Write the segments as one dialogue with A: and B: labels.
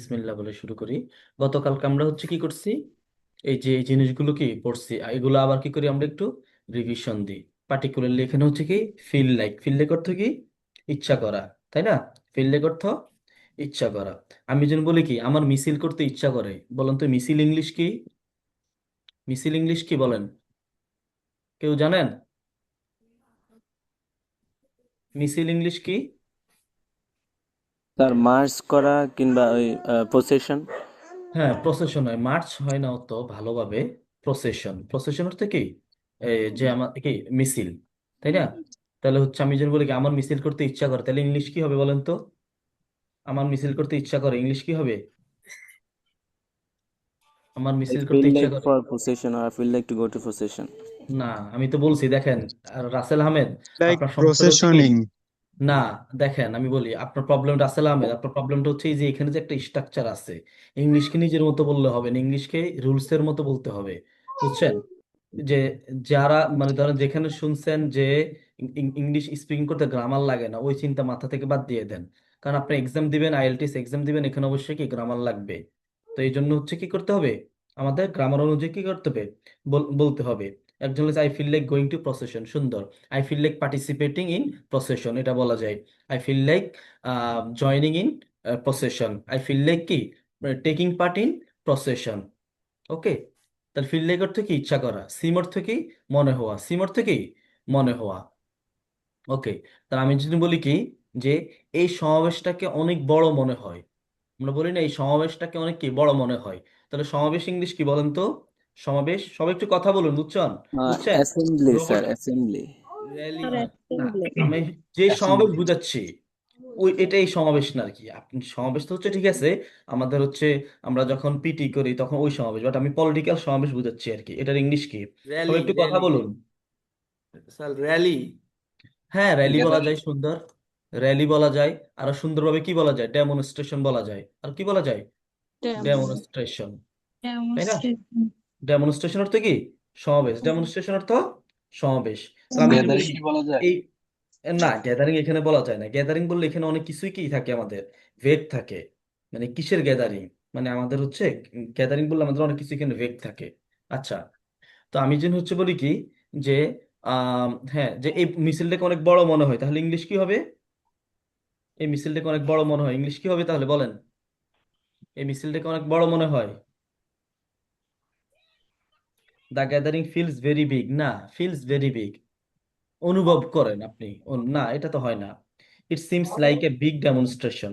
A: বিসমিল্লাহ বলে শুরু করি। গতকালকে আমরা হচ্ছে কি করছি, এই যে এই জিনিসগুলো কি পড়ছি, এগুলো আবার কি করি আমরা একটু রিভিশন দিই। পার্টিকুলারলি এখানে হচ্ছে কি ফিল লাইক অর্থ কি ইচ্ছা করা, তাই না? ফিল লাইক অর্থ ইচ্ছা করা। আমি যেন বলি কি আমার মিছিল করতে ইচ্ছা করে, বলেন তো মিছিল ইংলিশ কি? মিছিল ইংলিশ কি বলেন, কেউ জানেন? মিছিল ইংলিশ কি?
B: স্যার মার্চ করা কিংবা ওই প্রসেশন।
A: হ্যাঁ, প্রসেশন হয়, মার্চ হয় না অত ভালোভাবে। প্রসেশন, প্রসেশন অর্থ কি যে আমার কি মিছিল, তাই না? তাহলে হচ্ছে আমি যেন বলি কি আমার মিছিল করতে ইচ্ছা করে, তাহলে ইংলিশ কি হবে বলেন তো? আমার মিছিল করতে ইচ্ছা করে ইংলিশ কি হবে? আমার
B: আই
A: মিছিল করতে
B: ফিল
A: ইচ্ছা
B: লাইক
A: করে।
B: ফর প্রসেশন আর feel like to go to procession.
A: না, আমি তো বলছি দেখেন, আর রাসেল আহমেদ,
C: লাইক
A: আপনার সমস্যাটা হচ্ছে কি?
C: প্রসেসনিং।
A: না, দেখেন আমি বলি আপনার প্রবলেম, রাসেল আহমেদ আপনার প্রবলেমটা হচ্ছে এই যে এখানে যে একটা স্ট্রাকচার আছে, ইংলিশকে নিজের মতো বললে হবে না, ইংলিশকে রুলস এর মতো বলতে হবে, বুঝছেন? যে যারা মানে ধরেন যেখানে শুনছেন যে ইংলিশ স্পিকিং করতে গ্রামার লাগে না, ওই চিন্তা মাথা থেকে বাদ দিয়ে দেন। কারণ আপনি এক্সাম দিবেন, আইএলটিএস এক্সাম দিবেন, এখানে অবশ্যই কি গ্রামার লাগবে। তো এই জন্য হচ্ছে কি করতে হবে, আমাদের গ্রামার অনুযায়ী কি করতে হবে, বলতে হবে। একজন I feel like going to procession, সুন্দর। I feel like participating in procession, এটা বলা যায়। I feel like joining in procession. I feel like কি taking part in procession. Okay, তার ফিল লাইক অর্থ কি ইচ্ছা করা, সিম অর্থ কি মনে হওয়া, সিম অর্থ কি মনে হওয়া। ওকে, তাহলে আমি যদি বলি কি যে এই সমাবেশটাকে অনেক বড় মনে হয়, আমরা বলি না এই সমাবেশটাকে অনেক কি বড় মনে হয়, তাহলে সমাবেশ ইংলিশ কি বলেন তো? সমাবেশ, সবাই একটু কথা বলুন, বুঝছেন? বুঝছেন?
B: Assembly
A: robot,
B: sir, assembly.
A: Rally,
D: আর
A: না,
D: অ্যাসেম্বলি।
A: আমি যে সমাবেশ
B: অ্যাসেম্বলি।
A: বুঝাচ্ছি ওই এটাই সমাবেশ না আর কি। আপনি সমাবেশ তো হচ্ছে ঠিক আছে, আমাদের হচ্ছে আমরা যখন পিটি করি তখন ওই সমাবেশ, বাট আমি পলিটিক্যাল সমাবেশ বুঝাচ্ছি আর কি। এটার ইংলিশ কি?
E: র্যালি
A: সবাই একটু কথা
E: র্যালি
A: বলুন।
E: Sir rally.
A: হ্যাঁ, র্যালি বলা
B: গ্যাদারিং।
A: যায়, সুন্দর। র্যালি বলা যায়। আর সুন্দরভাবে কি বলা যায়, ডেমনস্ট্রেশন বলা যায়। আর কি বলা যায়? ডেমনস্ট্রেশন, তাই না?
D: ডেমনস্ট্রেশন।
A: ডেমনস্ট্রেশন অর্থ কি সমাবেশ, ডেমনস্ট্রেশন অর্থ সমাবেশ। তো আমি যদি বলি
B: গ্যাদারিং
A: কি
B: কি বলা যায়?
A: এই, না গ্যাদারিং এখানে বলা যায় না। গ্যাদারিং বললে এখানে অনেক কিছুই কি থাকে আমাদের, ভেগ থাকে। মানে কিসের গ্যাদারিং, মানে আমাদের হচ্ছে গ্যাদারিং বললে আমাদের অনেক কিছু এখানে ভেগ থাকে। আচ্ছা, তো আমি যেন হচ্ছে বলি কি যে হ্যাঁ, যে এই মিছিলটাকে অনেক বড় মনে হয়, তাহলে ইংলিশ কি হবে? এই মিছিলটাকে অনেক বড় মনে হয়, ইংলিশ কি হবে তাহলে বলেন? এই মিছিলটাকে অনেক বড় মনে হয়। The gathering feels very big, না, ফিলস ভেরি বিগ অনুভব করেন আপনি, না এটা তো হয় না। It seems like a big demonstration,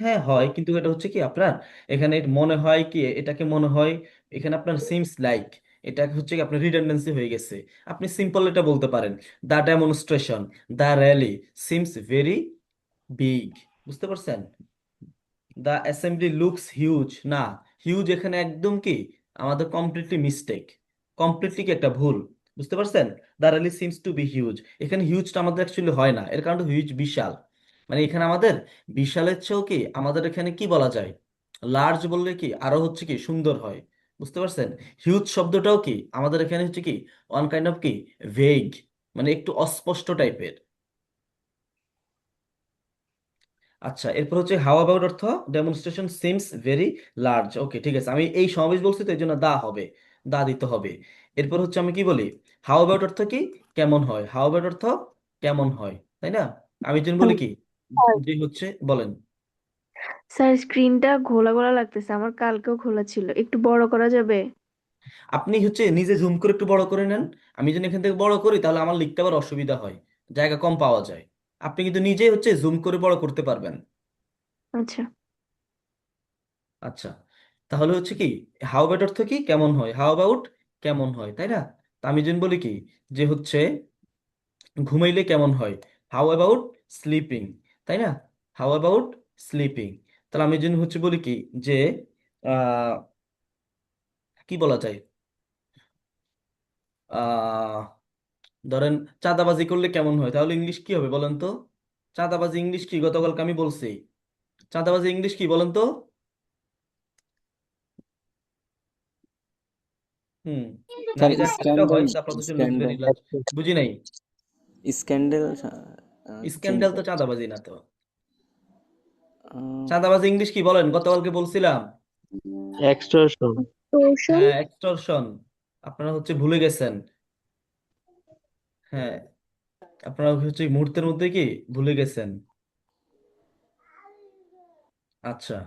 A: হ্যাঁ হয়, কিন্তু এটা হচ্ছে কি আপনার এখানে মনে হয় কি, এটাকে মনে হয়, এখানে আপনার সিমস লাইক, এটা হচ্ছে কি আপনার রিডান্ডেন্সি হয়ে গেছে। আপনি সিম্পল এটা বলতে পারেন, the demonstration, the rally seems very big, বুঝতে পারছেন? দ্য অ্যাসেম্বলি লুকস হিউজ, না, হিউজ এখানে একদম কি আমাদের কমপ্লিটলি মিস্টেক, কমপ্লিটলি কি একটা ভুল, বুঝতে পারছেন? The rally seems to B huge, এখানে হিউজটা আমাদের অ্যাকচুয়ালি হয় না, এর কারণ হিউজ বিশাল। মানে এখানে আমাদের বিশালের চেয়েও কি আমাদের এখানে কি বলা যায়, লার্জ বললে কি আরো হচ্ছে কি সুন্দর হয়, বুঝতে পারছেন? হিউজ শব্দটাও কি আমাদের এখানে হচ্ছে কি ওয়ান কাইন্ড অফ কি ভেগ, মানে একটু অস্পষ্ট টাইপের। আচ্ছা, এরপর হচ্ছে হাউ অ্যাবাউট অর্থ ডেমনস্ট্রেশন সিমস ভেরি লার্জ। ওকে, ঠিক আছে, আমি এই সমাবেশ বলছি তো এই জন্য দা হবে, দা দিতে হবে। এরপর হচ্ছে আমি কি বলি, হাউ অ্যাবাউট অর্থ কি কেমন হয়, হাউ অ্যাবাউট অর্থ কেমন হয়, তাই না? আমি যেন বলি কি
D: স্যার,
A: যে হচ্ছে বলেন।
D: স্যার স্ক্রিনটা ঘোলা ঘোলা লাগতেছে, আমার কালকেও খোলা ছিল, একটু বড় করা যাবে?
A: আপনি হচ্ছে নিজে জুম করে একটু বড় করে নেন। আমি যদি এখান থেকে বড় করি তাহলে আমার লিখতে আবার অসুবিধা হয়, জায়গা কম পাওয়া যায়। আপনি কিন্তু নিজেই হচ্ছে জুম করে বড় করতে পারবেন।
D: আচ্ছা।
A: আচ্ছা, তাহলে হচ্ছে কি হাউ অ্যাবাউট অর্থ কি কেমন হয়, হাউ অ্যাবাউট কেমন হয়, তাই না? তা আমি যেন বলি কি যে হচ্ছে ঘুমাইলে কেমন হয়, হাউ অ্যাবাউট স্লিপিং, তাই না? How about sleeping. তাহলে আমি যেন হচ্ছে বলি কি যে আহ কি বলা যায়, আহ ধরেন চাঁদাবাজি করলে কেমন হয়, তাহলে ইংলিশ কি হবে বলেন তো? চাঁদাবাজি ইংলিশ কি, গতকালকে আমি বলছি। চাঁদাবাজি ইংলিশ কি বলেন তো? হুম,
B: স্যার
A: নারীদের একটা
B: স্ক্যান্ডাল।
A: হয়, তারপর হচ্ছে লুক ভেরি
B: স্ক্যান্ডাল।
A: লার্জ। বুঝি নাই।
B: স্ক্যান্ডাল। চেঞ্জ
A: স্ক্যান্ডাল তো
B: করা।
A: চাঁদাবাজি না তো। চাঁদাবাজি ইংলিশ কি বলেন? গতকালকে বলছিলাম।
B: এক্সটর্শন।
D: torsion,
A: হ্যাঁ, এক্সটর্শন। আপনারা হচ্ছে ভুলে গেছেন। হ্যাঁ, আপনারা হচ্ছে মুহূর্তের মধ্যে কি ভুলে গেছেন। আচ্ছা,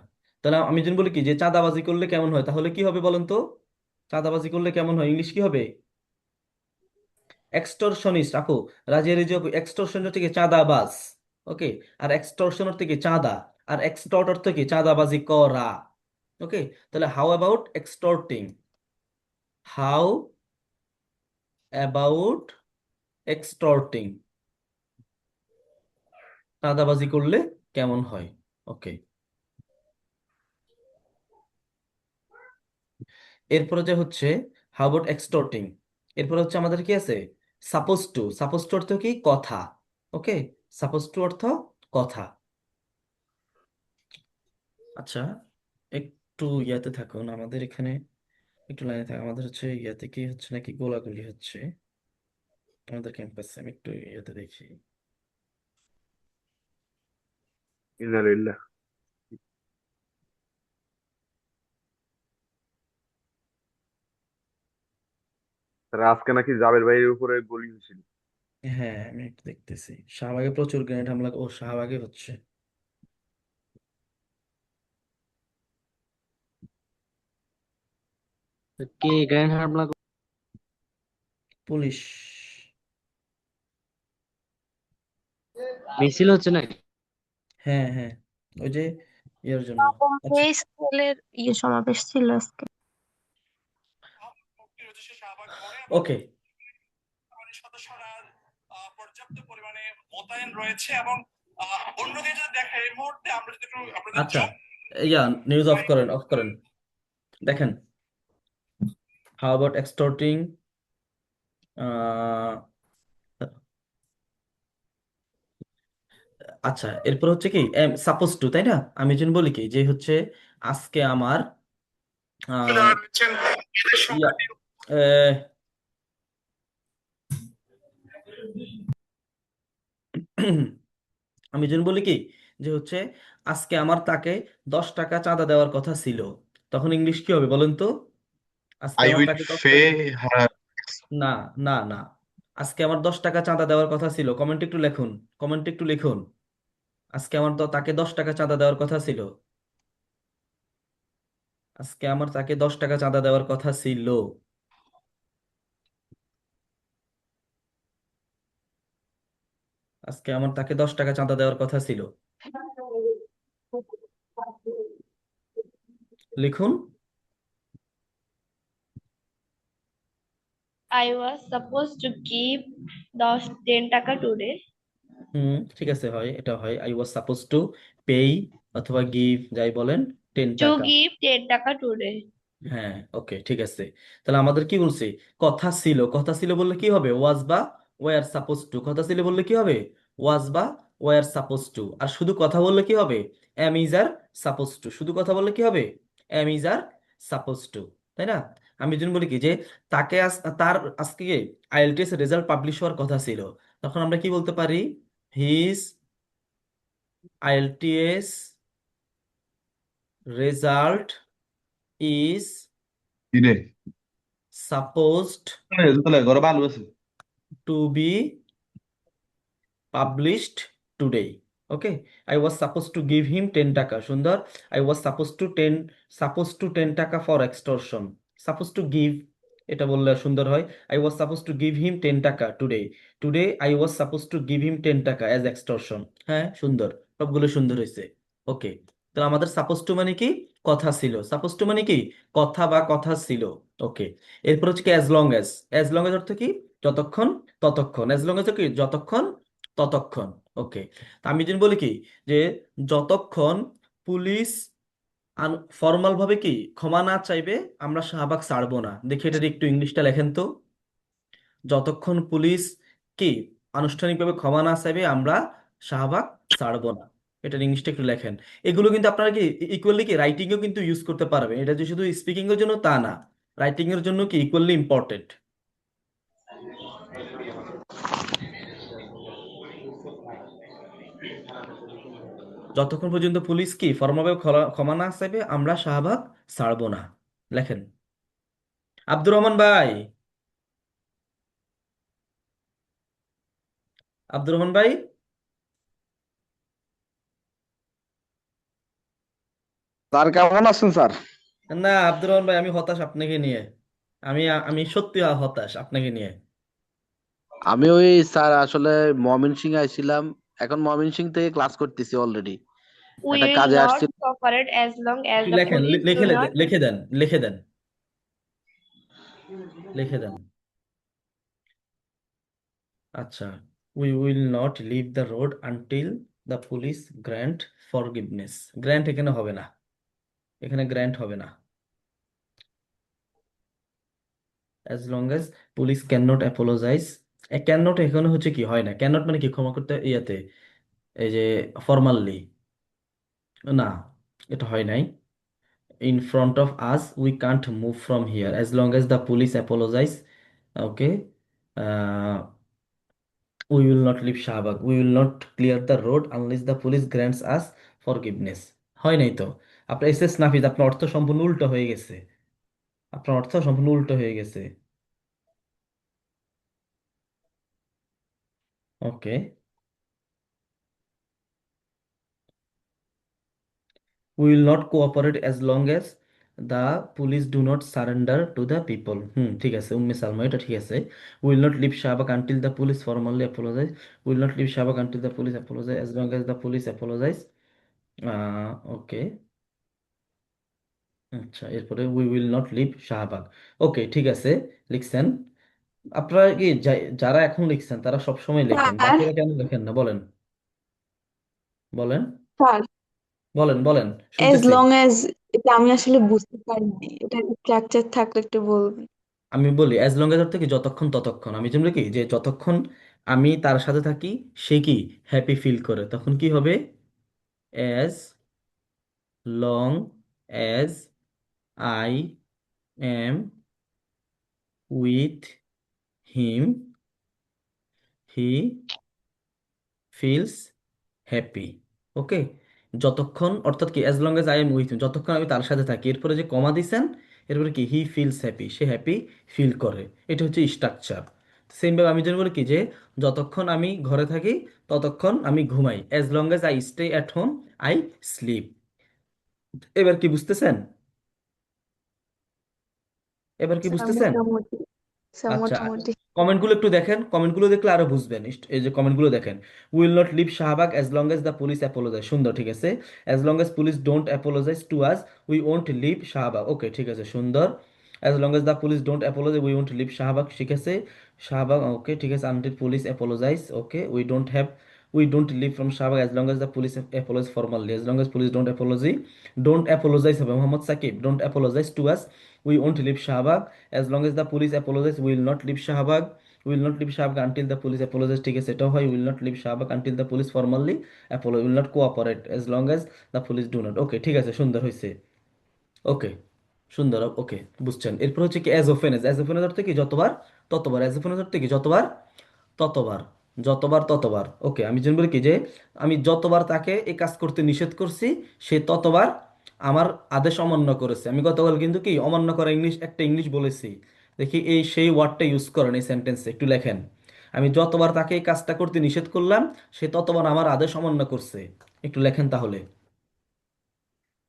A: তাহলে আমি যদি বলি কি যে চাঁদাবাজি করলে কেমন হয়, তাহলে কি হবে বলেন তো? চাঁদাবাজি করলে কেমন হয়, ইংলিশ কি হবে? এক্সটর্শনিস্ট আপু, রাজিয়া রেজি আপু, এক্সটর্শন হচ্ছে কি চাঁদাবাজ। ওকে। আর এক্সটর্শন অর্থ কি চাঁদা। আর এক্সটর্ট অর্থ কি চাঁদাবাজি করা। ওকে। তাহলে how about extorting? How about extorting? চাঁদাবাজি করলে কেমন হয়? ওকে। এরপরে যে হচ্ছে হাউ অ্যাবাউট এক্সটর্টিং, এরপরে হচ্ছে আমাদের কি আছে সাপোজ টু। সাপোজ টু অর্থ কি কথা। ওকে। সাপোজ টু অর্থ কথা। আচ্ছা, একটু ইয়াতে থাকুন আমাদের এখানে, একটু লাইনে থাকুন। আমাদের হচ্ছে ইয়াতে কি হচ্ছে নাকি গোলাগুলি হচ্ছে আমাদের ক্যাম্পাসে, আমি একটু ইয়াতে দেখি।
C: ইন্নালিল্লাহ। স্যার আজকে নাকি জাবের ভাইয়ের উপরে গুলি হয়েছিল।
A: হ্যাঁ, আমি একটু দেখতেছি। শাহবাগে প্রচুর গ্রেনেড হামলা, ও শাহবাগে হচ্ছে।
B: কে গ্র্যান্ড হামলা
A: পুলিশ।
B: মিছিল হচ্ছে নাকি?
A: হ্যাঁ হ্যাঁ, ওই যে ইয়ের জন্য। আচ্ছা,
F: বোম্বে স্কুলের সমাবেশ ছিল আজকে।
A: ওকে।
G: সদস্যরা পর্যাপ্ত পরিমাণে মোতায়েন রয়েছে এবং অন্যদিকে যদি দেখেন এই মুহূর্তে আমরা যদি একটু আপনাদের
A: আচ্ছা, ইয়া নিউজ অফ করেন, অফ করেন। দেখেন, হাউ অ্যাবাউট এক্সটর্টিং। আচ্ছা, এরপর হচ্ছে কি সাপোজ টু, তাই না? আমি যেন বলি কি যে হচ্ছে আজকে আমার আহ,
G: রয়েছেন এদের
A: ইয়া
G: সংখ্যা
A: আহ, আমি যেন বলি কি যে হচ্ছে আজকে আমার তাকে 10 টাকা চাঁদা দেওয়ার কথা ছিল, তখন ইংলিশ কি হবে বলেন তো? আজকে
H: I
A: আমার
H: will
A: তাকে 10 টাকা,
H: pay her.
A: না না না, আজকে আমার 10 টাকা চাঁদা দেওয়ার কথা ছিল, কমেন্ট একটু লিখুন, কমেন্ট একটু লিখুন। আজকে আমার তো তাকে 10 টাকা চাঁদা দেওয়ার কথা ছিল। আজকে আমার তাকে 10 টাকা চাঁদা দেওয়ার কথা ছিল। আজকে আমার তাকে 10 টাকা চাঁদা দেওয়ার কথা ছিল। লিখুন।
F: I was supposed to give 10 টাকা today.
A: ঠিক আছে, হয়, এটা হয়। আই ওয়াজ সাপোজ টু পেই অথবা গিভ, যাই বলেন, টেন
F: To
A: টাকা
F: give 10 টাকা today.
A: হ্যাঁ, ওকে, ঠিক আছে। তাহলে আমাদের কি বলছে? কথা ছিল। কথা ছিল বললে কি হবে? ওয়াজ বা ওয়ার সাপোজ টু। কথা ছিল বললে কি হবে? ওয়াজ বা ওয়ার সাপোজ টু। আর শুধু কথা বললে কি হবে? Am is are suppose to. শুধু কথা বললে কি হবে? Am is are suppose to. তাই না? আমি যদি বলি কি যে তাকে তার আজকে আইএলটিএস রেজাল্ট পাবলিশ হওয়ার কথা ছিল, তখন আমরা কি বলতে পারি? হিজ আইএলটিএস রেজাল্ট ইজ
H: কিরে
A: সাপোজড
H: তাহলে ঘরে ভালো আছে।
A: to be published today. Okay, I was supposed to give him 10 টাকা। সুন্দর। I was supposed to 10 টাকা for extortion। Supposed to give, এটা বললে সুন্দর হয়। I was supposed to give him 10 টাকা today। Today I was supposed to give him 10 টাকা as extortion। হ্যাঁ, সুন্দর, সবগুলো সুন্দর হয়েছে। ওকে। তো আমাদের সাপোজ টু মানে কি? কথা ছিল। সাপোজ টু মানে কি? কথা বা কথা ছিল। ওকে। এরপর হচ্ছে কি as long as. As long এর অর্থ কি? যতক্ষণ ততক্ষণ। অ্যাজ লং এজ কি? যতক্ষণ ততক্ষণ। ওকে। তা আমি যদি বলি কি যে যতক্ষণ পুলিশ ফর্মাল ভাবে কি ক্ষমা না চাইবে আমরা শাহবাগ ছাড়বো না। দেখি এটার একটু ইংলিশটা লেখেন তো। যতক্ষণ পুলিশ কি আনুষ্ঠানিকভাবে ক্ষমা না চাইবে আমরা শাহবাগ ছাড়বো না। এটার ইংলিশটা একটু লেখেন। এগুলো কিন্তু আপনারা কি ইকুয়ালি কি রাইটিংও কিন্তু ইউজ করতে পারবেন। এটা যে শুধু স্পিকিং এর জন্য তা না, রাইটিং এর জন্য কি ইকুয়ালি ইম্পর্টেন্ট। যতক্ষণ পর্যন্ত পুলিশ কি ফর্মালভাবে ক্ষমা না চাইবে আমরা শাহবাগ ছাড়বো না। লেখেন। আব্দুর রহমান ভাই, আব্দুর রহমান ভাই।
I: স্যার কেমন আছেন স্যার?
A: না আব্দুর রহমান ভাই, আমি হতাশ আপনাকে নিয়ে। আমি আমি সত্যি হতাশ আপনাকে নিয়ে।
I: আমি ওই স্যার আসলে ময়মনসিং আইছিলাম, এখন ময়মনসিং থেকে ক্লাস করতেছি অলরেডি,
F: We
I: একটা
F: will
I: কাজে
F: not
I: আসছি।
F: cooperate as long as
A: একটু
F: the
A: লেখেন,
F: police do
A: লিখে
F: not.
A: লিখে দেন, লিখে দেন, লিখে দেন। আচ্ছা, we will not leave the road until the police grant forgiveness. Grant এখানে হবে না, এখানে গ্র্যান্ট হবে না। As long as police can not apologise. Can not এখানে হচ্ছে কি হয় না, ক্যান নট মানে কি ক্ষমা করতে ইয়াতে, এই যে ফর্মালি, না এটা হয় নাই। In front of us we can't move from here as long as the police apologise. Okay, we will not leave Shahbag, we will not clear the road unless the police grants us forgiveness. হয় নাই তো। আপনার S S Nafiz, আপনার অর্থ সম্পূর্ণ উল্টো হয়ে গেছে, আপনার অর্থ সম্পূর্ণ উল্টো হয়ে গেছে। ওকে, we will not cooperate as long as the police do not surrender to the people। ঠিক আছে উম্মে সালমা, এটা ঠিক আছে। we will not leave Shahbag until the police formally apologize, we will not leave Shahbag until the police apologize as long as the police apologize। ওকে, আচ্ছা এরপরে we will not leave Shahbag। ওকে ঠিক আছে, লিখছেন। আপনারা কি যারা এখন লিখছেন তারা সব সময় লেখেন,
D: স্যার,
A: বাকিরা কেন লেখেন না বলেন, বলেন,
D: স্যার,
A: বলেন, বলেন,
D: এজ
A: শুনতেছি।
D: লং এজ, এটা আমি আসলে বুঝতে পারিনি, এটা স্ট্রাকচার থাকলে একটু বলবেন।
A: আমি বলি অ্যাজ লং এজ অর্থ কি যতক্ষণ ততক্ষণ, আমি যেমন কি যে যতক্ষণ আমি তার সাথে থাকি সে কি হ্যাপি ফিল করে, তখন কি হবে as long as I am with him he feels happy. Okay, যতক্ষণ অর্থাৎ কি as long as I am with him, যতক্ষণ আমি তার সাথে থাকি, এরপরে যে কমা দিছেন, এরপরে কি হি ফিলস হ্যাপি, সে হ্যাপি ফিল করে। এটা হচ্ছে স্ট্রাকচার। সেমভাবে আমি যেন বলি কি যে যতক্ষণ আমি ঘরে থাকি ততক্ষণ আমি ঘুমাই, as long as I stay at home I sleep. এবার কি বুঝতেছেন, এবার কি
D: স্যার
A: বুঝতেছেন?
D: মোটামুটি, স্যার
A: আচ্ছা,
D: মোটামুটি।
A: কমেন্টগুলো একটু দেখেন, কমেন্টগুলো দেখলে আরো বুঝবেন। এই যে কমেন্টগুলো দেখেন, will not leave Shahbag as long as the police apologise. সুন্দর, ঠিক আছে। As long as police don't apologise to us we won't leave Shahbag. Okay ঠিক আছে, সুন্দর। As long as the police don't apologise we won't leave Shahbag, ঠিক আছে। Shahbag, okay ঠিক আছে। Until police apologise, okay we don't leave from Shahbag as long as the police apologise formally, as long as police don't apologise হবে Mohammad Sakib, don't apologise to us we won't leave Shahbag as long as the police apologize we will not leave Shahbag, we will not leave Shahbag until the police apologize, ঠিক আছে এটাও হয়। we will not leave Shahbag until the police formally apologize, we will not cooperate as long as the police do not। ওকে ঠিক আছে, সুন্দর হয়েছে। ওকে, সুন্দর, ওকে বুঝছেন। এরপর হচ্ছে কি অ্যাজ অফেন অ্যাজ অফেন অর্থে কি যতবার ততবার, অ্যাজ অফেন অর্থে কি যতবার ততবার, যতবার ততবার। ওকে, আমি যেন বলি কি যে আমি যতবার তাকে এই কাজ করতে নিষেধ করছি সে ততবার আমার আদেশ অমান্য করেছে। আমি গতকাল কিন্তু কি অমান্য করা একটা ইংলিশ বলেছি, দেখি এই সেই ওয়ার্ডটা ইউজ করেন এই সেন্টেন্সে, একটু লেখেন। আমি যতবার তাকে এই কাজটা করতে নিষেধ করলাম সে ততবার আমার আদেশ অমান্য করছে। একটু লেখেন তাহলে।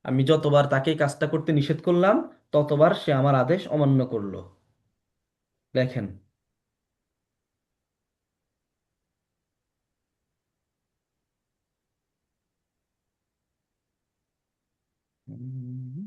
A: আমি যতবার তাকে এই কাজটা করতে নিষেধ করলাম ততবার সে আমার আদেশ অমান্য করলো। লেখেন। হুম,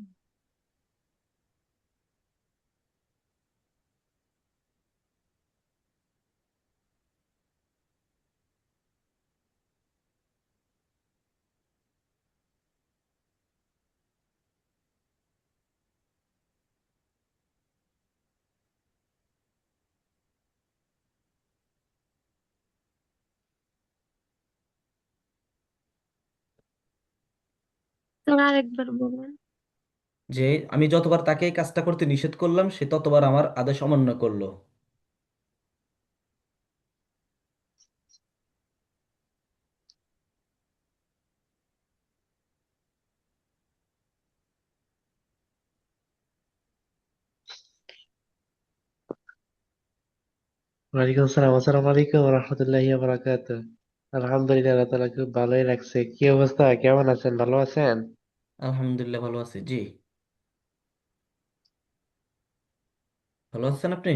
D: স্যার আরেকবার বলুন।
A: যে আমি যতবার তাকে এই কাজটা করতে নিষেধ করলাম সে ততবার আমার আদেশ অমান্য করলো।
B: ওয়ালাইকুম আসসালাম, আসসালামু আলাইকুম রহমতুল্লাহি ওয়া বারাকাতুহ। আলহামদুলিল্লাহ, আল্লাহ তাআলা খুব ভালোই রাখছে। কি অবস্থা, কেমন আছেন, ভালো আছেন?
A: আলহামদুলিল্লাহ ভালো আছি। জি, ভালো আছেন আপনি?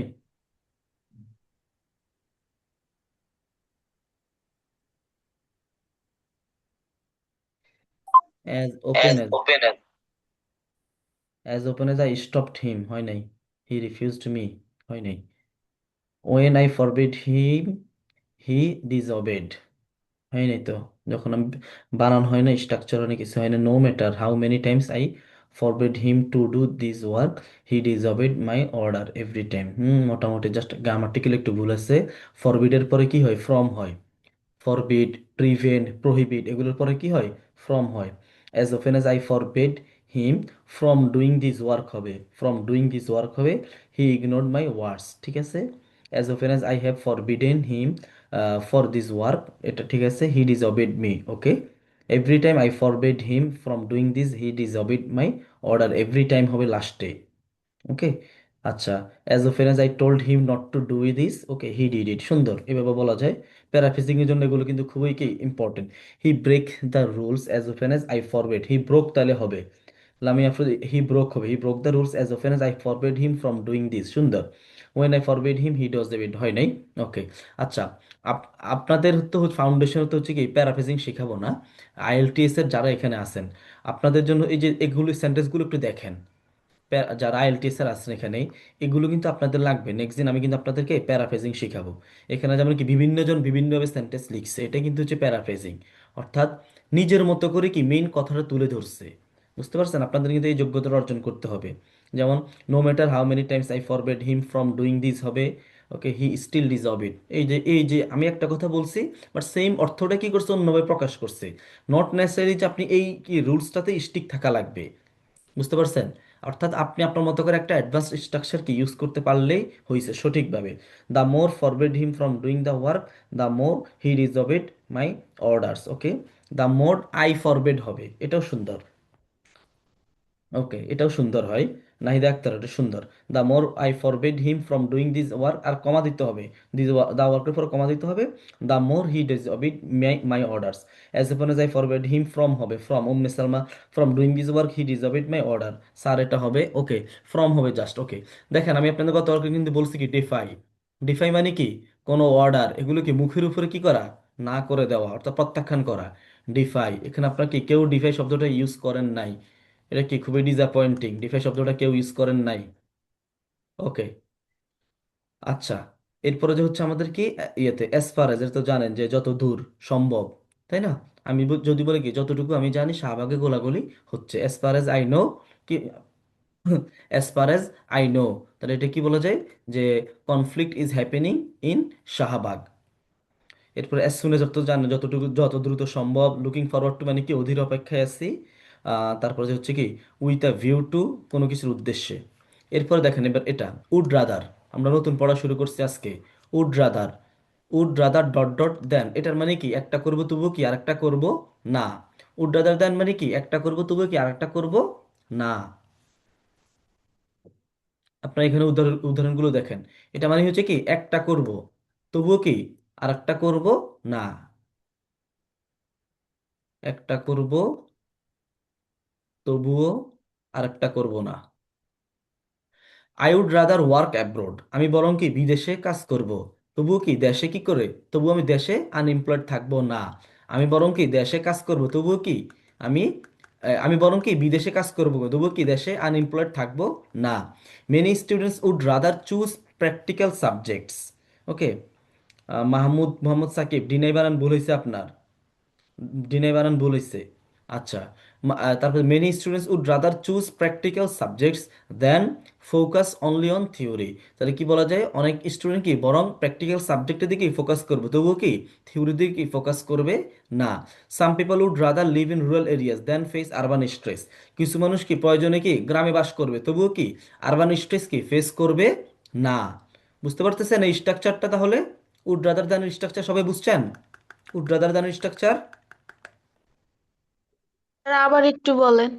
A: As open as I stopped him, হয় নাই। He refused me, হয় নাই। When I forbid him, he disobeyed, হয় নাই তো। যখন আমি বানান হয় না, স্ট্রাকচার অনেক কিছু হয় না। No matter how many times I forbid him to do this work, he disobeyed my order every time। মোটামুটি জাস্ট গ্রামাটিক্যাল একটু ভুল আছে। ফরবিডের পরে কি হয়? ফ্রম হয়। ফরবিড, প্রিভেন্ট, প্রহিবিট এগুলোর পরে কি হয়? ফ্রম হয়। As often as I forbid him from doing this work হবে, ফ্রম ডুইং দিস ওয়ার্ক হবে হি ইগনোরড মাই ওয়ার্ডস, ঠিক আছে। As often as I have forbidden him for this work, এটা ঠিক আছে। He disobeyed me, okay. Every time I forbid him from doing this he disobeyed my order, every time হবে লাস্টে, okay. আচ্ছা, as often as I told him not to do this, okay, he did it. সুন্দর, এভাবে বলা যায়। Paraphrasing এর জন্য এগুলো কিন্তু খুবই কি important. He break the rules as often as I forbade, he broke তাহলে হবে লামিয়া হি ব্রোক হবে, he broke the rules as often as I forbade him from doing this. সুন্দর। When I forbade him he dodge it, হয় নাই, ওকে। আচ্ছা, আপনাদের তো foundation তো হচ্ছে কি প্যারাফ্রেজিং শেখাবো না। আইএলটিএস এর যারা এখানে আছেন, আপনাদের জন্য এই যে এগুলো সেন্টেন্সগুলো একটু দেখেন। যারা আইএলটিএস এর আছেন এখানে, এগুলো কিন্তু আপনাদের লাগবে। নেক্সট দিন আমি কিন্তু আপনাদেরকে প্যারাফ্রেজিং শেখাবো। এখানে যেমন কি বিভিন্ন জন বিভিন্নভাবে সেন্টেন্স লিখছে, এটা কিন্তু হচ্ছে প্যারাফ্রেজিং। অর্থাৎ নিজের মতো করে কি মেইন কথাটা তুলে ধরছে। বুঝতে পারছেন? আপনাদের কিন্তু এই যোগ্যতা অর্জন করতে হবে। যেমন no matter how many times I forbade him from doing this হবে, ওকে, হি স্টিল ডিজার্ভ ইট। এই যে আমি একটা কথা বলছি, বাট সেম অর্থটা কি করছে অন্যভাবে প্রকাশ করছে। নট নেসেসারি যে আপনি এই কি রুলসটাতে স্টিক থাকা লাগবে। বুঝতে পারছেন? অর্থাৎ আপনি আপনার মতো করে একটা অ্যাডভান্স স্ট্রাকচারকে ইউজ করতে পারলেই হয়েছে সঠিকভাবে। The more forbid him from doing the work, the more he disobeyed my orders, okay. The more I forbid হবে, এটাও সুন্দর, ওকে, এটাও সুন্দর হয়। নাহিদা আক্তার, এটা সুন্দর। The more I forbid him from doing this work, আর কমা দিতে হবে। দিস দ্য ওয়ার্কের পর কমা দিতে হবে। The more he disobeyed my orders, as often as I forbid him from হবে from Umme Salma from doing this work he disobeyed my order. Sir এটা হবে, ওকে। ফ্রম হবে জাস্ট, ওকে। দেখেন আমি আপনাদের গত ওয়ার্কে কিন্তু বলছি কি ডিফাই। ডিফাই মানে কি? কোনো অর্ডার এগুলো কি মুখের উপরে কি করা? না করে দেওয়া, অর্থাৎ প্রত্যাখ্যান করা। ডিফাই, এখানে আপনার কি কেউ ডিফাই শব্দটা ইউজ করেন নাই। এটা কি খুবই ডিসঅ্যাপয়েন্টিং, ডিফাই শব্দটা কেউ ইউজ করেন নাই, ওকে। আচ্ছা, এরপরে যে হচ্ছে আমাদের কি ইয়েতে অ্যাজ ফার এজ, তো জানেন যে যত দূর সম্ভব, তাই না? আমি যদি বলি কি যতটুকু আমি জানি শাহবাগে গোলাগুলি হচ্ছে, as far as I know, কি as far as I know, তাহলে এটা কি বলা যায়? যে conflict is happening in Shahbag. এরপরে অ্যাজ সুন এজ তো জানেন যতটুকু যত দ্রুত সম্ভব। লুকিং ফরওয়ার্ড টু মানে কি অধীর অপেক্ষায় আছি। তারপরে যে হচ্ছে কি উইথ আ ভিউ টু, কোনো কিছুর উদ্দেশ্যে। এরপরে দেখেন এবার এটা উড রাদার, আমরা নতুন পড়া শুরু করছি আজকে। Would rather, would rather dot dot than, এটার মানে কি একটা করব তবুও কি আরেকটা করব না। উড রাদার দেন মানে কি একটা করব তবুও কি আরেকটা করব না। আপনার এখানে উদাহরণগুলো দেখেন। এটা মানে হচ্ছে কি একটা করব তবুও কি আরেকটা করব না, একটা করব তবুও আরেকটা করব না। I would rather work abroad, আমি বরং কি বিদেশে কাজ করব, তবুও কি দেশে কি করে, তবুও আমি দেশে আনএমপ্লয়েড থাকবো না। আমি বরং কি দেশে কাজ করব তবুও কি আমি আমি বরং কি বিদেশে কাজ করব তবুও কি দেশে আনএমপ্লয়েড থাকবো না। Many students would rather choose practical subjects, okay. Mohammad Sakib, deny বানান ভুল হয়েছে আপনার, ডিনাই বানান ভুল হয়েছে। আচ্ছা, তারপর many students would rather choose practical subjects than focus only on theory, তাহলে কি বলা যায়? অনেক স্টুডেন্ট কি বরং প্র্যাকটিক্যাল সাবজেক্টের দিকে ফোকাস করবে তবুও কি থিওরির দিকে কি ফোকাস করবে না। Some people would rather live in rural areas than face urban stress, কিছু মানুষ কি প্রয়োজনে কি গ্রামে বাস করবে তবুও কি আরবান স্ট্রেস কি ফেস করবে না। বুঝতে পারতেছেন এই স্ট্রাকচারটা? তাহলে উড রাদার দ্যান স্ট্রাকচার সবাই বুঝছেন? Would rather than structure.
D: আবার একটু বলেন।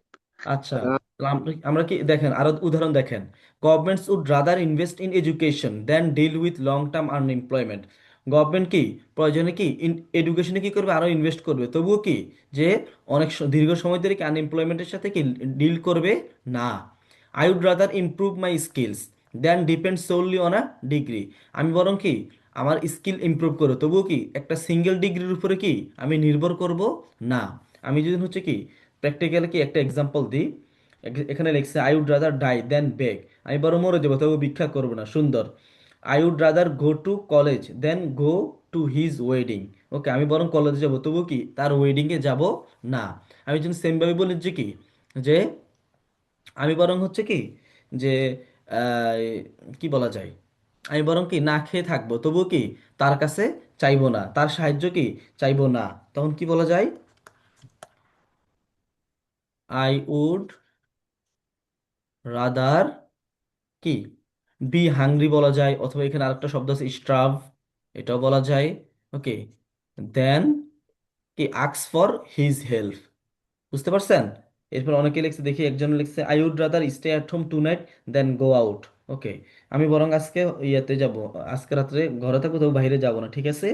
A: আচ্ছা, তাহলে আমরা কি দেখেন আরো উদাহরণ দেখেন, governments would rather invest in education than deal with long term unemployment. Government কি প্রয়োজনে কি এডুকেশনে কি করবে, আরো ইনভেস্ট করবে, তবুও কি যে অনেক দীর্ঘ সময় ধরে কি আনএমপ্লয়মেন্টের সাথে কি ডিল করবে না। I would rather improve my skills than depend solely on a degree. আমি বরং কি আমার স্কিল ইমপ্রুভ করবো, তবুও কি একটা সিঙ্গেল ডিগ্রির উপরে কি আমি নির্ভর করব না। আমি যদি হচ্ছে কি প্র্যাকটিক্যালি কি একটা এক্সাম্পল দিই, এখানে লিখছে I would rather die than beg. আমি বড় মরে যাবো তবু ভিক্ষা করবো না, সুন্দর। I would rather go to college than go to his wedding. Okay, আমি বরং কলেজে যাবো তবু কি তার ওয়েডিংয়ে যাব না। আমি যদি সেমভাবে বলি যে কি যে আমি বরং হচ্ছে কি যে আহ, কি বলা যায়, আমি বরং কি না খেয়ে থাকবো তবু কি তার কাছে চাইবো না, তার সাহায্য কি চাইবো না। তখন কি বলা যায়, আই উড রাদার কি বি হাংরি বলা যায়, অথবা এখানে আরেকটা শব্দ আছে স্ট্রাভ, এটাও বলা যায়। ওকে, দেন কি আক্স ফর হিজ হেল্প। বুঝতে পারছেন? এরপর অনেকে লিখছে, দেখি একজন লিখছে I would rather stay at home tonight than go out. Okay, আমি বরং আজকে ইয়েতে যাব, আজকে রাত্রে ঘরে থাকবো তবু বাইরে যাব না, ঠিক আছে।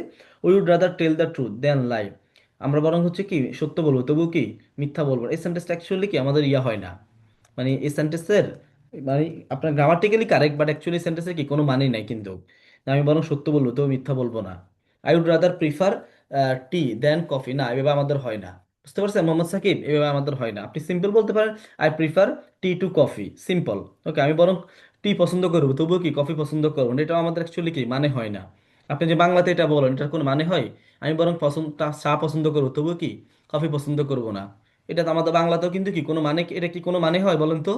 A: We would rather tell the truth than lie. আমরা বরং হচ্ছে কি সত্য বলবো তবু কি মিথ্যা বলবো না। এই সেন্টেন্সটা অ্যাকচুয়ালি কি আমাদের ইয়া হয় না, মানে এই সেন্টেন্সের মানে আপনার গ্রামাটিক্যালি কারেক্ট, বাট অ্যাকচুয়ালি সেন্টেন্সের কি কোনো মানেই নাই কিন্তু। আমি বরং সত্য বলবো তবু মিথ্যা বলবো না। I would rather prefer tea than coffee, না এভাবে আমাদের হয় না। বুঝতে পারছেন মোহাম্মদ সাকিব, এভাবে আমাদের হয় না। আপনি সিম্পল বলতে পারেন I prefer tea to coffee, simple. Okay, আমি বরং টি পছন্দ করবো তবুও কি কফি পছন্দ করবো না, এটাও আমাদের অ্যাকচুয়ালি কি মানে হয় না। আপনি যে বাংলাতে এটা বলেন এটার কোনো মানে হয়, আমি বরং চা পছন্দ করবো তবুও কি কফি পছন্দ করবো না, এটা তো আমাদের বাংলাতেও কিন্তু কি কোনো মানে, এটা কি কোনো মানে হয় বলেন তো,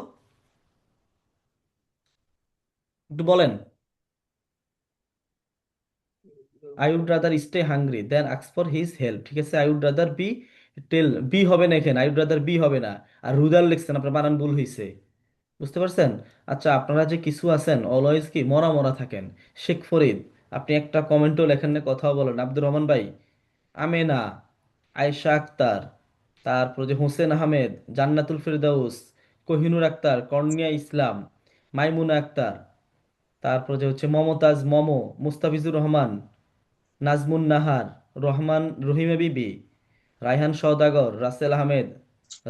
A: একটু বলেন। I would rather stay hungry than ask for his help, ঠিক আছে। I would rather be tell, be হবে না এখানে, আই উড রাদার বি হবে না। আর রুদার লিখছেন, আপনার বানান ভুল হয়েছে। বুঝতে পারছেন? আচ্ছা, আপনারা যে কিছু আছেন অলওয়েজ কি মরা মরা থাকেন। শেখ ফরিদ, আপনি একটা কমেন্টও লেখেন না, কথাও বলেন। আব্দুর রহমান ভাই, আমেনা, আয়েশা আক্তার, তারপর যে হোসেন আহমেদ, জান্নাতুল ফেরদাউস, কোহিনুর আক্তার, কর্নিয়া ইসলাম, মাইমুনা আক্তার, তারপর যে হচ্ছে মমতাজ মমো, মুস্তাফিজুর রহমান, নাজমুন নাহার, রহমান, রহিমা বিবি, রায়হান সওদাগর, রাসেল আহমেদ,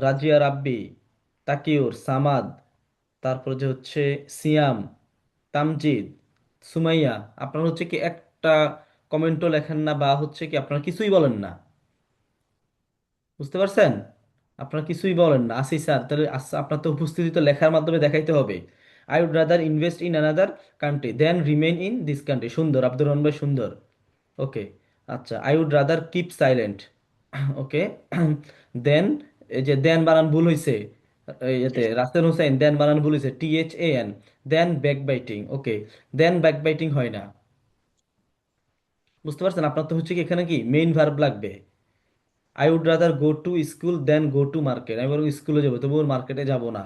A: রাজিয়া রাব্বি, তাকিউর, সামাদ, তারপর যে হচ্ছে সিয়াম, তামজিদ, সুমাইয়া। আপনারা হচ্ছে কি একটা কমেন্টও লেখেন না, বা হচ্ছে কি আপনারা কিছুই বলেন না। বুঝতে পারছেন? আপনারা কিছুই বলেন না। আসি স্যার, তাহলে আপনার তো উপস্থিতি তো লেখার মাধ্যমে দেখাইতে হবে। I would rather invest in another country than remain in this country, সুন্দর আব্দুর রহমান ভাই, সুন্দর। ওকে, আচ্ছা, I would rather keep silent. Okay, than, এই যে দেন বানান ভুল হয়েছে, এতে রাসেল হোসেন দেন বানান ভুল হয়েছে, THAN, দেন ব্যাক বাইটিং। ওকে, দেন ব্যাক বাইটিং হয় না। বুঝতে পারছেন? আপনার তো হচ্ছে কি এখানে কি মেইন ভার্ব লাগবে। I would rather go to school than go to market, আমি বরং স্কুলে যাবো তবুও মার্কেটে যাব না।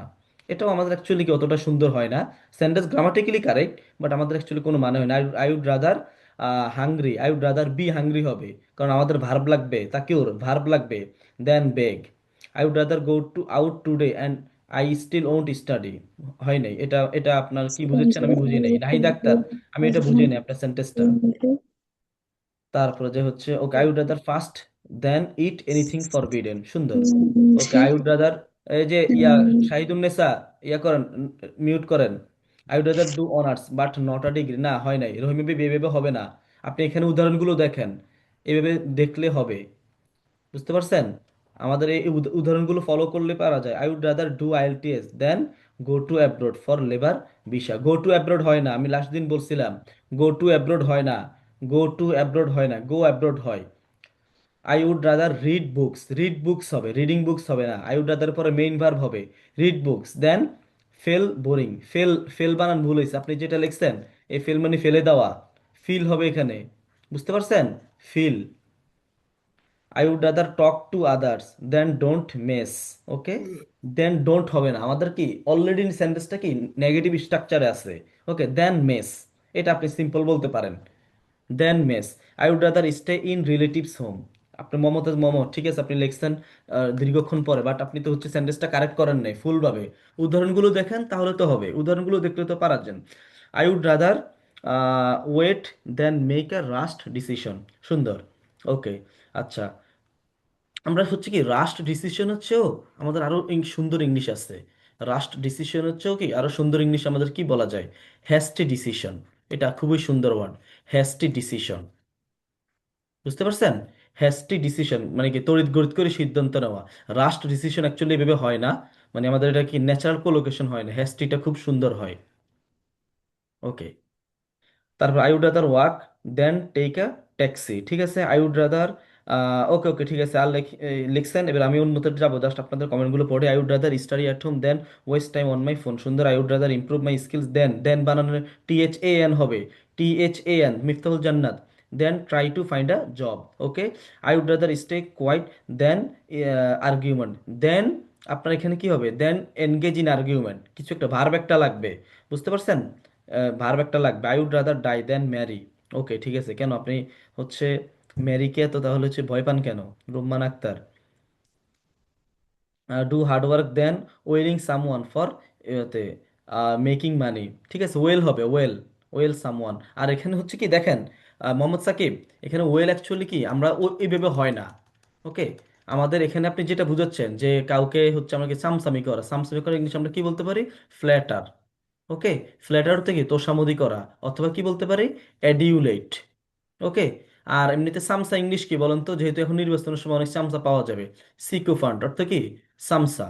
A: এটাও আমাদের অ্যাকচুয়ালি কি অতটা সুন্দর হয় না। সেন্টেন্স গ্রামাটিক্যালি কারেক্ট, বাট আমাদের অ্যাকচুয়ালি কোনো মানে হয় না। I would rather hungry, I would rather be hungry হবে, কারণ আমাদের ভার্ব লাগবে, তাকে ওর ভার্ব লাগবে। Than beg, I would rather go to out today and I still won't study, হয় নাই। এটা এটা আপনার কি বুঝেছেন আমি বুঝি নাই, নাহিদ আক্তার, আমি এটা বুঝি নাই আপনার সেন্টেন্সটা। তারপরে যে হচ্ছে okay, I would rather fast than eat anything forbidden, সুন্দর। ওকে, আই উড রাদার, এই যে ইয়া শাহিদুন্নেসা, ইয়া করেন, মিউট করেন। I would rather do honours but not a degree, না হয় নাই। রহিম এভাবে এভাবে হবে না। আপনি এখানে উদাহরণগুলো দেখেন, এভাবে দেখলে হবে। বুঝতে পারছেন? আমাদের এই উদাহরণগুলো ফলো করলে পারা যায়। I would rather do IELTS than go to abroad for labour visa, go to abroad হয় না, আমি লাস্ট দিন বলছিলাম গো টু অ্যাব্রোড হয় না, গো টু অ্যাব্রোড হয় না, গো অ্যাব্রোড হয়। I would rather read books, read books হবে, রিডিং বুকস হবে না। আই উড রাদার পরে মেইন ভার্ব হবে, read books than fell boring, fell, fell বানান ভুল হয়েছে, আপনি যেটা লিখছেন এই ফেল মানে ফেলে দেওয়া, ফিল হবে এখানে। বুঝতে পারছেন? Feel. I would rather talk to others than don't mess. Okay, then don't হবে না, আমাদের কি অলরেডি সেন্টেন্সটা কি নেগেটিভ স্ট্রাকচারে আছে। ওকে, দেন মেস, এটা আপনি সিম্পল বলতে পারেন, than mess. I would rather stay in relatives home, আপনি মমতাজ মম, ঠিক আছে, আপনি লিখছেন দীর্ঘক্ষণ পরে, বাট আপনি তো হচ্ছে সেন্টেন্সটা কারেক্ট করেন নাই ফুলভাবে। উদাহরণগুলো দেখেন তাহলে তো হবে, উদাহরণগুলো দেখলে তো পারা যান। I would rather wait than make a rash decision. সুন্দর। ওকে। আচ্ছা, আমরা হচ্ছে কি রাস্ট ডিসিশন হচ্ছেও আমাদের আরো সুন্দর ইংলিশ আছে। রাস্ট ডিসিশন হচ্ছেও কি আরো সুন্দর ইংলিশ আমাদের কি বলা যায়? Hasty decision. এটা খুবই সুন্দর ওয়ার্ড, হ্যাস্টি ডিসিশন। বুঝতে পারছেন? হ্যাস্টি ডিসিশন মানে কি তড়িৎ গড়িত করে সিদ্ধান্ত নেওয়া। রাস্ট ডিসিশন অ্যাকচুয়ালি এভাবে হয় না, মানে আমাদের এটা কি ন্যাচারাল কোলোকেশন হয় না, হ্যাস্টিটা খুব সুন্দর হয়। ওকে। তারপর I would rather walk than take a taxi. ঠিক আছে, I would rather, okay okay ঠিক আছে, আর লিখছেন। এবার আমি অন্যতে যাবো, জাস্ট আপনাদের কমেন্টগুলো পড়ে। I would rather study at home than waste time on my phone. সুন্দর। I would rather improve my skills than, than বানানোর THAN হবে, THAN, Miftahul Jannat. Than try to find a job. Okay. I would rather stay quiet than argument. Than আপনার এখানে কি হবে? দেন engage in argument, কিছু একটা verb একটা লাগবে। বুঝতে পারছেন? ভার্ব একটা লাগবে। I would rather die than marry. Okay ঠিক আছে, কেন আপনি হচ্ছে ম্যারিকে তো তাহলে হচ্ছে ভয় পান কেন? Rumman Akhtar. Do hard work than wailing someone for এতে মেকিং মানি। ঠিক আছে, ওয়েল হবে, ওয়েল, ওয়েল সামওয়ান। আর এখানে হচ্ছে কি দেখেন, মোহাম্মদ সাকিব, এখানে ওয়েল অ্যাকচুয়ালি কি আমরা এইভাবে হয় না। ওকে। আমাদের এখানে আপনি যেটা বুঝাচ্ছেন যে কাউকে হচ্ছে আমাকে সামসামি করা, সামসামি করা ইংলিশ আমরা কি বলতে পারি? ফ্ল্যাটার। ওকে। ফ্ল্যাটার থেকে তোষামোদি করা, অথবা কি বলতে পারি? অ্যাডিউলেট। ওকে। আর এমনিতে সামসা ইংলিশ কি বলেন তো, যেহেতু এখন নির্বাচনের সময় অনেক সামসা পাওয়া যাবে। সিকোফান্ট অর্থ কি? সামসা।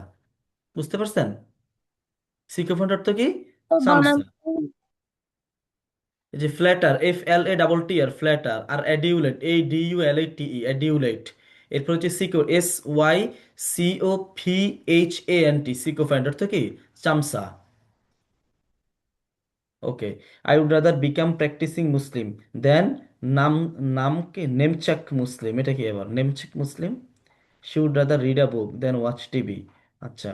A: বুঝতে পারছেন? সিকোফান্ট অর্থ কি? সামসা। এই যে ফ্ল্যাটার, FLATTR, ফ্ল্যাটার। আর অ্যাডিউলেট, ADULATE, অ্যাডিউলেট। এরপর হচ্ছে SYCOPHANT, সিকোফ্যান্ট অর্থ কি? চামসা। Okay. I would rather become practising Muslim than নাম, নামকে নেমচাক মুসলিম। এটা কি আবার namesake Muslim? She would rather read a book than watch TV. আচ্ছা।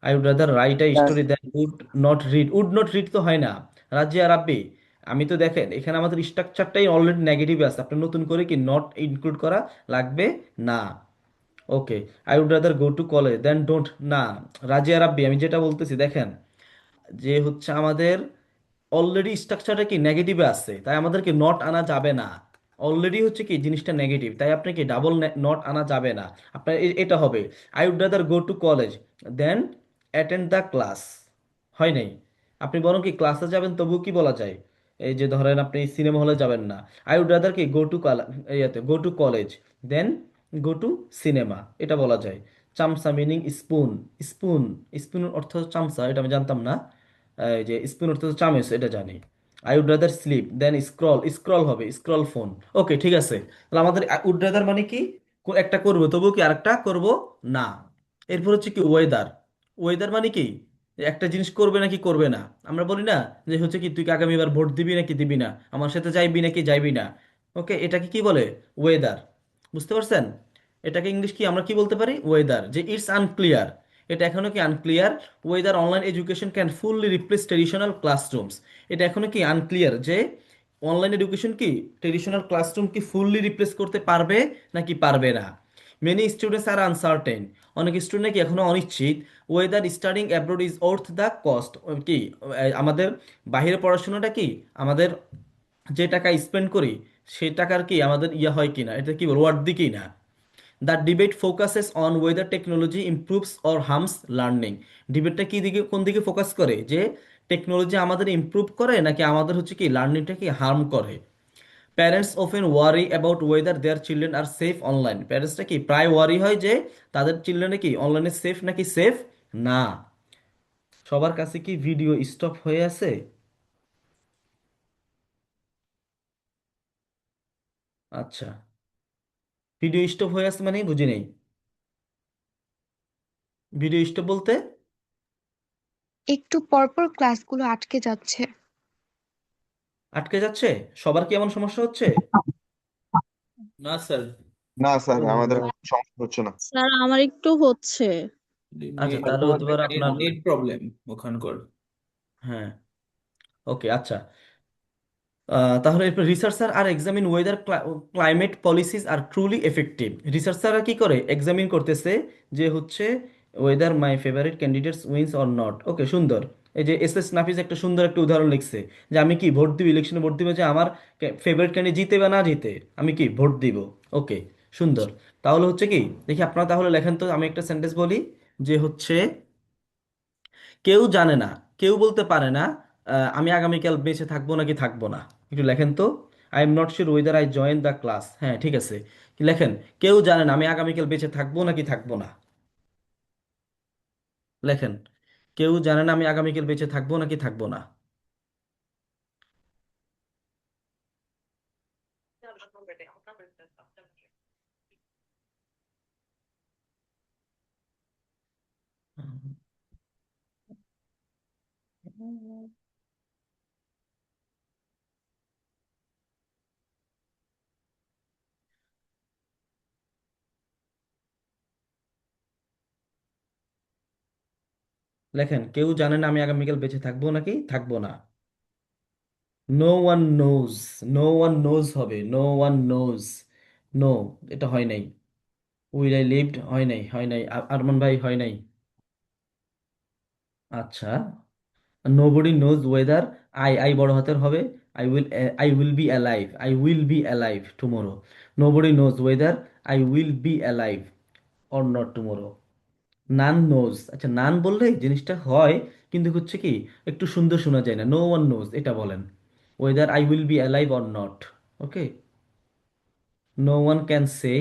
A: I would rather write a story than would not read. Would not read তো হয় না, রাজিয়া রাব্বি। আমি তো দেখেন এখানে আমাদের স্ট্রাকচারটাই অলরেডি নেগেটিভ আছে, আপনার নতুন করে কি নট ইনক্লুড করা লাগবে না। Okay. I would rather go to college than don't. না, রাজিয়া রাব্বি, আমি যেটা বলতেছি দেখেন, যে হচ্ছে আমাদের অলরেডি স্ট্রাকচারটা কি নেগেটিভে আছে, তাই আমাদেরকে নট আনা যাবে না। অলরেডি হচ্ছে কি জিনিসটা নেগেটিভ, তাই আপনাকে ডাবল নট আনা যাবে না। আপনার এটা হবে I would rather go to college than attend the class. হয় নাই। আপনি বরং কি ক্লাসে যাবেন তবুও কি বলা যায়? এই যে ধরেন আপনি সিনেমা হলে যাবেন না, আই উড রাদার কি গো টু ইয়াতে go to college than go to cinema, এটা বলা যায়। চামচা মিনিং স্পুন। স্পুন, স্পুন অর্থ চামচা, এটা আমি জানতাম না। এই যে স্পুন অর্থ চামচ, এটা জানি। I would rather sleep than scroll, scroll হবে স্ক্রল ফোন। ওকে ঠিক আছে, তাহলে আমাদের উড রাদার মানে কি একটা করবো তবুও কি আরেকটা করব না। এরপর হচ্ছে কি ওয়েদার। ওয়েদার মানে কি যে একটা জিনিস করবে নাকি করবে না। আমরা বলি না যে হচ্ছে কি তুই কি আগামীবার ভোট দিবি নাকি দিবি না, আমার সাথে যাইবি নাকি যাইবি না। ওকে, এটাকে কি বলে? ওয়েদার। বুঝতে পারছেন? এটাকে ইংলিশ কি আমরা কি বলতে পারি? ওয়েদার। যে ইটস আনক্লিয়ার, এটা এখনো কি unclear. Weather online education can fully replace traditional classrooms. এটা এখনো কি আনক্লিয়ার যে অনলাইন এডুকেশন কি ট্রেডিশনাল ক্লাসরুম কি ফুললি রিপ্লেস করতে পারবে নাকি পারবে না। মেনি স্টুডেন্টস আর আনসার্টেন, অনেক স্টুডেন্ট কি এখনো অনিশ্চিত। Weather studying abroad is worth the cost. কি আমাদের বাইরে পড়াশোনাটা কি আমাদের যে টাকা স্পেন্ড করি সেই টাকার কি আমাদের ইয়ে হয় কিনা, এটা কি বল ওয়ার্থ কি না। The debate focuses on whether technology improves or harms learning. ডিবেটটা কি দিকে কোন দিকে ফোকাস করে, যে টেকনোলজি আমাদের ইমপ্রুভ করে নাকি আমাদের হচ্ছে কি লার্নিংটা কি হার্ম করে। Parents often worry about whether their children are safe online. প্যারেন্টসটা কি প্রায় ওয়ারি হয় যে তাদের চিলড্রেন কি অনলাইনে সেফ নাকি সেফ না। সবার কাছে কি ভিডিও স্টপ হয়ে আছে? আচ্ছা, ভিডিও স্টপ হয়ে আছে মানে বুঝি নেই। ভিডিও স্টপ বলতে
J: একটু পরপর ক্লাসগুলো আটকে যাচ্ছে।
A: আটকে যাচ্ছে? সবার কি এমন সমস্যা হচ্ছে?
E: না স্যার,
C: না স্যার, আমাদের
A: ও,
C: কোনো সমস্যা হচ্ছে না।
K: স্যার আমার একটু হচ্ছে।
A: আচ্ছা, তাহলে হতে পারে আপনার।
E: নেট প্রবলেম ওখানকার।
A: হ্যাঁ। ওকে আচ্ছা। তাহলে এরপর রিসার্চার আর এক্সামিন ওয়েদার ক্লাইমেট পলিসিস আর ট্রুলি এফেক্টিভ। রিসার্চাররা কি করে, এক্সামিন করতেছে যে হচ্ছে whether my favourite candidates wins or not. Okay, সুন্দর। এই যে এস এস নাফিস একটা সুন্দর একটা উদাহরণ লিখছে যে আমি কি ভোট দিব, ইলেকশনে ভোট দিব, যে আমার ফেভারিট ক্যান্ডিডেট জিতে বা না জিতে আমি কি ভোট দিব। ওকে, সুন্দর। তাহলে হচ্ছে কি, দেখি আপনারা তাহলে লেখেন তো, আমি একটা সেন্টেন্স বলি যে হচ্ছে কেউ জানে না, কেউ বলতে পারে না আমি আগামীকাল বেঁচে থাকবো নাকি থাকবো না। একটু লেখেন তো। I am not sure weather I join the class. হ্যাঁ, ঠিক আছে। কি লেখেন? কেউ জানে না আমি আগামীকাল বেঁচে থাকবো নাকি থাকবো না। লেখেন, কেউ জানে না আমি আগামীকাল বেঁচে থাকবো নাকি থাকবো না। লেখেন, কেউ জানে না আমি আগামীকাল বেঁচে থাকবো নাকি থাকবো না। No one knows. No one knows হবে, নো ওয়ান নোজ। নো, এটা হয় নাই। উইল আই লিভড হয় নাই, হয় নাই। আরমান ভাই হয় নাই। আচ্ছা, নোবডি নোজ ওয়েদার, আই বড় হাতের হবে। I will be alive, I will be alive tomorrow. Nobody knows whether I will be alive or not tomorrow. None knows, আচ্ছা নান বললে জিনিসটা হয়, কিন্তু হচ্ছে কি একটু সুন্দর শোনা যায় না। নো ওয়ান নোজ এটা বলেন, whether I will be alive or not. Okay, no one can say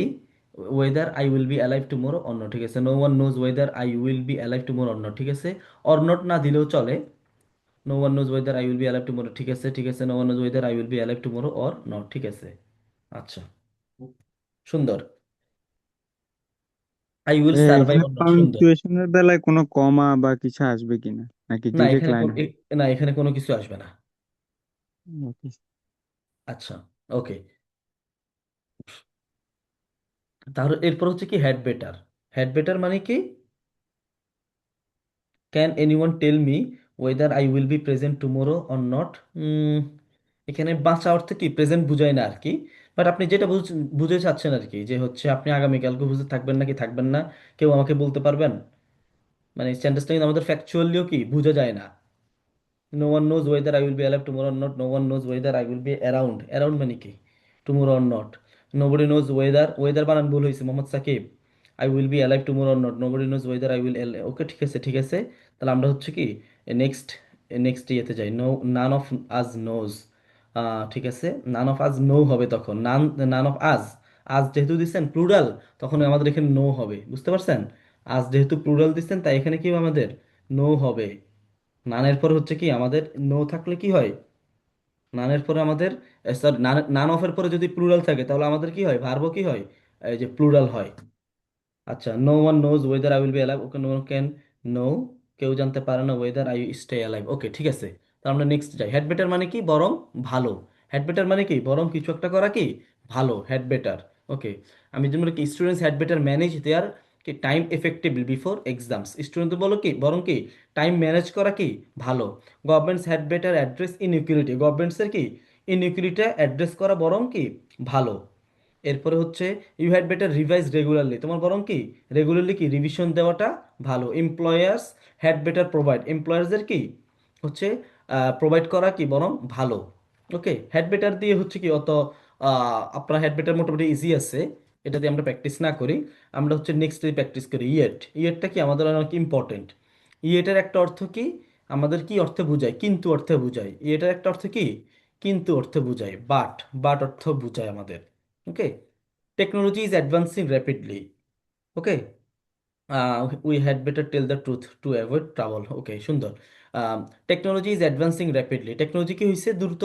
A: whether I will be alive tomorrow or not. ঠিক আছে, no one knows whether I will be alive tomorrow or not. ঠিক আছে, or not না দিলেও চলে। No one knows whether I will be alive tomorrow. ঠিক আছে, ঠিক আছে, no one knows whether I will be alive tomorrow or not. ঠিক আছে, আচ্ছা, সুন্দর। আই উইল সার্ভাইভ
K: এখানে
A: অর নট, সুন্দর।
K: পাংচুয়েশনের বেলায় কোনো কমা বা কিছু আসবে কিনা নাকি
A: না
K: ডিরেক্ট
A: এখানে
K: লাইন হবে?
A: না এখানে কোনো কিছু আসবে না।
K: ওকে।
A: আচ্ছা, ওকে। তাহলে এরপর হচ্ছে কি হেড বেটার। হেড বেটার মানে কি, can anyone tell me whether I will be present tomorrow or not. এখানে বাঁচা অর্থে কি প্রেজেন্ট বুঝায় না আর কি। বাট আপনি যেটা বুঝে চাচ্ছেন আর কি, যে হচ্ছে আপনি আগামীকালকে বুঝে থাকবেন নাকি থাকবেন না, কেউ আমাকে বলতে পারবেন। মানে সেন্টেন্সটা কিন্তু আমাদের ফ্যাকচুয়ালিও কি বোঝা যায় না। No one knows whether I will be alive tomorrow or not, no one knows whether I will be around. Around মানে কি, tomorrow or not. Nobody knows whether, whether বানান ভুল হয়েছে Mohammad Sakib. I will be alive tomorrow or not, nobody knows whether I will. Okay, ঠিক আছে, ঠিক আছে। তাহলে আমরা হচ্ছে কি নেক্সট, নেক্সট ইয়েতে যাই। নো, নান অফ আজ নোজ। ঠিক আছে, নান অফ আজ নো হবে তখন। নান অফ আজ, আজ যেহেতু দিচ্ছেন প্লুরাল, তখন আমাদের এখানে নো হবে, বুঝতে পারছেন? আজ যেহেতু প্লুরাল দিচ্ছেন তাই এখানে কি হবে আমাদের নো হবে। নানের পর হচ্ছে কি আমাদের নো থাকলে কি হয়, নানের পরে আমাদের সরি, নান অফের পরে যদি প্লুরাল থাকে তাহলে আমাদের কি হয়, ভার্বও কি হয়, এই যে প্লুরাল হয়। আচ্ছা, no one knows whether I will be alive. Okay, no one can know, কেউ জানতে পারে না whether I stay alive. Okay, ঠিক আছে। তাহলে আমরা নেক্সট যাই। হেড বেটার মানে কি, বরং ভালো। হেড বেটার মানে কি, বরং কিছু একটা করা কি ভালো, হেড বেটার। ওকে, আমি যেমন কি students had better manage their কি time effectively before exams. Student বলো কি, বরং কি টাইম ম্যানেজ করা কি ভালো। Governments had better address inequality, গভর্নমেন্টসের কি ইনইকুয়ালিটি অ্যাড্রেস করা বরং কি ভালো। এরপরে হচ্ছে you had better revise regularly, তোমার বরং কি রেগুলারলি কি রিভিশন দেওয়াটা ভালো। এমপ্লয়ার্স হ্যাড বেটার প্রোভাইড, এমপ্লয়ার্সদের কি হচ্ছে প্রোভাইড করা কি বরং ভালো। ওকে, হ্যাড বেটার দিয়ে হচ্ছে কি অত আপনার হ্যাড বেটার মোটামুটি ইজি আছে, এটা দিয়ে আমরা প্র্যাকটিস না করি। আমরা হচ্ছে নেক্সট ডে প্র্যাকটিস করি। ইয়েট, ইয়েটটা কি আমাদের অনেক ইম্পর্টেন্ট। ইয়েটের একটা অর্থ কি, আমাদের কি অর্থে বোঝায়, কিন্তু অর্থে বোঝায়। ইয়েটার একটা অর্থ কি, কিন্তু অর্থে বোঝায়। বাট, বাট অর্থ বোঝায় আমাদের। Okay, technology is advancing rapidly. Okay, we had better tell the truth to avoid trouble. Okay, সুন্দর। Technology is advancing rapidly, technology কি হয়েছে দ্রুত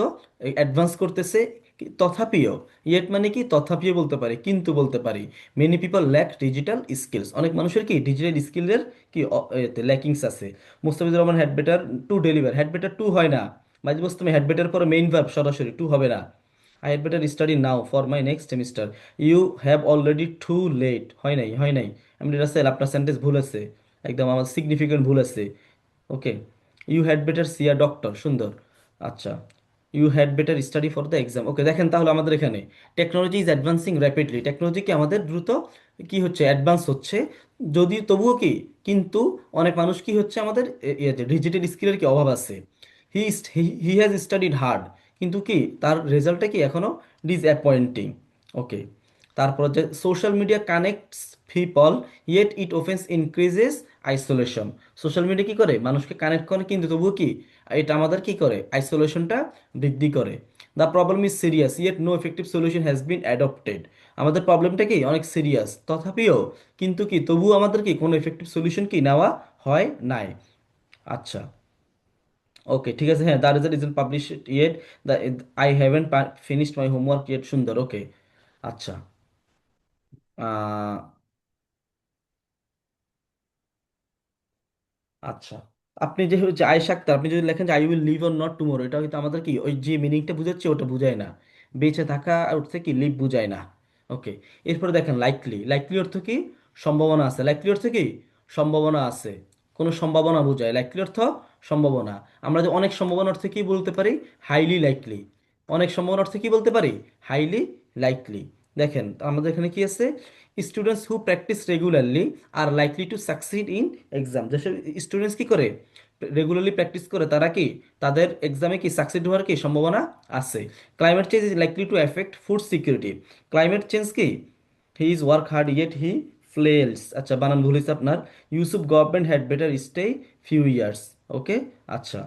A: অ্যাডভান্স করতেছে। তথাপিও, ইয়েট মানে কি তথাপিও বলতে পারি, কিন্তু বলতে পারি। Many people lack digital skills, অনেক মানুষের কি ডিজিটাল স্কিলের কি ল্যাকিংস আছে। Mustafizur Rahman had better to deliver, had better to হয় না। মাঝে বসতে হ্যাড বেটার পরে মেইন ভার্ব সরাসরি টু হবে না। I had better study now for my next semester. You have already too late, হয় নাই, হয় নাই। আমি রাসেল আপনার সেন্টেন্স ভুল আছে, একদম আমার সিগনিফিকেন্ট ভুল আছে। Okay, you had better see a doctor, সুন্দর। আচ্ছা, you had better study for the exam. Okay, দেখেন তাহলে আমাদের এখানে technology is advancing rapidly, technology কি আমাদের দ্রুত কি হচ্ছে, অ্যাডভান্স হচ্ছে, যদি তবুও কি, কিন্তু অনেক মানুষ কি হচ্ছে আমাদের ডিজিটাল স্কিলের কি অভাব আছে। হি হি হ্যাজ স্টাডিড হার্ড, কিন্তু কি তার রেজাল্টটা কি এখনো ডিসঅ্যাপয়েন্টিং। ওকে, তারপর যে social media connects people yet ইট offence increases isolation. Social media কি করে, মানুষকে কানেক্ট করে, কিন্তু তবুও কি এটা আমাদের কি করে, আইসোলেশনটা বৃদ্ধি করে। The problem is serious yet no effective solution has been adopted. আমাদের প্রবলেমটা কি অনেক সিরিয়াস, তথাপিও কিন্তু কি তবুও আমাদের কি কোনো এফেক্টিভ সলিউশন কি নেওয়া হয় নাই। আচ্ছা, ওকে ঠিক আছে, হ্যাঁ, the result isn't publish yet, the I haven't finished my homework yet, সুন্দর। ওকে, আচ্ছা, আহ, আচ্ছা, আপনি যে হচ্ছে আয়েশ আক্তার, আপনি যদি লেখেন যে I will live or not tomorrow, এটা কিন্তু আমাদের কি ওই যে মিনিংটা বুঝাচ্ছে ওটা বুঝায় না, বেঁচে থাকা আর হচ্ছে কি লিভ বুঝায় না। ওকে, এরপরে দেখেন লাইকলি, লাইকলি অর্থ কি, সম্ভাবনা আছে, লাইকলি অর্থ কি, সম্ভাবনা আছে, কোনো সম্ভাবনা বোঝায়, লাইকলি অর্থ সম্ভাবনা। আমরা যে অনেক সম্ভাবনা অর্থে কি বলতে পারি, হাইলি লাইকলি। অনেক সম্ভাবনা অর্থে কি বলতে পারি, হাইলি লাইকলি। দেখেন আমাদের এখানে কি আছে, students who practice regularly are likely to succeed in exam. যেসব স্টুডেন্টস কি করে, রেগুলারলি প্র্যাকটিস করে, তারা কি তাদের এক্সামে কি সাকসিড হওয়ার কি সম্ভাবনা আছে। Climate change is likely to effect food security. Climate change কি, he is work hard yet he flails. আচ্ছা, বানান ভুল হয়েছে আপনার, Yusuf government had better stay few years. Okay, আচ্ছা,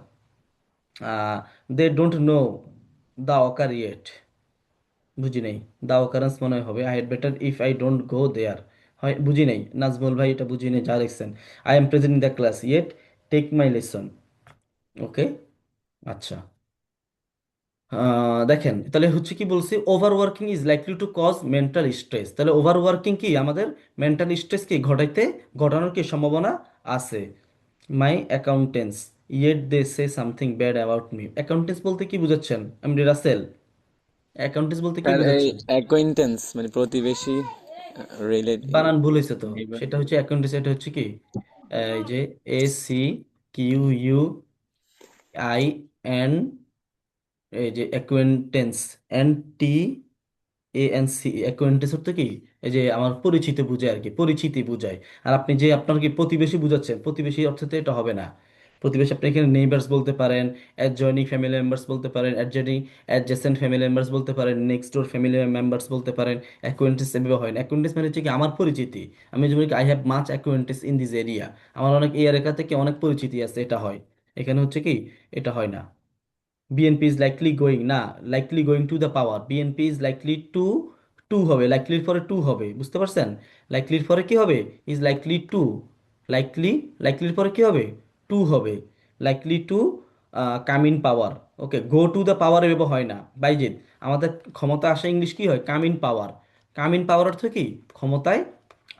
A: they don't know the occur yet, বুঝি নাই, দা অকারেন্স মনে হয় হবে, I had better if I don't go there, হয় বুঝি নাই নাজমুল ভাই, এটা বুঝি নাই যা লিখছেন। I am present in the class yet take my lesson. Okay, আচ্ছা, দেখেন তাহলে হচ্ছে কি বলছি, over working is likely to cause mental stress. তাহলে ওভার ওয়ার্কিং কি আমাদের মেন্টাল স্ট্রেস কি ঘটানোর কি সম্ভাবনা আছে। My accountants yet they say something bad about me. Accountants বলতে কি বুঝাচ্ছেন এমডি রাসেল, অ্যাকাউন্টেন্স বলতে কি
E: স্যার এই
A: বুঝাচ্ছেন?
E: অ্যাকোয়েন্টেন্স মানে প্রতিবেশী, রিলেট,
A: বানান ভুল হয়েছে তো,
E: নেইবার।
A: সেটা হচ্ছে অ্যাকাউন্টেন্স, এটা হচ্ছে কি এই যে ACQUIN, এই যে অ্যাকোয়েন্টেন্স, NTANC, অ্যাকোয়েন্টেন্স অর্থ কি, এই যে আমার পরিচিত বুঝায় আর কি, পরিচিতি বুঝায়। আর আপনি যে আপনার কি প্রতিবেশী বুঝাচ্ছেন, প্রতিবেশী অর্থে এটা হবে না। প্রতিবেশী আপনি এখানে নেইবার্স বলতে পারেন, অ্যাডজয়নিং ফ্যামিলি মেম্বার্স বলতে পারেন, অ্যাডজেসেন্ট ফ্যামিলি মেম্বার্স বলতে পারেন, নেক্সট ডোর ফ্যামিলি মেম্বার্স বলতে পারেন। অ্যাকোয়েন্টেন্স এভাবে হয় না, অ্যাকোয়েন্টেন্স মানে হচ্ছে কি আমার পরিচিতি। আমি যেমন I have much acquaintance in this area, আমার অনেক এই এলাকা থেকে অনেক পরিচিতি আছে, এটা হয়। এখানে হচ্ছে কি, এটা হয় না। বিএনপি ইজ লাইকলি গোয়িং, না, likely going to the power, BNP is likely to, to হবে, লাইকলির পরে টু হবে, বুঝতে পারছেন? লাইকলির পরে কি হবে, ইজ লাইকলি টু, লাইকলি, লাইকলির পরে কি হবে, টু হবে, likely to come in power. Okay, go to the power এভাবে হয় না বাইজিদ, আমাদের ক্ষমতা আসা ইংলিশ কি হয়, কাম ইন পাওয়ার। কাম ইন পাওয়ার অর্থ কি, ক্ষমতায়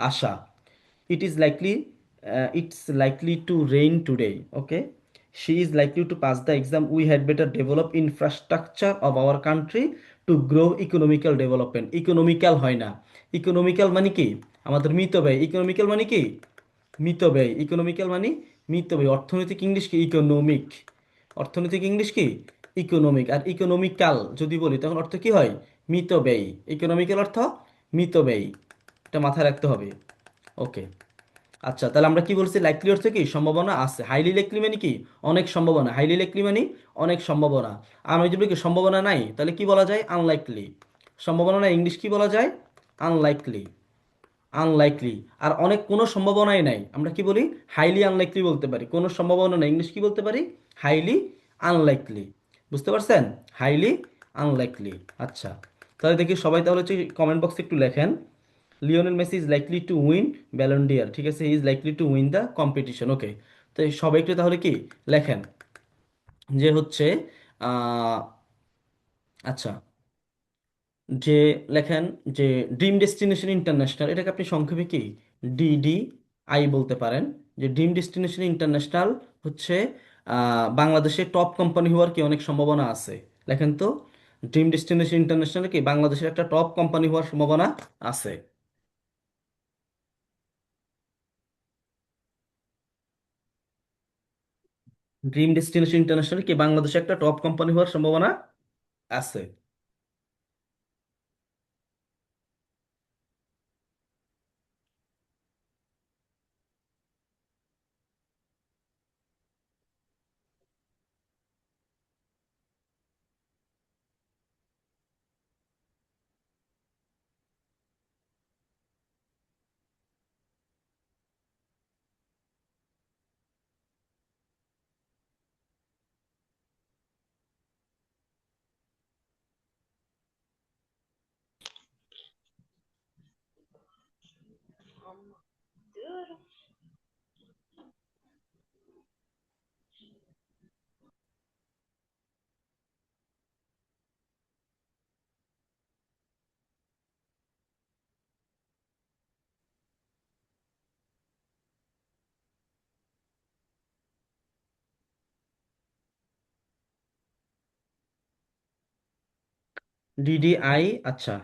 A: আসা। it is likely it's likely to rain today. Okay, she is likely to pass the exam. We had better develop infrastructure of our country to grow economical development. Economical হয় না, economical মানে কি আমাদের মিতব্যয়, economical মানে কি মিতব্যয়, economical মানে মিতব্যয়। অর্থনৈতিক English কি, ইকোনমিক। অর্থনৈতিক ইংলিশ কি, ইকোনমিক। আর ইকোনমিক্যাল যদি বলি তখন অর্থ কি হয়, মিতব্যয়ী। ইকোনমিক্যাল অর্থ মিতব্যয়ী, এটা মাথায় রাখতে হবে। ওকে, আচ্ছা, তাহলে আমরা কি বলছি, লাইকলি অর্থ কি সম্ভাবনা আছে, হাইলি লাইকলি মানে কি অনেক সম্ভাবনা, হাইলি লাইকলি মানে অনেক সম্ভাবনা। আর আমি যদি বলি কি সম্ভাবনা নাই, তাহলে কি বলা যায়, আনলাইকলি। সম্ভাবনা নাই ইংলিশ কি বলা যায়, আনলাইকলি, আনলাইকলি। আর অনেক কোনো সম্ভাবনাই নাই আমরা কি বলি, হাইলি আনলাইকলি বলতে পারি। কোনো সম্ভাবনা নাই ইংলিশ কি বলতে পারি, হাইলি আনলাইকলি। বুঝতে পারছেন, হাইলি আনলাইকলি। আচ্ছা, তাহলে দেখি সবাই তাহলে হচ্ছে কমেন্ট বক্সে একটু লেখেন, Lionel Messi is likely to win Ballon d'Or. ঠিক আছে, he is likely to win the competition. Okay, তো সবাই একটু তাহলে কি লেখেন যে হচ্ছে আহ, আচ্ছা, যে লেখেন যে ড্রিম ডেস্টিনেশন ইন্টারন্যাশনাল, এটাকে আপনি সংক্ষেপে কি DDI বলতে পারেন। যে ড্রিম ডেস্টিনেশন ইন্টারন্যাশনাল হচ্ছে বাংলাদেশের টপ কোম্পানি হওয়ার কি অনেক সম্ভাবনা আছে। লেখেন তো, ড্রিম ডেস্টিনেশন ইন্টারন্যাশনাল কি বাংলাদেশের একটা টপ কোম্পানি হওয়ার সম্ভাবনা আছে। ড্রিম ডেস্টিনেশন ইন্টারন্যাশনাল কি বাংলাদেশে একটা টপ কোম্পানি হওয়ার সম্ভাবনা আছে। ডিডিআই, আচ্ছা,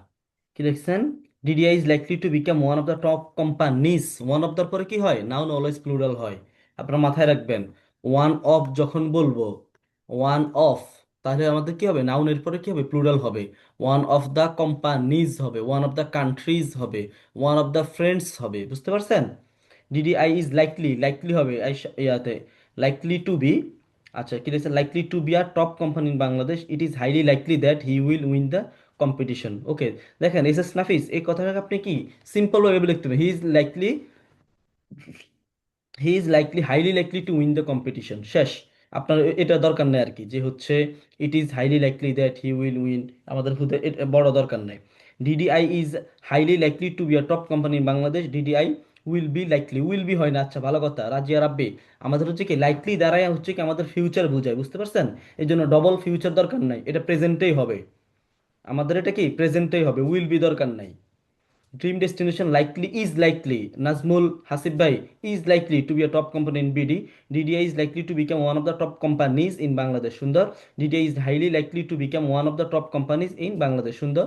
A: কি দেখছেন? DDI is likely to become one of the top companies. One of the পরে কি হয়? নাউন অলওয়েজ প্লুরাল হয়। আপনারা মাথায় রাখবেন, ওয়ান অফ যখন বলবো, ওয়ান অফ, তাহলে আমাদের কি হবে? নাউনের পরে কি হবে? প্লুরাল হবে। ওয়ান অফ দ্য কোম্পানিজ হবে, ওয়ান অফ দ্য কান্ট্রিজ হবে, ওয়ান অফ দ্য ফ্রেন্ডস হবে। বুঝতে পারছেন? ডিডিআই ইজ লাইকলি, লাইকলি হবে ইয়াতে, লাইকলি টু বি, আচ্ছা কি দিয়েছে? Likely to be are top company in Bangladesh, it is highly likely that he will win the competition. Okay, দেখেন এস এস নাফিস, এই কথাটাকে আপনি কি সিম্পল ওয়েবে লিখতে হবে? He is likely highly likely to win the competition, শেষ। আপনার এটা দরকার নেই আর কি, যে হচ্ছে it is highly likely that he will win, আমাদের খুদে এটা বড় দরকার নেই। DDI is highly likely to be a top company in Bangladesh, DDI will be likely, will be হয় না, আচ্ছা ভালো কথা, রাজিয়া রাব্বি। আমাদের হচ্ছে কি লাইকলি দ্বারাই হচ্ছে কি আমাদের ফিউচার বোঝায়, বুঝতে পারছেন? এই জন্য ডবল ফিউচার দরকার নাই, এটা প্রেজেন্টেই হবে। আমাদের এটা কি প্রেজেন্টেই হবে, উইল বি দরকার নাই। Dream destination likely is likely, Nazmul Hasib ভাই, is likely to be a top company in BD, DDI is likely to become one of the top companies in Bangladesh, সুন্দর। DDI is highly likely to become one of the top companies in Bangladesh, সুন্দর।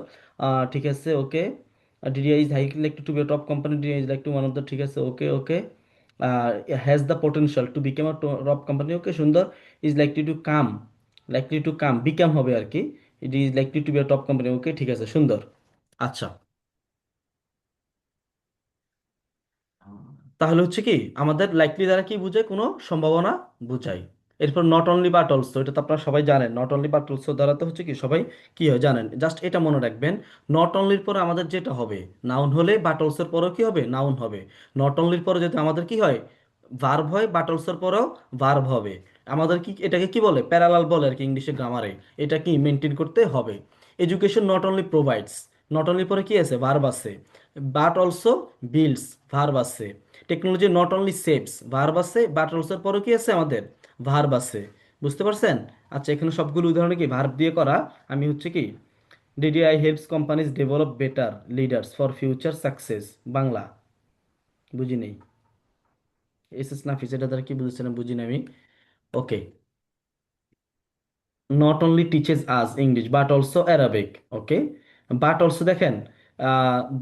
A: ঠিক আছে, okay. DDI is highly likely to be a top company, DDI is like to one of the, ঠিক আছে, ওকে ওকে। Has the potential to become a top company, okay সুন্দর। Is likely to come, likely to come, become হবে আর কি। It is likely to be a top company, okay ঠিক আছে, সুন্দর। আচ্ছা, তাহলে হচ্ছে কি আমাদের লাইকলি দ্বারা কি বোঝায়? কোনো সম্ভাবনা বোঝায়। এরপর নট অনলি বাট অলসো, এটা তো আপনারা সবাই জানেন। নট অনলি বাট অলসো দ্বারা তো হচ্ছে কি সবাই কি হয় জানেন, জাস্ট এটা মনে রাখবেন। নট অনলির পরে আমাদের যেটা হবে নাউন হলে, বাট অলসোর পরেও কি হবে? নাউন হবে। নট অনলির পরে যদি আমাদের কি হয়? ভার্ব হয়, বাট অলসোর পরেও ভার্ব হবে। আমাদের কি এটাকে কি বলে? প্যারালাল বলে আর কি ইংলিশে গ্রামারে। এটা কি মেনটেন করতে হবে। Education not only provides, not only পরে কি আছে? ভার্ব আছে। বাট অলসো বিল্ডস, ভার্ব আছে। Technology not only saves, verb আছে, বাট অলসোর পরে কি আছে আমাদের? ভার্ব আছে। বুঝতে পারছেন? আচ্ছা, এখানে সবগুলো উদাহরণ কি ভার্ব দিয়ে করা। আমি হচ্ছে কি, DDI helps companies develop better leaders for future success, Bangla বুঝি নেই। এস এস নাফিস, এটা দ্বারা কি বুঝেছেন? বুঝি না আমি। Okay, not only teaches us English but also Arabic, okay. But also দেখেন,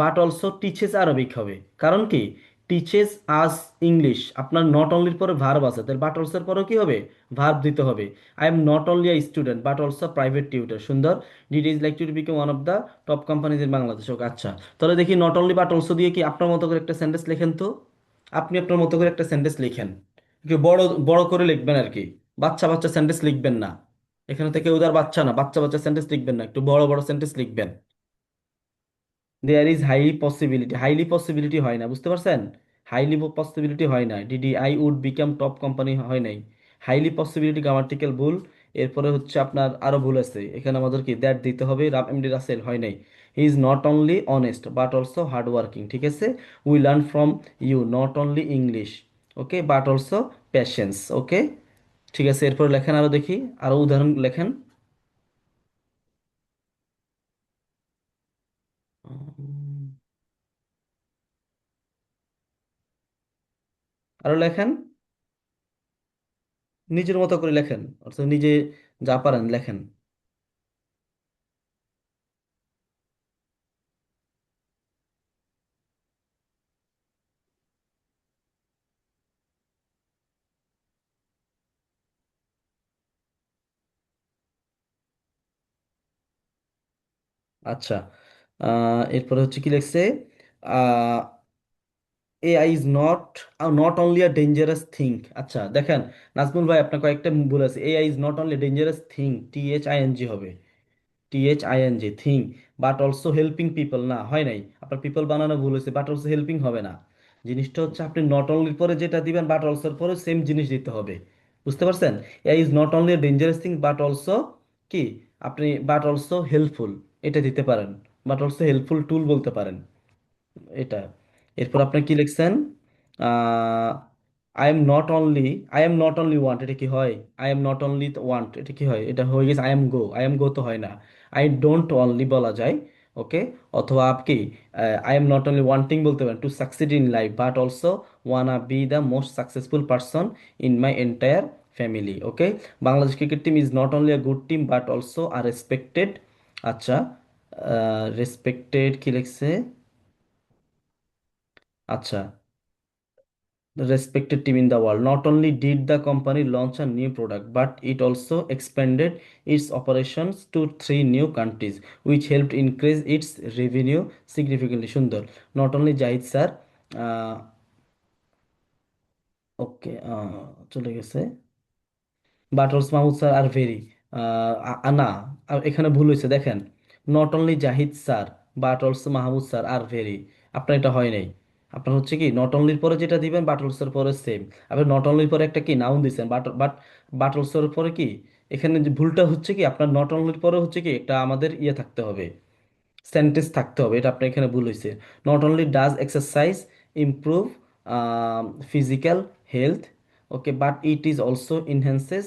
A: বাট অলসো টিচেস আরবিক হবে। কারণ কি? টিচেস আস ইংলিশ, আপনার নট অনলির পরে ভার্ব আছে, তাহলে বাট অলসোর পরেও কি হবে? ভার্ব দিতে হবে। I am not only a student but also private tutor, সুন্দর। Did is like to become one of the top companies in Bangladesh, okay আচ্ছা। তাহলে দেখি নট অনলি বাট অলসো দিয়ে কি আপনার মতো করে একটা সেন্টেন্স লেখেন তো। আপনি আপনার মতো করে একটা সেন্টেন্স লিখেন, একটু বড় বড় করে লিখবেন আর কি। বাচ্চা বাচ্চা সেন্টেন্স লিখবেন না। এখানে থেকে উদার বাচ্চা না, বাচ্চা বাচ্চা সেন্টেন্স লিখবেন না, একটু বড় বড় সেন্টেন্স লিখবেন। There is highly possibility, highly possibility হয় না, বুঝতে পারছেন? হাইলি পসিবিলিটি হয় না, ডিডি I would become top company হয় নাই। হাইলি পসিবিলিটি গ্রামাটিক্যাল ভুল। এরপরে হচ্ছে আপনার আরো ভুল আছে এখানে, আমাদের কি দ্যাট দিতে হবে, এমডি রাসেল হয় নাই। He is not only honest but also hard working, ঠিক আছে। We learn from you not only English, okay, but also patience, okay ঠিক আছে। এরপর লেখেন আরো, দেখি আরো উদাহরণ লেখেন। উম, আরো লেখেন, নিজের মতো করে লেখেন, অর্থাৎ নিজে যা পারেন লেখেন। আচ্ছা, এরপরে হচ্ছে কি লিখছে, AI is not only a dangerous thing. আচ্ছা দেখেন নাজমুল ভাই, আপনার কয়েকটা ভুল আছে। AI is not only dangerous thing, THING হবে, THING thing, but also helping people, না হয় নাই, আপনার পিপল বানানো ভুল হয়েছে, বাট অলসো হেল্পিং হবে না। জিনিসটা হচ্ছে আপনি নট অনলির পরে যেটা দিবেন বাট অলসোর পরে সেম জিনিস দিতে হবে, বুঝতে পারছেন? AI is not only dangerous thing but also কি, আপনি বাট অলসো হেল্পফুল এটা দিতে পারেন, বাট অলসো হেল্পফুল টুল বলতে পারেন এটা। এরপর আপনি কি লিখছেন, I am not only want, এটা কি হয়? I am not only want, এটা কি হয়? এটা হয়ে গেছে আই এম গো তো হয় না, আই ডোন্ট অনলি বলা যায়। ওকে, অথবা আপনি I am not only wanting বলতে পারেন to succeed in life but also wanna be the most successful person in my entire family. Okay, Bangladesh cricket team is not only a good team but also are respected. আচ্ছা, respected কি লিখছে? আচ্ছা, the respected team in the world. Not only did the company launch a new product, but it also expanded its operations to 3 new countries, which helped increase its revenue significantly. সুন্দর, not only Zahid sir, ওকে, চলে গেছে, বাটলস Mahmud sir are very, না, এখানে ভুল হয়েছে দেখেন, not only Zahid sir but also Mahmud sir are very, আপনার এটা হয় নাই। আপনার হচ্ছে কি নট অনলির পরে যেটা দিবেন বাটলসের পরে সেম, আপনি নট অনলির পরে একটা কি নাউন দিচ্ছেন, বাটলসের পরে কি, এখানে যে ভুলটা হচ্ছে কি, আপনার নট অনলির পরে হচ্ছে কি একটা আমাদের ইয়ে থাকতে হবে, সেন্টেন্স থাকতে হবে, এটা আপনার এখানে ভুল হয়েছে। Not only does exercise improve physical health, okay, but it is also enhances,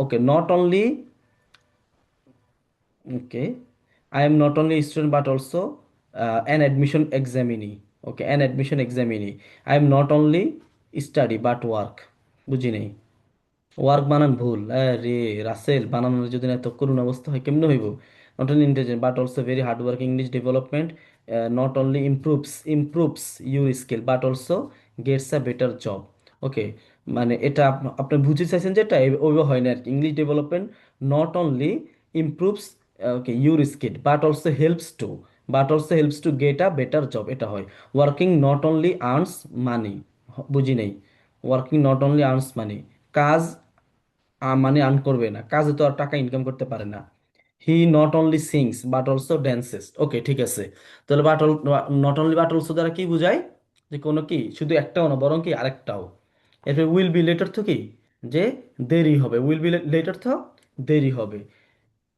A: okay, not only, okay, I am not only a student but also an admission examinee, okay, an admission examinee, I am not only study but work, বুঝি নাই, work বানান ভুল, রে রাসেল, বানানোর যদি না এত করুণ অবস্থা হয় কেমনে হইব? Not only intelligent but also very hard work, English development, not only improves your skill but also gets a better job. Okay, মানে এটা আপনি বুঝতে চাইছেন যে এটা ওইভাবে হয় না আর কি, English development not only improves, okay, your skill but also helps to get a better job, এটা হয়। ওয়ার্কিং নট অনলি আর্নস মানি, বুঝি নাই, ওয়ার্কিং নট অনলি আর্নস মানি, কাজ মানে আর্ন করবে না, কাজে তো আর টাকা ইনকাম করতে পারে না। He not only sings but also dances, okay ঠিক আছে। তাহলে নট অনলি বাট অলসো দ্বারা কি বোঝায়, যে কোনো কি শুধু একটাও না বরং কি আরেকটাও। এরপরে উইল বি লেটার তো কি, যে দেরি হবে, উইল বি লেটার তো দেরি হবে,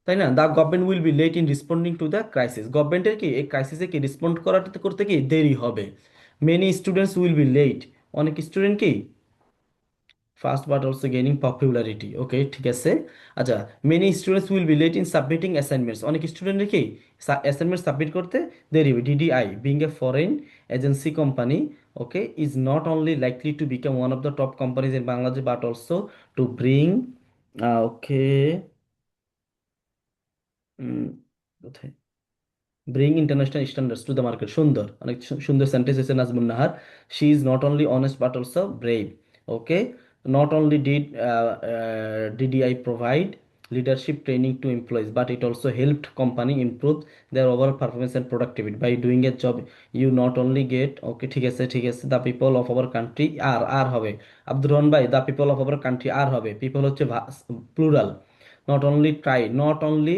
A: তাই না? The government will be late in responding to the crisis, গভর্নমেন্টের কি এই ক্রাইসিসে কি রেসপন্ড করতে কি দেরি হবে। Many students will be late, অনেক স্টুডেন্ট কি fast but also gaining popularity, okay ঠিক আছে। আচ্ছা, many students will be late in submitting assignments, অনেক স্টুডেন্টের কি অ্যাসাইনমেন্ট সাবমিট করতে দেরি হবে। DDI being a foreign agency company, okay, is not only likely to become one of the top companies in Bangladesh but also to bring, okay, কোথায়, bring international standards to the market, সুন্দর, অনেক সুন্দর sentence হয়েছে Nazmun Nahar. She is not only honest but also brave, okay, not only DDI provide leadership training to employees but it also helped company improve their overall performance and productivity by doing a job you not only get, okay ঠিক আছে ঠিক আছে। The people of our country are হবে, আব্দুর রহমান ভাই, the people of our country are হবে, people হচ্ছে plural. Not only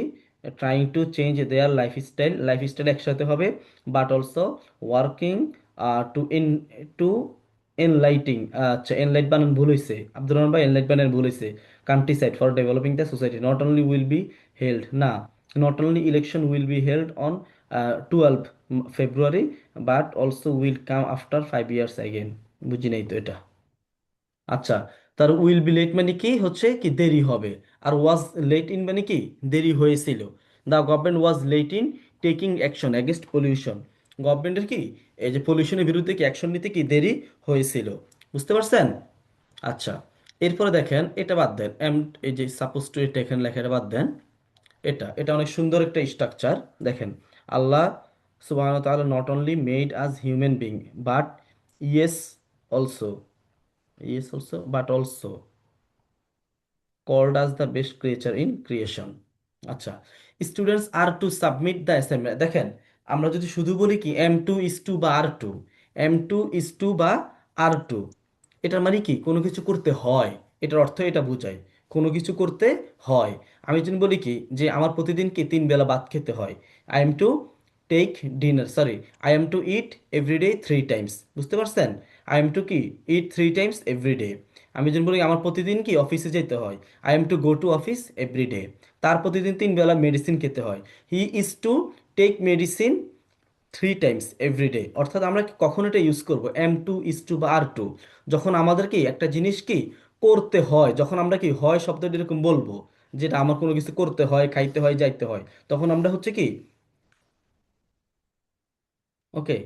A: trying to change their lifestyle একসাথে হবে, but also working to to enlighting, আচ্ছা এনলাইট বানান ভুল হয়েছে, আব্দুর রহমান ভাই এনলাইট বানান ভুল হয়েছে, country side for developing the society, not only will be held, না, not only election will be held on 12 February but also will come after 5 years again, বুঝি নাই তো এটা। আচ্ছা, তার উইল বি লেট মানে কি হচ্ছে কি দেরি হবে, আর ওয়াজ লেট ইন মানে কি দেরি হয়েছিল। The government was late in taking action against pollution, গভর্নমেন্টের কি এই যে পলিউশনের বিরুদ্ধে কি অ্যাকশন নিতে কি দেরি হয়েছিল, বুঝতে পারছেন? আচ্ছা, এরপরে দেখেন, এটা বাদ দেন, এই যে সাপোজ টু, এটা এখানে লেখা, এটা বাদ দেন, এটা অনেক সুন্দর একটা স্ট্রাকচার দেখেন। আল্লাহ সুবহানাহু ওয়া তাআলা not only made us human being but yes also, but also called as the best creature in creation. আচ্ছা, students are to submit the assignment. দেখেন, আমরা যদি শুধু বলি কি M2 is to বা R2, M2 is to বা R2, এটার মানে কি কোনো কিছু করতে হয়, এটার অর্থ এটা বোঝায় কোনো কিছু করতে হয়। আমি যদি বলি কি যে আমার প্রতিদিন কি 3 বেলা ভাত খেতে হয়, I am to take dinner, sorry, I am to eat everyday 3 times, বুঝতে পারছেন? আই এম টু কি ইট 3 টাইমস এভরিডে। আমি যদি বলি আমার প্রতিদিন কি অফিসে যেতে হয়, I am to go to office everyday. তার প্রতিদিন 3 বেলা মেডিসিন খেতে হয়, he is to take medicine 3 times everyday. অর্থাৎ আমরা কখন এটা ইউজ করব, M2 is to বা R2, যখন আমাদের কি একটা জিনিস কি করতে হয়, যখন আমরা কি হয় শব্দটা এরকম বলবো, যেটা আমার কোনো কিছু করতে হয়, খাইতে হয়, যাইতে হয়, তখন আমরা হচ্ছে কি okay.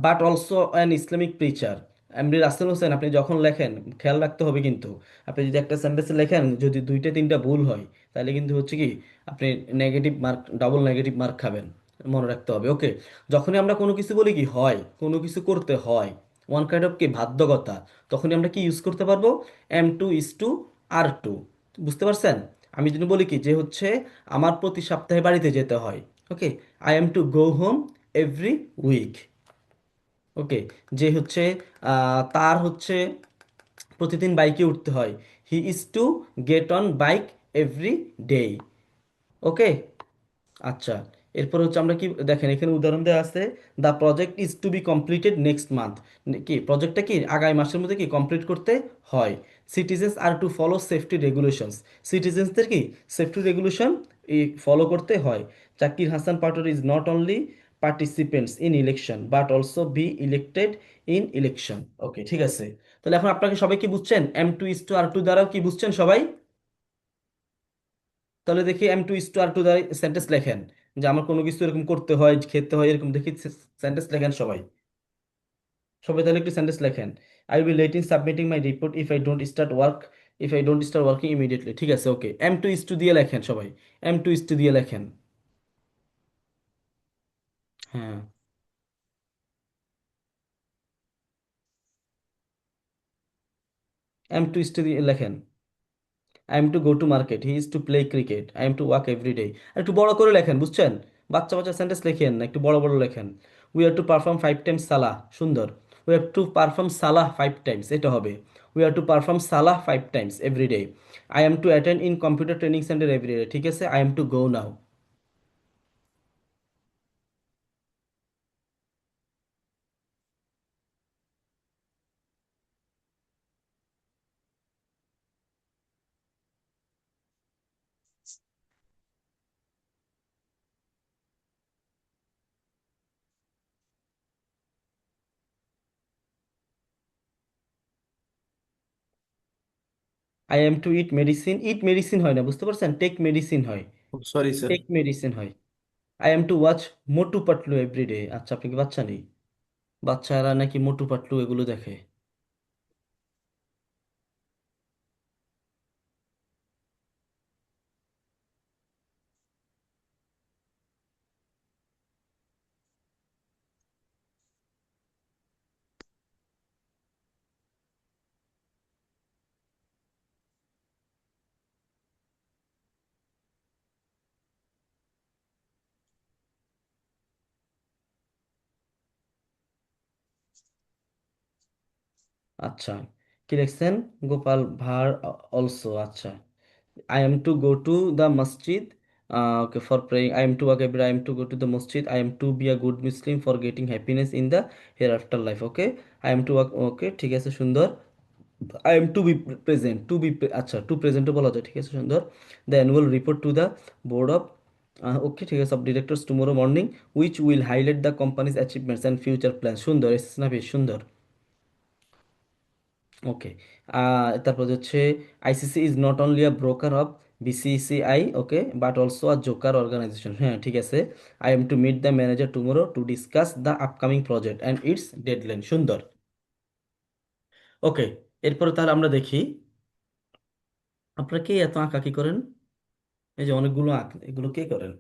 A: But also an Islamic preacher. MD Rasel Hossain, আপনি যখন লেখেন খেয়াল রাখতে হবে কিন্তু, আপনি যদি একটা সেন্টেন্সে লেখেন যদি 2টা 3টা ভুল হয়, তাহলে কিন্তু হচ্ছে কি আপনি negative mark, double negative mark খাবেন, মনে রাখতে হবে। ওকে, যখনই আমরা কোনো কিছু বলি কি হয়, কোনো কিছু করতে হয়, ওয়ান কাইন্ড অফ কি বাধ্যকতা, তখনই আমরা কি ইউজ করতে পারবো, M2 is to R2, বুঝতে পারছেন? আমি যদি বলি কি যে হচ্ছে আমার প্রতি সপ্তাহে বাড়িতে যেতে হয়, okay, I am to go home every week. Okay, যে হচ্ছে তার হচ্ছে প্রতিদিন বাইকে উঠতে হয়, he is to get on bike every day. Okay, আচ্ছা, এরপর হচ্ছে আমরা কি দেখেন এখানে উদাহরণ দেওয়া আছে, the project is to be completed next month, কি প্রজেক্টটা কি আগামী মাসের মধ্যে কি কমপ্লিট করতে হয়। Citizens are to follow safety regulations, সিটিজেন্সদের কি সেফটি রেগুলেশন ফলো করতে হয়। Zakir Hasan Patwari is not only participants in election but also be elected in election. Okay, ঠিক আছে, তাহলে এখন আপনাকে সবাই কি বুঝছেন, M2 is to R2 দ্বারাও কি বুঝছেন সবাই? তাহলে দেখি M2 is to R2 দ্বারা সেন্টেন্স লেখেন, যে আমার কোনো কিছু এরকম করতে হয়, খেতে হয়, এরকম দেখি সেন্টেন্স লেখেন সবাই। সবাই তাহলে একটু সেন্টেন্স লেখেন। I will late in submitting my report if I don't start working immediately. ঠিক আছে, ওকে, M2 is to দিয়ে লেখেন সবাই, M2 is to দিয়ে লেখেন। হ্যাঁ, M2 is to দিয়ে লেখেন। I am to go to market, he is to play cricket, I am to walk every day. একটু বড় করে লেখেন, বুঝছেন? বাচ্চা বাচ্চা সেন্টেন্স লেখেন না, একটু বড় বড় লেখেন। We are to perform 5 times সালাহ, সুন্দর। উই হ্যাভ টু পারফর্ম সালাহ 5 টাইমস, এটা হবে উই আর টু পারফর্ম সালাহ 5 times every day. I am to attend in computer training center every day, ঠিক আছে, I am to go now. I am to eat medicine হয় না, বুঝতে পারছেন? টেক মেডিসিন হয়,
L: সরি স্যার।
A: টেক মেডিসিন হয়। I am to watch Motu Patlu every day. আচ্ছা, আপনি কি বাচ্চা নেই? বাচ্চারা নাকি মোটু পাতলু এগুলো দেখে। আচ্ছা, কি লিখছেন? গোপাল ভাঁড় অলসো, আচ্ছা। I am to go to the masjid, okay, for praying. I am to work every. I am to go to the masjid. I am to be a good Muslim for getting happiness in the hereafter life. Okay, I am to work. Okay, ঠিক আছে, সুন্দর। I am to be present. To be আচ্ছা, to present বলা যায়, ঠিক আছে, সুন্দর। The annual report to the board of okay, ঠিক আছে, of directors tomorrow morning, which will highlight the company's achievements and future plans. সুন্দর, এস না বেশ সুন্দর। ওকে, তারপর হচ্ছে ICC is not only a broker of BCCI, okay, but also a joker organization. হ্যাঁ, ঠিক আছে, I am to meet the manager tomorrow to discuss the upcoming project and its deadline. সুন্দর। ওকে, এরপরে তাহলে আমরা দেখি আপনারা কে এত আঁকাকি করেন, এই যে অনেকগুলো আঁক, এগুলো কে করেন?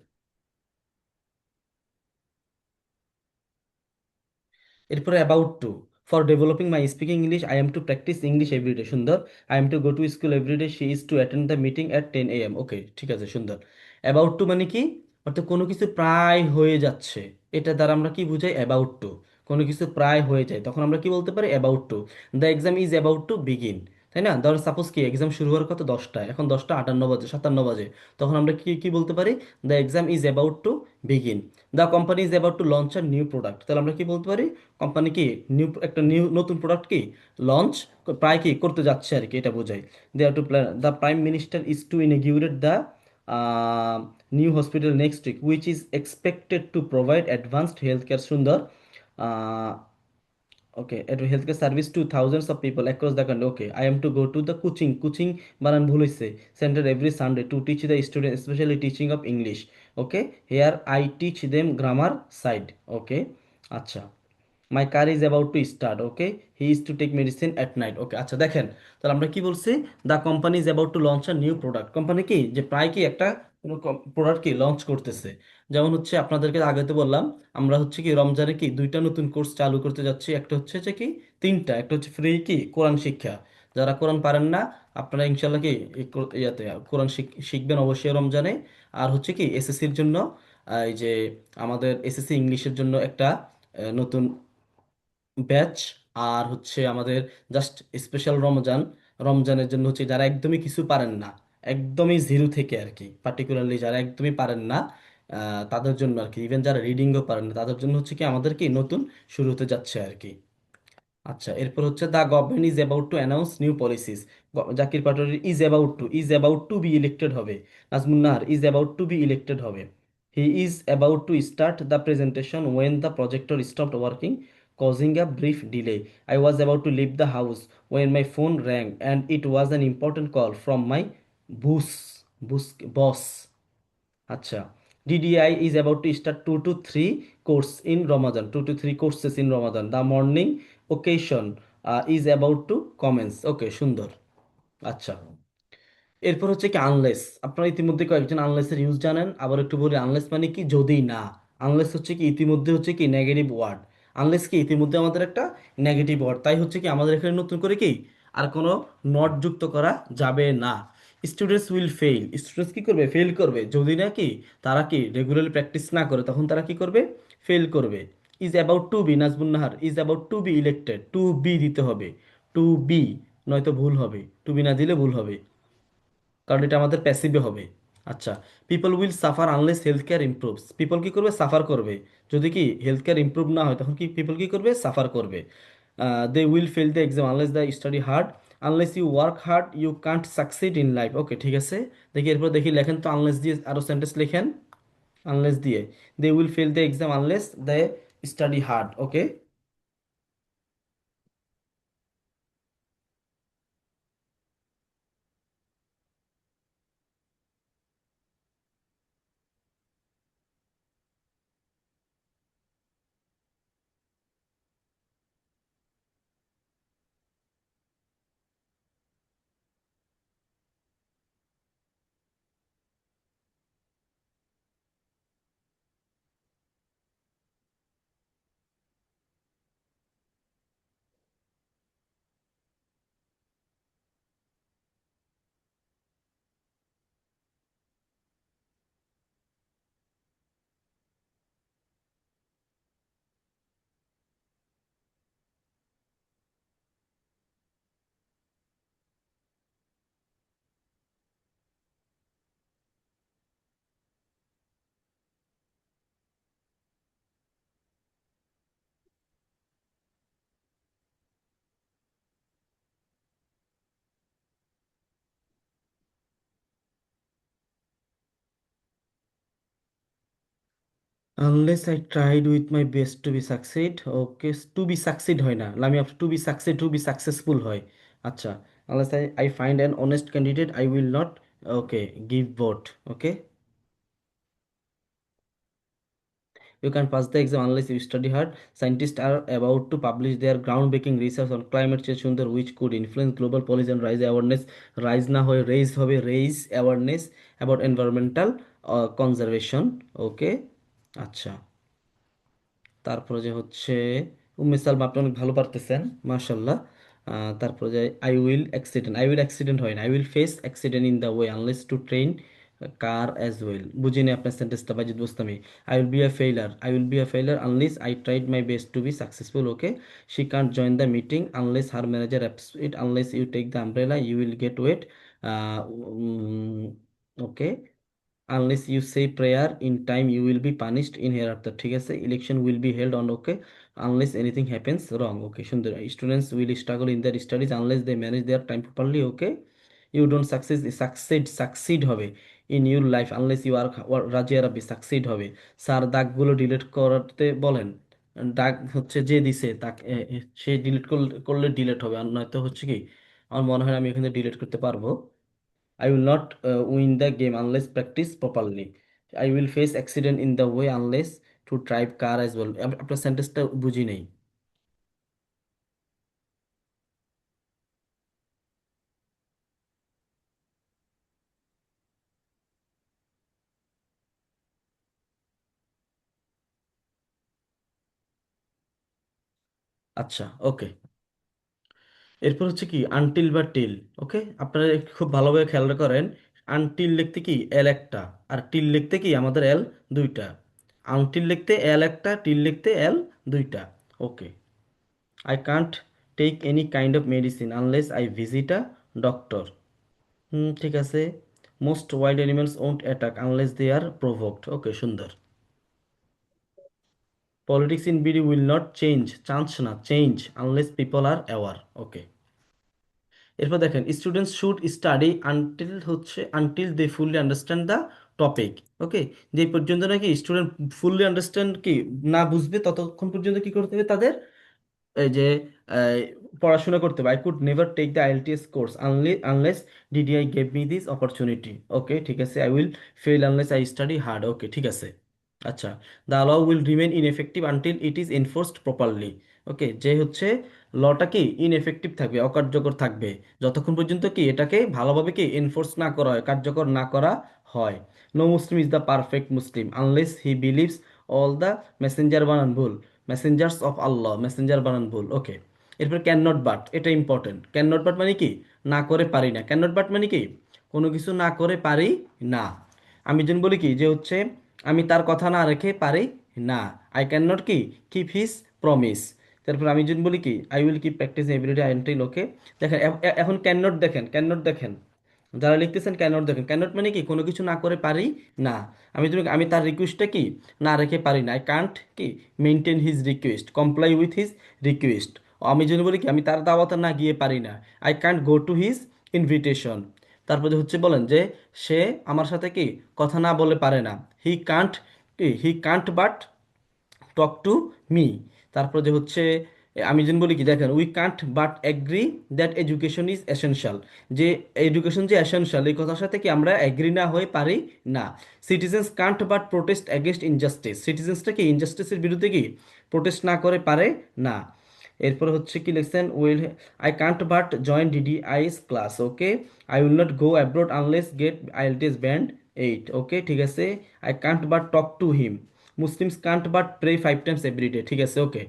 A: এরপরে about to, for developing my speaking English I am to practice English everyday. সুন্দর। I am to go to school everyday, she is to attend the meeting at 10 AM। Okay, ঠিক আছে, সুন্দর। অ্যাবাউট টু মানে কি, অর্থাৎ কোনো কিছু প্রায় হয়ে যাচ্ছে, এটা দ্বারা আমরা কি বুঝাই, অ্যাবাউট টু। কোনো কিছু প্রায় হয়ে যায় তখন আমরা কি বলতে পারি, about to. The exam is about to begin, তাই না? ধরো সাপোজ কি এক্সাম শুরু হওয়ার কত, 10টায়, এখন 10টা 58 বাজে, 57 বাজে, তখন আমরা কি কি বলতে পারি, the exam is about to begin. The company is about to launch a new product, তাহলে আমরা কি বলতে পারি, কোম্পানি কি নিউ নতুন প্রোডাক্ট কি লঞ্চ প্রায় কি করতে যাচ্ছে আর কি, এটা বোঝায়। They are to plan, the prime minister is to inaugurate the new hospital next week which is expected to provide advanced health care, সুন্দর। Okay, at healthcare service to thousands of people across the country. Okay, I am to go to the coaching বানান ভুল হয়েছে, center every Sunday to teach the students, especially teaching of English. Okay, here I teach them grammar side. Okay, আচ্ছা। My car is about to start. Okay, he is to take medicine at night. Okay, আচ্ছা দেখেন, তাহলে আমরা কি বলছি, the company is about to launch a new product. Company কি যে প্রায় কি একটা কোনো প্রোডাক্ট কি লঞ্চ করতেছে। যেমন হচ্ছে আপনাদেরকে আগে তো বললাম, আমরা হচ্ছে কি রমজানে কি 2টা নতুন কোর্স চালু করতে যাচ্ছি, একটা হচ্ছে যে কি 3টা, একটা হচ্ছে ফ্রি কি কোরআন শিক্ষা। যারা কোরআন পারেন না আপনারা ইনশাল্লাহ কি ইয়াতে কোরআন শিখবেন অবশ্যই রমজানে। আর হচ্ছে কি এসএসসির জন্য এই যে আমাদের এসএসসি ইংলিশের জন্য একটা নতুন ব্যাচ। আর হচ্ছে আমাদের জাস্ট স্পেশাল রমজানের জন্য হচ্ছে যারা একদমই কিছু পারেন না, একদমই জিরো থেকে আর কি, পার্টিকুলারলি যারা একদমই পারেন না তাদের জন্য আর কি, ইভেন যারা রিডিংও পারেন না তাদের জন্য হচ্ছে কি আমাদের কি নতুন শুরু হতে যাচ্ছে আর কি। আচ্ছা, এরপর হচ্ছে the government is about to announce new policies. Zakir Patwari is about to be elected হবে। Nazmun Nahar is about to be elected হবে। He is about to start the presentation when the projector stopped working causing a brief delay. I was about to leave the house when my phone rang and it was an important call from my boss. boss. আচ্ছা, DDI is about to start 2 to 3 course in Ramadan, 2 to 3 courses in Ramadan. The morning occasion is about to commence. ওকে, সুন্দর। আচ্ছা, এরপর হচ্ছে কি unless. আপনারা ইতিমধ্যে কয়েকজন আনলেসের use জানেন, আবার একটু বলি আনলেস মানে কি, যদি না। আনলেস হচ্ছে কি ইতিমধ্যে হচ্ছে কি নেগেটিভ ওয়ার্ড। আনলেস কি ইতিমধ্যে আমাদের একটা নেগেটিভ ওয়ার্ড, তাই হচ্ছে কি আমাদের এখানে নতুন করে কি আর কোনো নট যুক্ত করা যাবে না। স্টুডেন্টস উইল ফেইল, স্টুডেন্টস কি করবে, ফেল করবে, যদি না কি তারা কি রেগুলারলি প্র্যাকটিস না করে তখন তারা কি করবে, ফেল করবে। Is about to be, Nazbun Nahar is about to be elected, to be দিতে হবে, টু বি, নয়তো ভুল হবে, টু বি না দিলে ভুল হবে, কারণ এটা আমাদের প্যাসিভে হবে। আচ্ছা, people will suffer unless health care improves. People কি করবে, সাফার করবে, যদি কি হেলথ কেয়ার ইমপ্রুভ না হয় তখন কি পিপল কি করবে, সাফার করবে। They will fail the exam unless the study hard, unless you work hard you can't succeed in life. Okay, ঠিক আছে, দেখি এরপর দেখি লেখেন তো, আনলেস দিয়ে আরো সেন্টেন্স লেখেন, আনলেস দিয়ে। They will fail the exam unless they study hard. Okay, unless I tried with my best to be succeed. Okay, to be succeed হয় না, আমি to be succeed, to be successful হয়। আচ্ছা, unless I find an honest candidate I will not okay give vote. Okay, you can pass the exam unless you study hard. Scientists are about to publish their groundbreaking research on climate change সুন্দর which could influence global policy and raise awareness, rise না হয়ে raise হবে, raise awareness about environmental conservation. ওকে, আচ্ছা, তারপরে যে হচ্ছে উম্মে সালমা, আপনি অনেক ভালো পারতেছেন মাশাল্লাহ। তারপরে যে আই উইল অ্যাক্সিডেন্ট হয় না, I will face accident in the way unless to train car as well. বুঝিনি আপনার সেন্টেন্সটা Bazid Bostami. I will be a failure, I will be a failure unless I tried my best to be successful. Okay, she can't join the meeting unless her manager apps it, unless you take the umbrella you will get wet. Okay, unless you say prayer in time you will be punished in hereafter. ঠিক আছে, election will be held on. Okay, unless anything happens wrong. Okay, সুন্দর। Students will struggle in their studies unless they manage their time properly. Okay, you don't succeed হবে in your life unless you are Razia Rabbi, succeed হবে। Sir দাগগুলো delete করতে বলেন। দাগ হচ্ছে যে দিছে তাকে সে ডিলিট করলে ডিলিট হবে, আর নয়তো হচ্ছে কি আমার মনে হয় না আমি এখানে ডিলিট করতে পারবো। I will not win the game unless practice properly. I will face accident in the way unless to drive car as well. আপনার সেন্টেন্সটা বুঝি নেই। আচ্ছা, ওকে। এরপর হচ্ছে কি আনটিল বা টিল। ওকে, আপনারা একটু খুব ভালোভাবে খেয়াল করেন। আনটিল লিখতে কি এল একটা, আর টিল লিখতে কি আমাদের এল দুইটা। আনটিল লিখতে এল একটা, টিল লিখতে এল দুইটা। Okay, I can't take any kind of medicine unless I visit a doctor. Hmm, ঠিক আছে। Most wild animals won't attack unless they are provoked. Okay, সুন্দর। Politics in BD will not change unless people are aware. Okay, এরপর দেখেন students should study until they fully understand the topic. Okay, যে পর্যন্ত নাকি student fully understand কি না বুঝবে ততক্ষণ পর্যন্ত কি করতে হবে তাদের, এই যে আহ, পড়াশোনা করতে হবে। I could never take the IELTS course unless DDI gave me this opportunity. Okay, ঠিক আছে। I will fail unless I study hard. Okay, ঠিক আছে। আচ্ছা, the law will remain ineffective until it is enforced properly. Okay, যে হচ্ছে লটা কি ineffective থাকবে, অকার্যকর থাকবে যতক্ষণ পর্যন্ত কি এটাকে ভালোভাবে কি এনফোর্স না করা হয়, কার্যকর না করা হয়। No Muslim is the perfect Muslim unless he believes all the messenger বানান ভুল, মেসেঞ্জার্স অফ আল্লাহ, মেসেঞ্জার বানান ভুল। ওকে, এরপর ক্যান নট বাট, এটা ইম্পর্টেন্ট। ক্যান নট বাট মানে কি না করে পারি না। ক্যান নট বাট মানে কি কোনো কিছু না করে পারি না। আমি যেন বলি কি যে হচ্ছে আমি তার কথা না রেখে পারি না। আই ক্যান নট কি কিপ হিজ প্রমিস। তারপর আমি যদি বলি কি I will keep practice everyday until. Okay, দেখেন এখন ক্যান নট দেখেন, ক্যান নট দেখেন, যারা লিখতেছেন ক্যানট দেখেন। ক্যানট মানে কি কোনো কিছু না করে পারি না। আমি তার রিকোয়েস্টটা কি না রেখে পারি না। আই কান্ট কি maintain his request, comply with his request. আমি যদি বলি কি আমি তার দাওয়াতে না গিয়ে পারি না। I can't go to his invitation. তারপরে হচ্ছে বলেন যে সে আমার সাথে কি কথা না বলে পারে না। He Kant but talk to me. তারপর যে হচ্ছে আমি যেন বলি কি দেখেন we can't but agri that education is essential, যে এডুকেশন যে এসেনশিয়াল এই কথার সাথে কি আমরা এগ্রি না হয়ে পারি না। Citizens can't but protest against injustice, সিটিজেন্সটা কি ইনজাস্টিসের বিরুদ্ধে কি প্রোটেস্ট না করে পারে না। এরপর হচ্ছে কি লিখছেন will I can't but join DDI's class. Okay, I will not go abroad unless get IELTS band 8। Okay, ঠিক আছে। I can't but talk to him, Muslims can't but pray 5 times every day. ঠিক আছে, ওকে।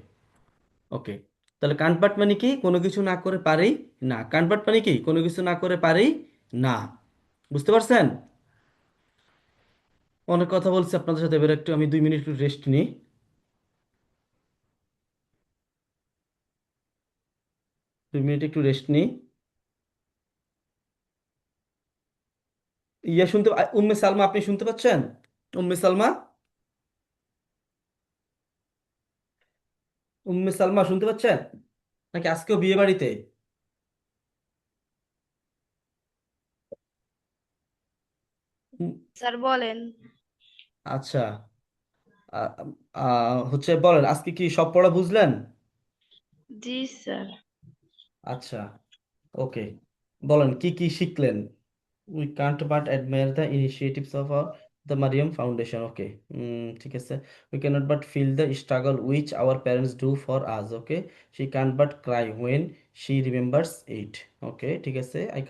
A: ওকে, তাহলে Kant but মানে কি কোনো কিছু না করে পারি না। কান্ট বাট মানে কি কোনো কিছু না করে পারি না। বুঝতে পারছেন? অনেক কথা বলছি আপনাদের সাথে, এবার একটু আমি 2 মিনিট একটু রেস্ট নিই। 2 মিনিট একটু রেস্ট নিই। ইয়া শুনতে উম্মে সালমা আপনি শুনতে পাচ্ছেন? উম্মে সালমা, উম্মে সালমা শুনতে পাচ্ছেন নাকি আজকেও বিয়ে বাড়িতে? উম,
F: স্যার বলেন।
A: আচ্ছা। হচ্ছে বলেন আজকে কি সব পড়া বুঝলেন?
F: জি স্যার।
A: আচ্ছা, ওকে, বলেন কি কি শিখলেন? We can't but admire the initiatives of the Mariam foundation. Okay, ঠিক আছে। We cannot but feel the struggle which our parents do for us. Okay, she can't but cry when she remembers it. Okay, ঠিক আছে। I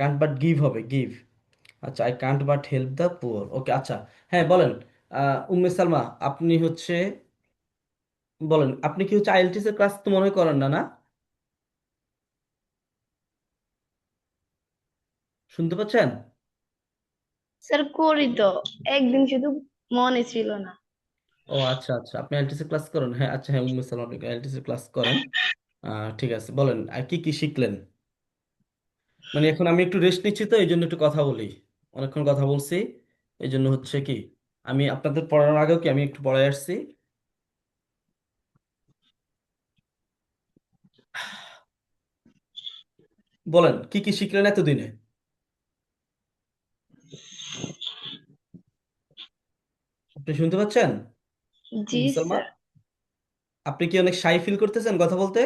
A: can't but give হবে give. আচ্ছা, I can't but help the poor. Okay, আচ্ছা। হ্যাঁ, বলেন উম্মে সালমা আপনি হচ্ছে বলেন আপনি কি হচ্ছে আইএলটিএস এর ক্লাস তো মনে হয় করেন না, না? শুনতে পাচ্ছেন?
F: স্যার করি তো, একদিন শুধু মনে ছিল না।
A: ও আচ্ছা আচ্ছা, আপনি আইএলটিএস ক্লাস করেন? হ্যাঁ আচ্ছা, হ্যাঁ উম্মে সালাম, আপনি আইএলটিএস ক্লাস করেন। ঠিক আছে, বলেন আর কি কি শিখলেন? মানে এখন আমি একটু রেস্ট নিচ্ছি তো এই জন্য একটু কথা বলি, অনেকক্ষণ কথা বলছি। এই জন্য হচ্ছে কি, আমি আপনাদের পড়ানোর আগেও কি আমি একটু পড়ায় আসছি। বলেন কি কি শিখলেন এতদিনে? আপনি শুনতে পাচ্ছেন
F: জি
A: সালমা?
F: স্যার।
A: আপনি কি অনেক শাই ফিল করতেছেন কথা বলতে?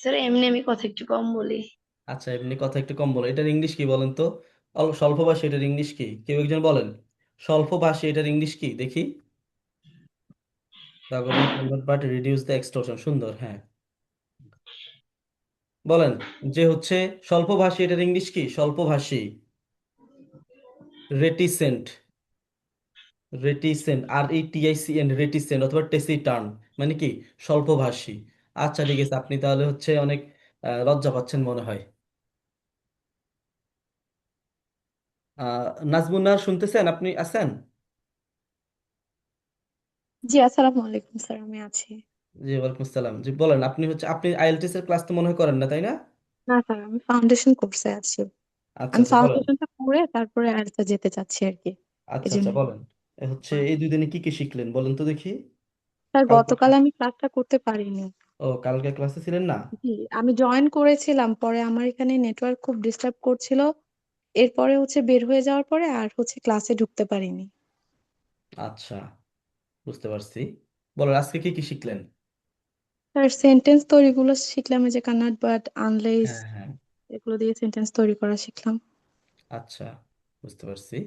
F: স্যার এমনি আমি কথা একটু কম বলি।
A: আচ্ছা, এমনি কথা একটু কম বলেন। এটার ইংলিশ কি বলেন তো? স্বল্প ভাষী, এটার ইংলিশ কি কেউ একজন বলেন? স্বল্প ভাষী, এটার ইংলিশ কি দেখি? The government convert but reduce the extortion, সুন্দর, হ্যাঁ। বলেন যে হচ্ছে স্বল্পভাষী, এটার ইংলিশ কি? স্বল্পভাষী, রেটিসেন্ট, রেটিসেন্ট, RETICN, রেটিসেন্ট অথবা টেসিটার্ন, মানে কি? স্বল্পভাষী। আচ্ছা ঠিক আছে, আপনি তাহলে হচ্ছে অনেক লজ্জা পাচ্ছেন মনে হয়। নাজমুন্নাহ শুনতেছেন? আপনি আছেন?
J: জি, আসসালামু আলাইকুম স্যার, আমি আছি।
A: জি ওয়ালাইকুম আসসালাম। জি বলেন, আপনি হচ্ছে আপনি আইএলটিএস এর ক্লাস তো মনে হয় করেন না, তাই না?
J: না স্যার, আমি ফাউন্ডেশন কোর্সে আছি।
A: আচ্ছা
J: আমি
A: আচ্ছা বলেন।
J: ফাউন্ডেশনটা করে তারপরে আরেকটা যেতে চাচ্ছি আর কি।
A: আচ্ছা
J: এজন্য
A: আচ্ছা বলেন। হচ্ছে এই 2 দিনে কি কি শিখলেন বলেন তো দেখি।
J: স্যার,
A: কালকে
J: গতকাল আমি ক্লাসটা করতে পারিনি।
A: কালকে ক্লাসে ছিলেন না?
J: জি, আমি জয়েন করেছিলাম, পরে আমার এখানে নেটওয়ার্ক খুব ডিস্টার্ব করছিল। এরপরে বের হয়ে যাওয়ার পরে আর ক্লাসে ঢুকতে পারিনি।
A: আচ্ছা, বুঝতে পারছি। বলেন আজকে কি কি শিখলেন?
J: স্যার, সেন্টেন্স তৈরিগুলো শিখলাম, এই যে কান্নাট বাট, আনলেস,
A: হ্যাঁ হ্যাঁ।
J: এগুলো দিয়ে সেন্টেন্স তৈরি করা শিখলাম।
A: আচ্ছা, বুঝতে পারছি।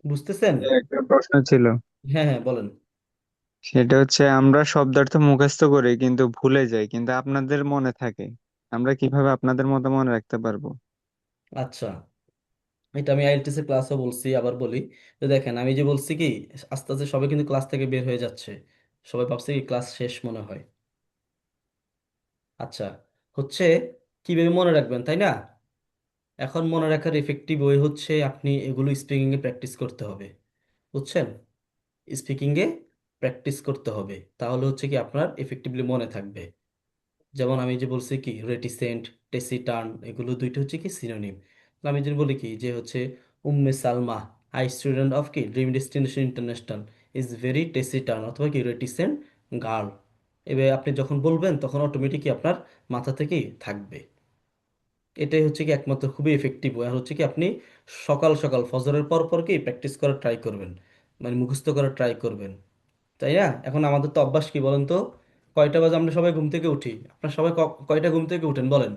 A: বুঝতেছেন?
K: একটা প্রশ্ন ছিল,
A: হ্যাঁ হ্যাঁ বলেন।
K: সেটা হচ্ছে আমরা শব্দার্থ মুখস্থ করি কিন্তু ভুলে যাই, কিন্তু আপনাদের মনে থাকে। আমরা কিভাবে আপনাদের মতো মনে রাখতে পারবো?
A: আচ্ছা, এটা আমি আইএলটিএস এর ক্লাসও বলছি, আবার বলি। তো দেখেন আমি যে বলছি কি, আস্তে আস্তে সবাই কিন্তু ক্লাস থেকে বের হয়ে যাচ্ছে। সবাই ভাবছে কি ক্লাস শেষ মনে হয়। আচ্ছা, হচ্ছে কিভাবে মনে রাখবেন, তাই না? এখন মনে রাখার এফেক্টিভ ওয়ে হচ্ছে আপনি এগুলো স্পিকিং এ প্র্যাকটিস করতে হবে, বুঝছেন? স্পিকিং এ প্র্যাকটিস করতে হবে, তাহলে হচ্ছে কি আপনার এফেক্টিভলি মনে থাকবে। যেমন আমি যে বলছি কি, রেটিসেন্ট, টেসিটার্ন, এগুলো দুইটা হচ্ছে কি সিনোনিম। আমি যদি বলি কি যে হচ্ছে Umme Salma, I student of কি dream destination international, is very taciturn অথবা কি রেটিসেন্ট গার্ল, এবার আপনি যখন বলবেন তখন অটোমেটিকই আপনার মাথা থেকেই থাকবে। এটাই হচ্ছে কি একমাত্র খুবই এফেক্টিভ ওয়ে। আর হচ্ছে কি আপনি সকাল সকাল ফজরের পর পর কি প্র্যাকটিস করার ট্রাই করবেন, মানে মুখস্থ করার ট্রাই করবেন, তাই না? এখন আমাদের তো অভ্যাস কি বলেন তো, কয়টা বাজে আমরা সবাই ঘুম থেকে উঠি? আপনার সবাই কয়টা ঘুম থেকে উঠেন বলেন?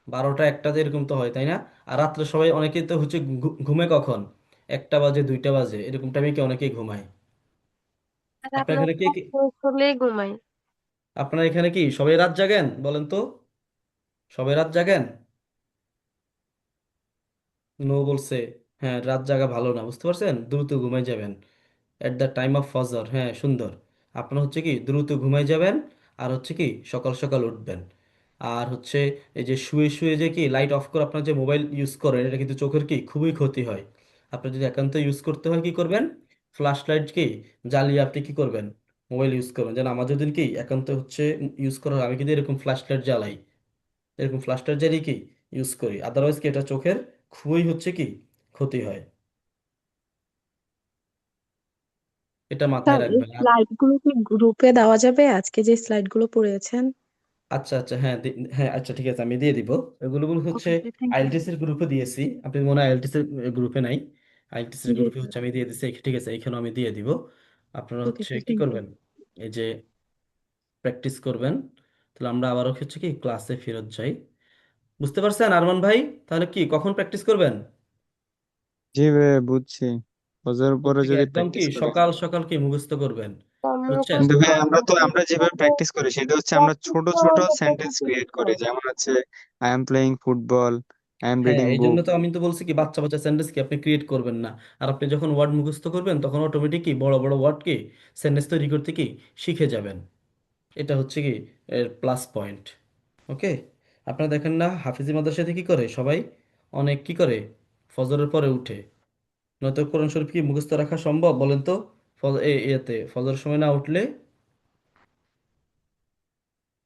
A: 12টা 1টাতে এরকম তো হয়, তাই না? আর রাত্রে সবাই অনেকেই তো হচ্ছে ঘুমে কখন? 1টা বাজে, 2টা বাজে, এরকম টাইমে কি অনেকেই ঘুমায়। আপনার এখানে কে কে,
F: হলেই ঘুমাই।
A: আপনার এখানে কি সবাই রাত জাগেন বলেন তো? সবাই রাত জাগেন? নো বলছে। হ্যাঁ, রাত জাগা ভালো না, বুঝতে পারছেন? দ্রুত ঘুমাই যাবেন এট দ্য টাইম অফ ফজর। হ্যাঁ সুন্দর। আপনার হচ্ছে কি দ্রুত ঘুমাই যাবেন, আর হচ্ছে কি সকাল সকাল উঠবেন। আর হচ্ছে এই যে শুয়ে শুয়ে যে কি লাইট অফ করে আপনার যে মোবাইল ইউজ করেন, এটা কিন্তু চোখের কি খুবই ক্ষতি হয়। আপনি যদি একান্ত ইউজ করতে হয় কি করবেন, ফ্ল্যাশ লাইট কি জ্বালিয়ে আপনি কি করবেন, মোবাইল ইউজ করবেন। যেন আমার যদি কি একান্ত হচ্ছে ইউজ করা হয়, আমি কিন্তু এরকম ফ্ল্যাশ লাইট জ্বালাই, এরকম ফ্ল্যাশ লাইট জ্বালিয়ে কি ইউজ করি, আদারওয়াইজ কি এটা চোখের খুবই হচ্ছে কি ক্ষতি হয়। এটা মাথায়
J: স্যার, এই
A: রাখবেন।
J: স্লাইড গুলো কি গ্রুপে দেওয়া যাবে, আজকে যে স্লাইড গুলো পড়িয়েছেন?
A: আচ্ছা আচ্ছা, হ্যাঁ হ্যাঁ আচ্ছা ঠিক আছে, আমি দিয়ে দিব। এগুলো হচ্ছে
J: okay sir, thank you.
A: IELTS এর গ্রুপে দিয়েছি, আপনি মনে হয় আইএলটিএস এর গ্রুপে নাই। আইএলটিএস এর
J: জি
A: গ্রুপে
J: স্যার।
A: হচ্ছে আমি দিয়ে দিচ্ছি, ঠিক আছে এইখানে আমি দিয়ে দিব। আপনারা
J: ওকে
A: হচ্ছে
J: স্যার,
A: কি
J: থ্যাংক ইউ।
A: করবেন, এই যে প্র্যাকটিস করবেন। তাহলে আমরা আবারও হচ্ছে কি ক্লাসে ফেরত যাই। বুঝতে পারছেন আরমান ভাই? তাহলে কি কখন প্র্যাকটিস করবেন?
K: জি ভাইয়া, বুঝছি। ফজর পরে
A: হচ্ছে কি
K: যদি
A: একদম কি
K: প্র্যাকটিস করি।
A: সকাল সকাল কি মুখস্থ করবেন, বুঝছেন?
K: কিন্তু ভাই আমরা যেভাবে প্র্যাকটিস করি সেটা হচ্ছে আমরা ছোট ছোট সেন্টেন্স ক্রিয়েট করি, যেমন হচ্ছে I am playing football, I am
A: হ্যাঁ,
K: রিডিং
A: এই জন্য
K: বুক।
A: তো আমি তো বলছি কি বাচ্চা বাচ্চা সেন্টেন্স কি আপনি ক্রিয়েট করবেন না। আর আপনি যখন ওয়ার্ড মুখস্থ করবেন তখন অটোমেটিক কি বড় বড় ওয়ার্ড কি সেন্টেন্স তৈরি করতে কি শিখে যাবেন। এটা হচ্ছে কি এর প্লাস পয়েন্ট। ওকে, আপনারা দেখেন না হাফিজি মাদ্রাসাতে কি করে সবাই, অনেক কি করে, ফজরের পরে উঠে। নয়তো কোরআন শরীফ কি মুখস্থ রাখা সম্ভব বলেন তো? ইয়েতে ফজরের সময় না উঠলে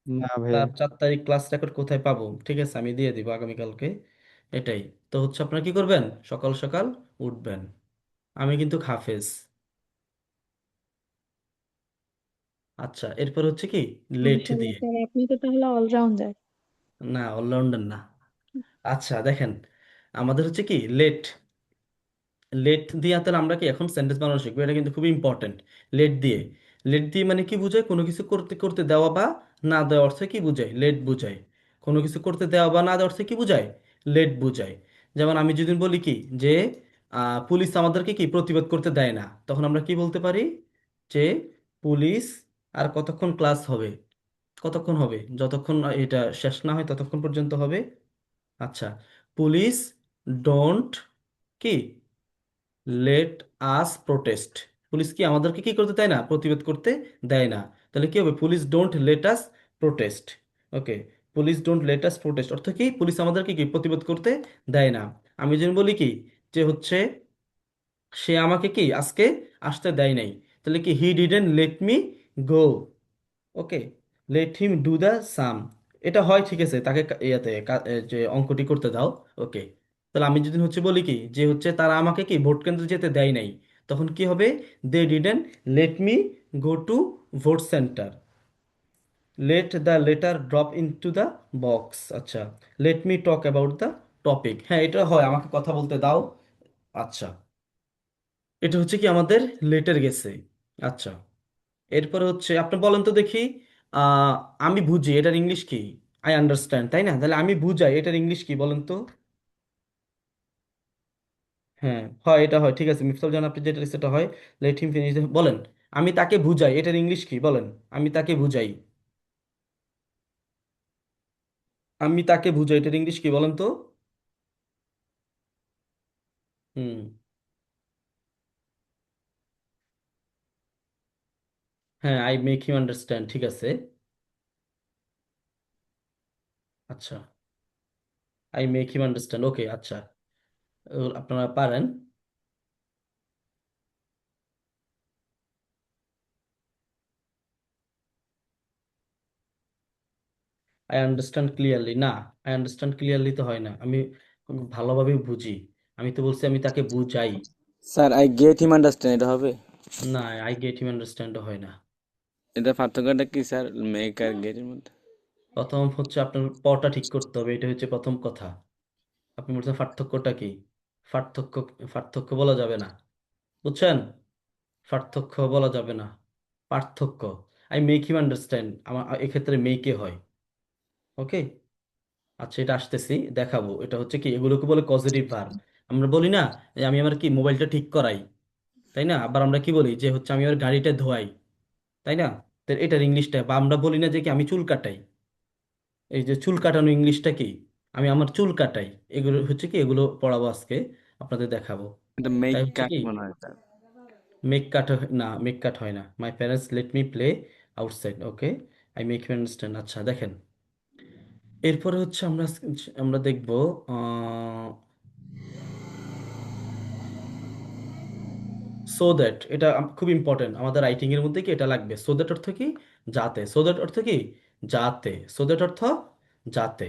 K: না ভাইয়া।
A: তার 4 তারিখ ক্লাস রেকর্ড কোথায় পাবো? ঠিক আছে, আমি দিয়ে দিব আগামীকালকে। এটাই তো হচ্ছে, আপনারা কি করবেন, সকাল সকাল উঠবেন। আমি কিন্তু হাফেজ। আচ্ছা, এরপর হচ্ছে কি, লেট
J: মাশাআল্লাহ
A: দিয়ে।
J: স্যার, আপনি তো তাহলে অলরাউন্ডার।
A: না, অলরাউন্ডার না। আচ্ছা দেখেন, আমাদের হচ্ছে কি লেট, লেট দিয়ে তাহলে আমরা কি এখন সেন্টেন্স বানানো শিখবো, এটা কিন্তু খুবই ইম্পর্টেন্ট। লেট দিয়ে, লেট দিয়ে মানে কি বোঝায়, কোনো কিছু করতে করতে দেওয়া বা না দেওয়া অর্থে কি বোঝায়, লেট বোঝায়। কোনো কিছু করতে দেওয়া বা না দেওয়া অর্থে কি বোঝায়, লেট বোঝায়। যেমন আমি যদি বলি কি যে পুলিশ আমাদেরকে কি প্রতিবাদ করতে দেয় না, তখন আমরা কি বলতে পারি যে পুলিশ আর কতক্ষণ ক্লাস হবে, কতক্ষণ হবে, যতক্ষণ না এটা শেষ না হয় ততক্ষণ পর্যন্ত হবে। আচ্ছা, পুলিশ ডোন্ট কি লেট আস প্রোটেস্ট, পুলিশ কি আমাদেরকে কি করতে দেয় না, প্রতিবাদ করতে দেয় না। তাহলে কি হবে, police don't let us protest. Okay, police don't let us protest অর্থ কি, পুলিশ আমাদেরকে কি প্রতিবাদ করতে দেয় না। আমি যদি বলি কি যে হচ্ছে সে আমাকে কি আজকে আসতে দেয় নাই, তাহলে কি he didn't let me go. Okay, let him do the same. এটা হয়, ঠিক আছে, তাকে যে অঙ্কটি করতে দাও। ওকে, তাহলে আমি যদি হচ্ছে বলি কি যে হচ্ছে তারা আমাকে কি ভোট কেন্দ্রে যেতে দেয় নাই, তখন কি হবে, they didn't let me go to vote center. Let the letter drop into the box. আচ্ছা, let me talk about the topic. হ্যাঁ, এটা হয়, আমাকে কথা বলতে দাও। আচ্ছা, এটা হচ্ছে কি আমাদের লেটের গেছে। আচ্ছা, এরপরে হচ্ছে আপনি বলেন তো দেখি, আহ, আমি বুঝি এটার ইংলিশ কি, আই আন্ডারস্ট্যান্ড, তাই না? তাহলে আমি বুঝাই এটার ইংলিশ কি বলেন তো? হ্যাঁ হয়, এটা হয়, ঠিক আছে মিফতাল জান, আপনি যেটা সেটা হয়। লেট হিম ফিনিশ, বলেন আমি তাকে বুঝাই এটার ইংলিশ কি বলেন, আমি তাকে বুঝাই, আমি তাকে বুঝাই এটার ইংলিশ কি বলেন তো? হুম। হ্যাঁ, আই মেক হিম আন্ডারস্ট্যান্ড, ঠিক আছে। আচ্ছা, আই মেক হিম আন্ডারস্ট্যান্ড, ওকে। আচ্ছা, আপনারা পারেন। আই আন্ডারস্ট্যান্ড ক্লিয়ারলি না, আই আন্ডারস্ট্যান্ড ক্লিয়ারলি তো হয় না, আমি ভালোভাবে বুঝি। আমি তো বলছি আমি তাকে বুঝাই।
E: Sir I get him understand এটা হবে?
A: না, আই গেট হিম আন্ডারস্ট্যান্ডও হয় না।
E: এটা পার্থক্যটা কি স্যার, মেক আর গেটের মধ্যে?
A: প্রথম হচ্ছে আপনার পটা ঠিক করতে হবে, এটা হচ্ছে প্রথম কথা। আপনি বলছেন পার্থক্যটা কি, পার্থক্য, পার্থক্য বলা যাবে না, বুঝছেন? পার্থক্য বলা যাবে না, পার্থক্য। আই মেক হিম আন্ডারস্ট্যান্ড, আমার এক্ষেত্রে মেকে হয়। ওকে, আচ্ছা, এটা আসতেছি দেখাবো। এটা হচ্ছে কি, এগুলোকে বলে পজিটিভ ভার্ব। আমরা বলি না যে আমি আমার কি মোবাইলটা ঠিক করাই, তাই না? আবার আমরা কি বলি যে হচ্ছে আমি আমার গাড়িটা ধোয়াই, তাই না? তো এটার ইংলিশটা, বা আমরা বলি না যে কি আমি চুল কাটাই, এই যে চুল কাটানো ইংলিশটা কি, আমি আমার চুল কাটাই। এগুলো হচ্ছে কি, এগুলো পড়াবো আজকে, আপনাদের দেখাবো।
E: এটা মেক
A: তাই হচ্ছে
E: কাট
A: কি,
E: মনে হয় স্যার।
A: মেক কাট না, মেক কাট হয় না। My parents let me play outside. Okay, I make you understand. আচ্ছা দেখেন, এরপরে হচ্ছে আমরা দেখবো সো দ্যাট। এটা খুব ইম্পর্টেন্ট, আমাদের রাইটিং এর মধ্যে কি এটা লাগবে। সো দ্যাট অর্থ কি, যাতে। সো দ্যাট অর্থ কি, যাতে। সো দ্যাট অর্থ যাতে।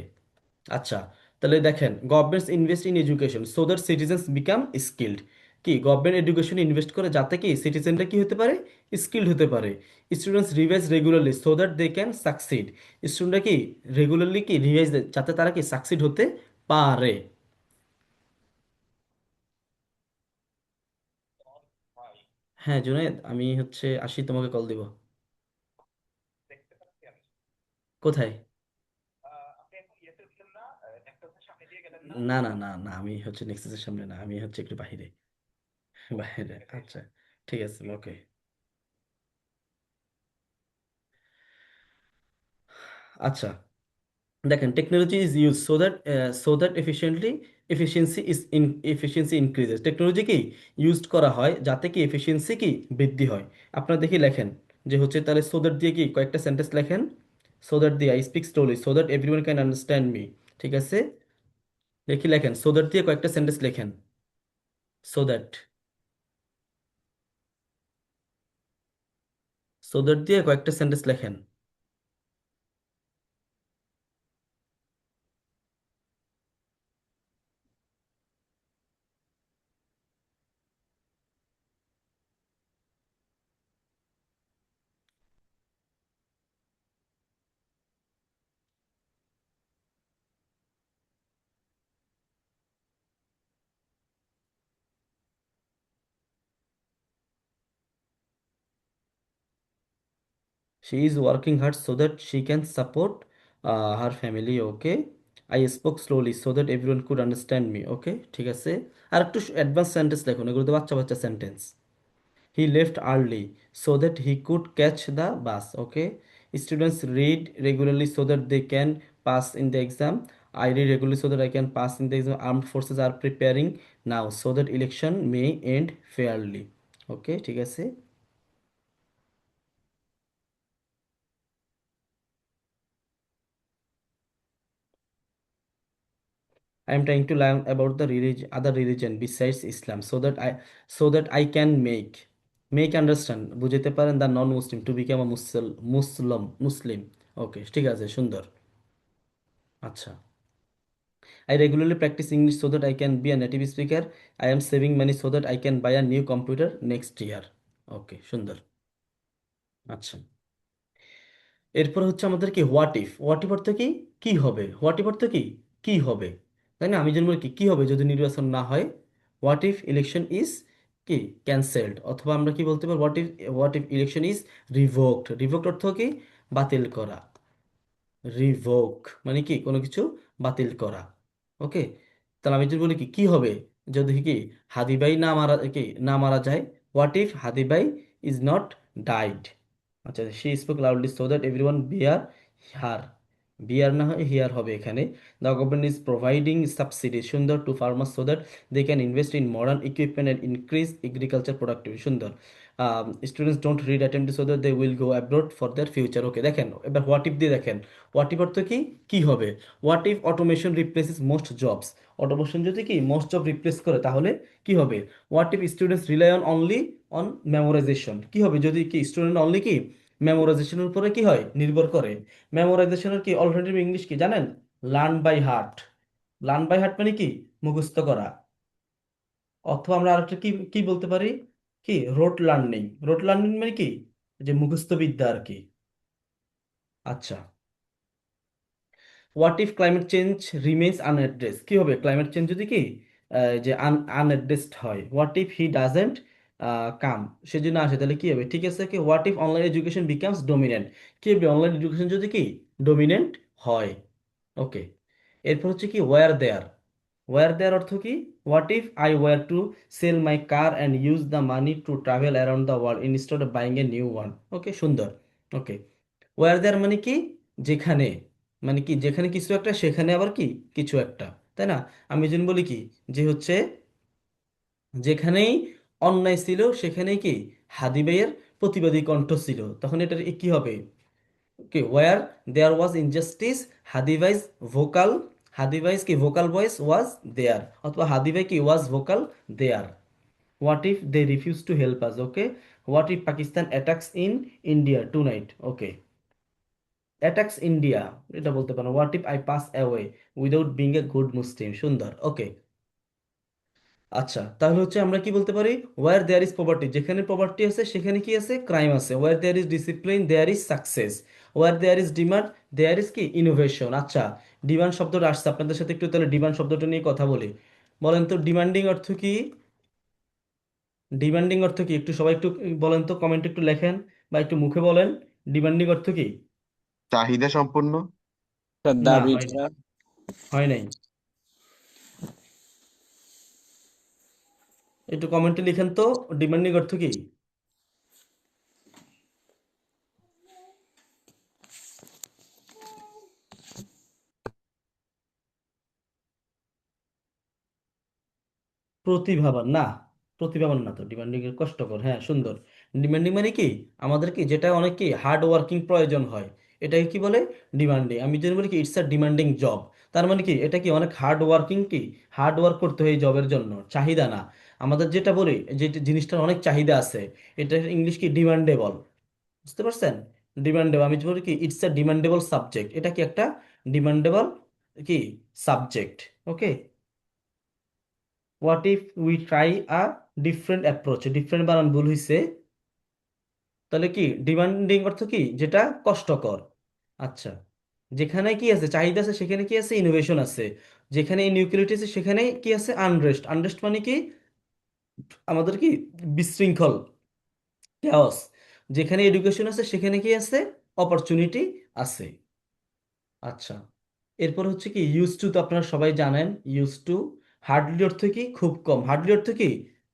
A: আচ্ছা, তাহলে দেখেন, governments invest in education so that citizens become skilled. কি গভর্নমেন্ট এডুকেশনে ইনভেস্ট করে যাতে কি সিটিজেনরা কি হতে পারে, স্কিল্ড হতে পারে। Students revise regularly so that they can succeed. স্টুডেন্টরা কি রেগুলারলি কি রিভাইজ দেয় যাতে তারা কি সাকসিড হতে পারে। হ্যাঁ জুনায়েদ, আমি হচ্ছে আসি, তোমাকে কল দিব।
G: দেখতে পাচ্ছি আমি।
A: কোথায়?
G: আপনি এখন ইয়েতে উঠলেন না, একটা সামনে দিয়ে গেলেন না?
A: না না না না, আমি হচ্ছে নেক্সাসের সামনে না, আমি হচ্ছে একটু বাহিরে, বাইরে। আচ্ছা, ঠিক আছে, ওকে। আচ্ছা দেখেন, technology is use so that efficiency increases. Technology কি ইউজ করা হয় যাতে কি এফিসিয়েন্সি কি বৃদ্ধি হয়। আপনারা দেখি লেখেন যে হচ্ছে, তাহলে সো দ্যাট দিয়ে কি কয়েকটা সেন্টেন্স লেখেন সো দ্যাট দিয়ে I speak slowly so that everyone can understand me. ঠিক আছে, দেখি লেখেন সো দ্যাট দিয়ে কয়েকটা সেন্টেন্স লেখেন। সো দ্যাট, সো দ্যাট দিয়ে কয়েকটা সেন্টেন্স লেখেন। She is working hard so that she can support her family. Okay. I spoke slowly so that everyone could understand me. Okay. ঠিক আছে, আর একটু অ্যাডভান্স সেন্টেন্স লিখুন, এগুলো তো বাচ্চা বাচ্চা sentence. He left early so that he could catch the bus. Okay. Students read regularly so that they can pass in the exam. I read regularly so that I can pass in the exam. Armed forces are preparing now so that election may end fairly. Okay. ঠিক আছে। I am trying to learn about the religion, other religion besides Islam, so that I can make understand বুঝতে পারেন the non-Muslim to become a Muslim. Okay, ঠিক আছে, সুন্দর। আচ্ছা, I regularly practice English so that I can be a native speaker. I am saving money so that I can buy a new computer next year. Okay, সুন্দর। আচ্ছা, এরপর হচ্ছে আমাদের কি হোয়াট ইফ অর্থ কি, কি হবে, হোয়াট ইফ অর্থ কি, কি হবে, তাই না? আমি জন্য কি হবে যদি নির্বাচন না হয়, হোয়াট ইফ ইলেকশন ইজ কি ক্যান্সেলড, অথবা আমরা কি বলতে পারি what if election is revoked অর্থ কি বাতিল করা, রিভোক মানে কি কোনো কিছু বাতিল করা। ওকে, তাহলে আমি যদি বলি কি কি হবে যদি কি হাদিবাই না মারা যায়, what if Hadibai is not died. আচ্ছা, she spoke loudly so that everyone her bear না হয় হিয়ার হবে এখানে। The government is providing subsidy সুন্দর to farmers so that they can invest in modern equipment and increase agriculture productivity সুন্দর। Students don't read attempt so that they will go abroad for their future. Okay, দেখেন এবার what if দিয়ে দেখেন, what if অর্থ কি কি হবে, what if automation replaces most jobs, automation যদি কি মোস্ট জব রিপ্লেস করে তাহলে কি হবে, what if students rely on only on memorisation, কি হবে যদি কি স্টুডেন্ট অনলি কি মেমোরাইজেশনের উপরে কি হয় নির্ভর করে। মেমোরাইজেশনের কি অল্টারনেটিভ ইংলিশ কি জানেন, learn by heart. Learn by heart মানে কি মুখস্থ করা, অথবা আমরা আরেকটা কি কি বলতে পারি, কি রোট লার্নিং মানে কি যে মুখস্থ বিদ্যা আর কি। আচ্ছা, what if climate change remains unaddressed, কি হবে ক্লাইমেট চেঞ্জ যদি কি যে আনঅ্যাড্রেসড হয়, what if he doesn't come, সে যদি না আসে তাহলে কি হবে। ঠিক আছে, কি what if online education becomes dominant, কি হবে অনলাইন এডুকেশন যদি কি ডোমিনেন্ট হয়। ওকে, এরপর হচ্ছে কি ওয়ার দেয়ার অর্থ কি, what if I were to sell my car and use the money to travel around the world instead of buying a new one. Okay, সুন্দর। ওকে, ওয়ার দেয়ার মানে কি যেখানে, মানে কি যেখানে কিছু একটা সেখানে আবার কি কিছু একটা, তাই না? আমি যদি বলি কি যে হচ্ছে যেখানেই অন্যায় ছিল সেখানেই কি হাদি ভাইয়ের প্রতিবাদী কণ্ঠ ছিল, তখন এটা কি হবে, কি where there was injustice Hadi ভাইস ভোকাল, হাদি ভাইস কি ভোকাল ভয়েস ওয়াজ দেয়ার, অথবা হাদি ভাই কি was vocal there. What if they refuse to help us. Okay, what if Pakistan attacks in India tonight. Okay, attacks India এটা বলতে পারো, what if I pass away without being a good Muslim. সুন্দর। Okay, আচ্ছা, তাহলে হচ্ছে আমরা কি বলতে পারি, ওয়ার দেয়ার ইজ পভার্টি, যেখানে পভার্টি আছে সেখানে কি আছে ক্রাইম আছে। Where there is discipline there is success. Where there is demand there is কি ইনোভেশন। আচ্ছা, ডিমান্ড শব্দটা আসছে আপনাদের সাথে একটু তাহলে ডিমান্ড শব্দটা নিয়ে কথা বলি। বলেন তো ডিমান্ডিং অর্থ কি, ডিমান্ডিং অর্থ কি একটু সবাই একটু বলেন তো, কমেন্ট একটু লেখেন বা একটু মুখে বলেন, ডিমান্ডিং অর্থ কি?
H: চাহিদা সম্পন্ন।
E: স্যার
A: না,
E: দাবি
A: হয় নাই,
E: করা।
A: হয় নাই। একটু কমেন্টে লিখেন তো ডিমান্ডিং অর্থ কি? প্রতিভাবান না, প্রতিভাবান না তো, ডিমান্ডিং এর কষ্টকর। হ্যাঁ, সুন্দর। ডিমান্ডিং মানে কি আমাদের কি যেটা অনেক কি হার্ড ওয়ার্কিং প্রয়োজন হয়, এটাকে কি বলে? ডিমান্ডিং। আমি যদি বলি কি ইটস আ ডিমান্ডিং জব, তার মানে কি এটা কি অনেক হার্ড ওয়ার্কিং, কি হার্ড ওয়ার্ক করতে হয় এই জবের জন্য, চাহিদা না। আমাদের যেটা বলি যে জিনিসটার অনেক চাহিদা আছে, এটা ইংলিশ কি ডিমান্ডেবল, বুঝতে পারছেন? ডিমান্ডেবল, আমি বলি কি ইটস আ ডিমান্ডেবল সাবজেক্ট, এটা কি একটা ডিমান্ডেবল কি subject. Okay, what if we try a different approach, different বানান ভুল হয়েছে, তাহলে কি ডিমান্ডিং অর্থ কি যেটা কষ্টকর। আচ্ছা, যেখানে কি আছে চাহিদা আছে সেখানে কি আছে ইনোভেশন আছে, যেখানে ইনইকুয়ালিটি আছে সেখানে কি আছে আনরেস্ট। আনরেস্ট মানে কি আমাদের কি বিশৃঙ্খল, chaos। যেখানে এডুকেশন আছে সেখানে কি আছে অপরচুনিটি আছে। আচ্ছা, এরপর হচ্ছে কি ইউজ টু, তো আপনারা সবাই জানেন ইউজ টু। হার্ডলি অর্থ কি খুব কম, হার্ডলি অর্থ কি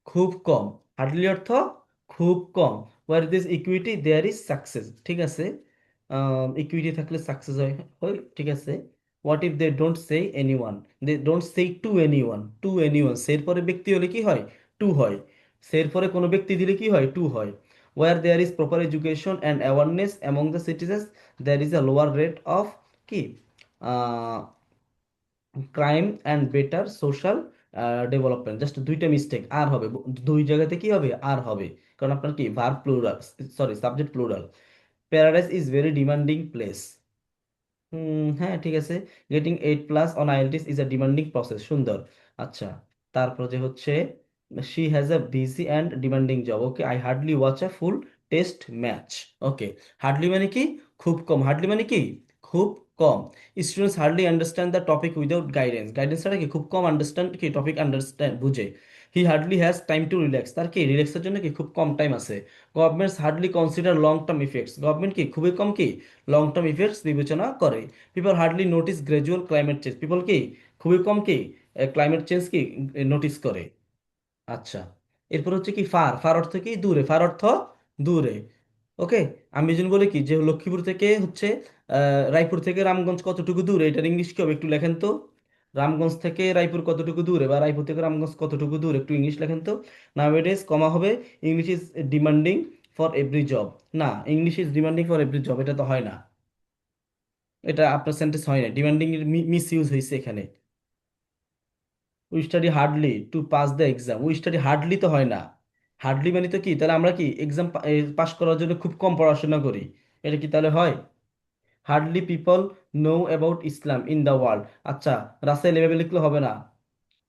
A: খুব কম, হার্ডলি অর্থ খুব কম। Where this equity there is success, ঠিক আছে, ইকুইটি থাকলে সাকসেস হয় হয়, ঠিক আছে। What if they don't say anyone, they don't say to anyone, to anyone সের পরে ব্যক্তি হলে কি হয় টু হয়, সের পরে কোনো ব্যক্তি দিলে কি হয় টু হয়। Where there is proper education and awareness among the citizens, there is a lower rate of কি crime and better social development. Just দুইটা মিস্টেক আর হবে, দুই জায়গাতে কি হবে আর হবে, কারণ আপনার কি verb plural, sorry subject plural. Paradise is very demanding place. হ্যাঁ ঠিক আছে। Getting 8+ on IELTS is a demanding process, সুন্দর। আচ্ছা, তারপর যে হচ্ছে she has a busy and demanding job. Okay, I hardly watch a full test match. Okay, hardly মানে কি খুব কম, হার্ডলি মানে কি খুব কম। Students hardly understand the topic without guidance, guidance ছাড়া কি খুব কম আন্ডারস্ট্যান্ড কি টপিক আন্ডারস্ট্যান্ড বুঝে। He hardly has time to relax, তার কি রিল্যাক্সের জন্য কি খুব কম টাইম আছে। Governments hardly consider long term effects, government কি খুবই কম কি লং টার্ম ইফেক্টস বিবেচনা করে। People hardly notice gradual climate change, people কি খুবই কম কি ক্লাইমেট চেঞ্জ কি নোটিস করে। আচ্ছা, এরপর হচ্ছে কি ফার, ফার অর্থ কি দূরে, ফার অর্থ দূরে। ওকে, আমি যদি বলি কি যে লক্ষ্মীপুর থেকে হচ্ছে রায়পুর থেকে রামগঞ্জ কতটুকু দূরে, এটার ইংলিশ কি হবে একটু লেখেন তো। রামগঞ্জ থেকে রায়পুর কতটুকু দূরে, বা রায়পুর থেকে রামগঞ্জ কতটুকু দূরে, একটু ইংলিশ লেখেন তো। নাওয়েডেজ কমা হবে English is demanding for every job, না English is demanding for every job এটা তো হয় না, এটা আপনার সেন্টেন্স হয় না, ডিমান্ডিং এর মিস ইউজ হয়েছে এখানে। We study hardly to pass the exam, we study hardly তো হয় না, হার্ডলি মানে তো কি তাহলে আমরা কি এক্সাম পাস করার জন্য খুব কম পড়াশোনা করি, এটা কি তাহলে হয়? Hardly people know about Islam in the world. আচ্ছা, রাস্তায় এভাবে লিখলে হবে না।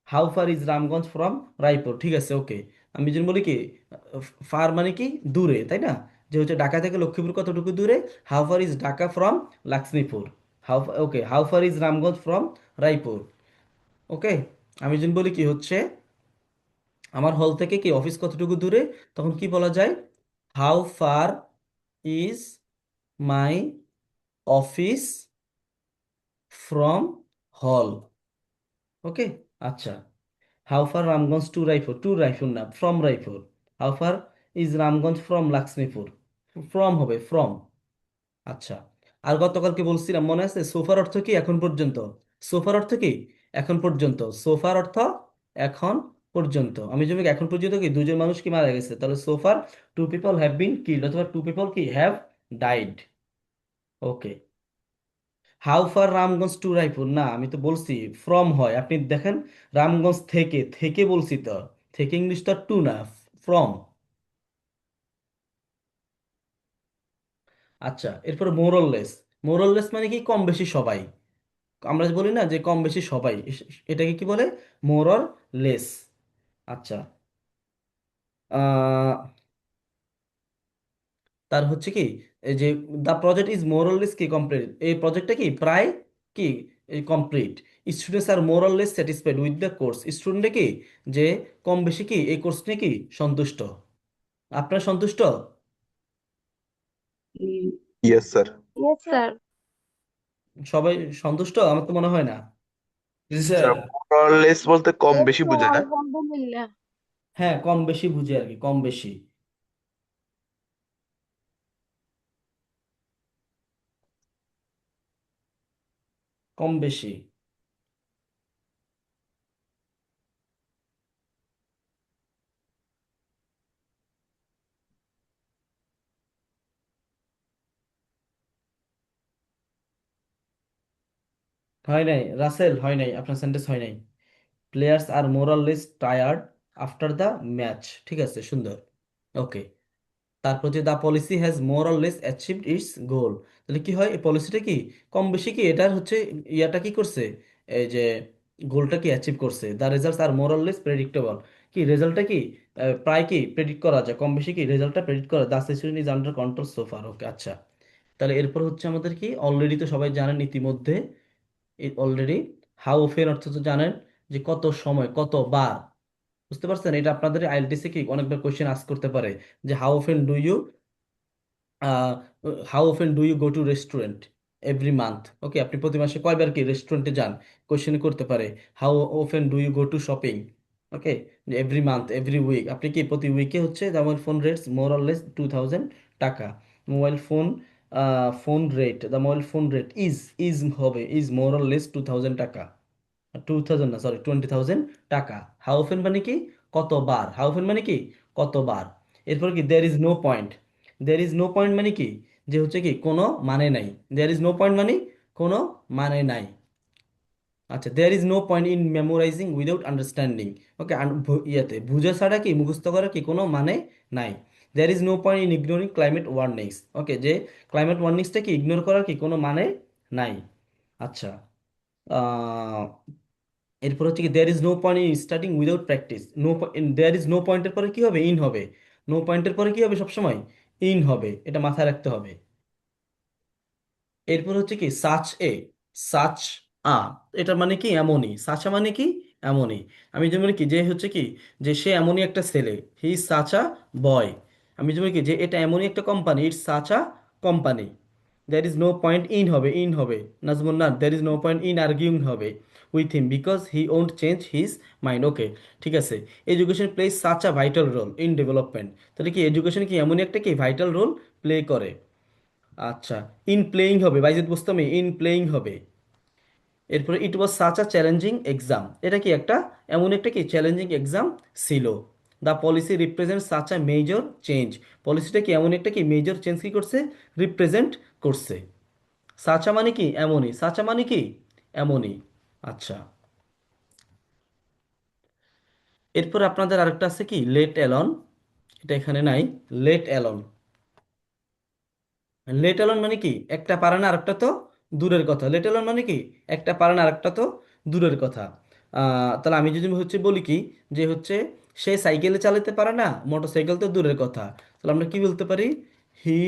A: How far is Ramganj from Raipur, ঠিক আছে ওকে। আমি যদি বলি কি ফার মানে কি দূরে, তাই না, যে হচ্ছে ঢাকা থেকে লক্ষ্মীপুর কতটুকু দূরে, how far is Dhaka from Lakshmipur. How, okay, how far is Ramganj from Raipur. Okay, আমি যদি বলি কি হচ্ছে আমার হল থেকে কি অফিস কতটুকু দূরে, তখন কি বলা যায় how far is my office from hall. Okay, আচ্ছা, how far Ramganj to Raipur, to Raipur না from Raipur. How far is Ramganj from Lakshmipur, from হবে ফ্রম। আচ্ছা, আর গতকালকে বলছিলাম মনে আছে সোফার অর্থ কি এখন পর্যন্ত, সোফার অর্থ কি এখন পর্যন্ত, সোফার অর্থ এখন পর্যন্ত। আমি যদি বলি এখন পর্যন্ত কি দুজন মানুষ কি মারা গেছে, তাহলে so far two people have been killed, অথবা টু পিপল কি have died. Okay, how far Ramganj to Raipur, না আমি তো বলছি ফ্রম হয়, আপনি দেখেন রামগঞ্জ থেকে, থেকে বলছি তো, থেকে ইংলিশ তো টু না, ফ্রম। আচ্ছা, এরপর মোরললেস, মোরললেস মানে কি কম বেশি সবাই, আমরা যে বলি না যে কম বেশি সবাই, এটাকে কি বলে মোর অর লেস। আচ্ছা, আহ, তার হচ্ছে কি এই যে the project is more or less কি কমপ্লিট, এই প্রজেক্টটা কি প্রায় কি complete. Students are more or less satisfied with the course, স্টুডেন্টে কি যে কম বেশি কি এই কোর্স নিয়ে কি সন্তুষ্ট। আপনার সন্তুষ্ট?
H: Yes sir.
D: Yes sir.
A: সবাই সন্তুষ্ট আমার তো মনে হয় না।
C: জি
H: স্যার
C: স্যার।
H: মোরলেস বলতে কম
D: ইয়েস
H: বেশি
D: স্যার,
H: বুঝে না?
D: আলহামদুলিল্লাহ।
A: হ্যাঁ কম বেশি বুঝি আর কি, কম বেশি, কম বেশি। হয় নাই রাসেল, হয় নাই, আপনার সেন্টেন্স হয় নাই। Players are more or less tired after the match, ঠিক আছে, সুন্দর। ওকে, তারপর যে the policy has more or less achieved its goal, তাহলে কি হয়, এই পলিসিটা কি কম বেশি কি এটার হচ্ছে ইয়াটা কি করছে, এই যে গোলটা কি অ্যাচিভ করছে। The results are more or less predictable, কি রেজাল্টটা কি প্রায় কি প্রেডিক্ট করা যায়, কম বেশি কি রেজাল্টটা প্রেডিক্ট করা। The situation is under control সোফার। ওকে, আচ্ছা। তাহলে এরপর হচ্ছে আমাদের কি, অলরেডি তো সবাই জানেন ইতিমধ্যে, অলরেডি হাউ অফেন অর্থ তো জানেন, যে কত সময়, কতবার। বুঝতে পারছেন, এটা আপনাদের আইএলটিএস কি অনেকবার কোশ্চেন আস্ক করতে পারে, যে how often do you how often do you go to restaurant every month. Okay, আপনি প্রতি মাসে কয়বার কি রেস্টুরেন্টে যান, কোশ্চেন করতে পারে। How often do you go to shopping. Okay, every month, every week, আপনি কি প্রতি উইকে হচ্ছে যেমন phone rates more or less 2000 টাকা। Mobile phone phone rate, the mobile phone rate is, is হবে ইজ মোর অর লেস 2000 টাকা। 2000 না, সরি, 20,000 টাকা। হাউ অফেন মানে কি কতবার, হাউ অফেন মানে কি কতবার। এরপর কি there is no point. There is no point মানে কি, যে হচ্ছে কি কোনো মানে নাই। দেয়ার ইজ নো পয়েন্ট মানে কোনো মানে নাই। আচ্ছা, there is no point in memorising without understanding. Okay, ইয়াতে বুঝা ছাড়া কি মুখস্থ করার কি কোনো মানে নাই। There is no point in ignoring climate warnings. Okay, যে ক্লাইমেট ওয়ার্নিংসটা কি ইগনোর করার কি কোনো মানে নাই। আচ্ছা, আহ, এরপর হচ্ছে কি there is no point in starting without practice. No, there is no পয়েন্টের পরে কি হবে, ইন হবে। নো পয়েন্টের পরে কি হবে সবসময়, ইন হবে, এটা মাথায় রাখতে হবে। এরপর হচ্ছে কি সাচ এ, সাচ আ, এটা মানে কি এমনই, সাচা মানে কি এমনই। আমি যেমন কি যে হচ্ছে কি, যে সে এমনই একটা ছেলে, হি সাচা বয়। আমি যেমন কি যে এটা এমনই একটা company, it's such a company. There is no point in হবে, ইন হবে। নাজমুন না, there is no point in arguing হবে with him because he won't change his mind. Okay, ঠিক আছে। Education plays such a vital role in development, তাহলে কি education কি এমনই একটা কি ভাইটাল রোল প্লে করে। আচ্ছা, ইন প্লেইং হবে, বাইজিদ বুস্তামি, ইন প্লেইং হবে। এরপরে it was such a challenging exam, এটা কি একটা এমন একটা কি চ্যালেঞ্জিং এক্সাম ছিল। The policy represent such a major change, পলিসিটা কি এমন একটা কি মেজর চেঞ্জ কি করছে, রিপ্রেজেন্ট করছে। সাচা মানে কি এমনই, সাচা মানে কি এমনই। আচ্ছা, এরপর আপনাদের আরেকটা আছে কি লেট অ্যালন, এটা এখানে নাই। লেট অ্যালন, লেট অ্যালন মানে কি একটা পারে না আরেকটা তো দূরের কথা। লেট অ্যালন মানে কি একটা পারে না আরেকটা তো দূরের কথা। তাহলে আমি যদি হচ্ছে বলি কি, যে হচ্ছে সে সাইকেলে চালাতে পারে না, মোটর সাইকেল তো দূরের কথা, তাহলে আমরা কি বলতে পারি, he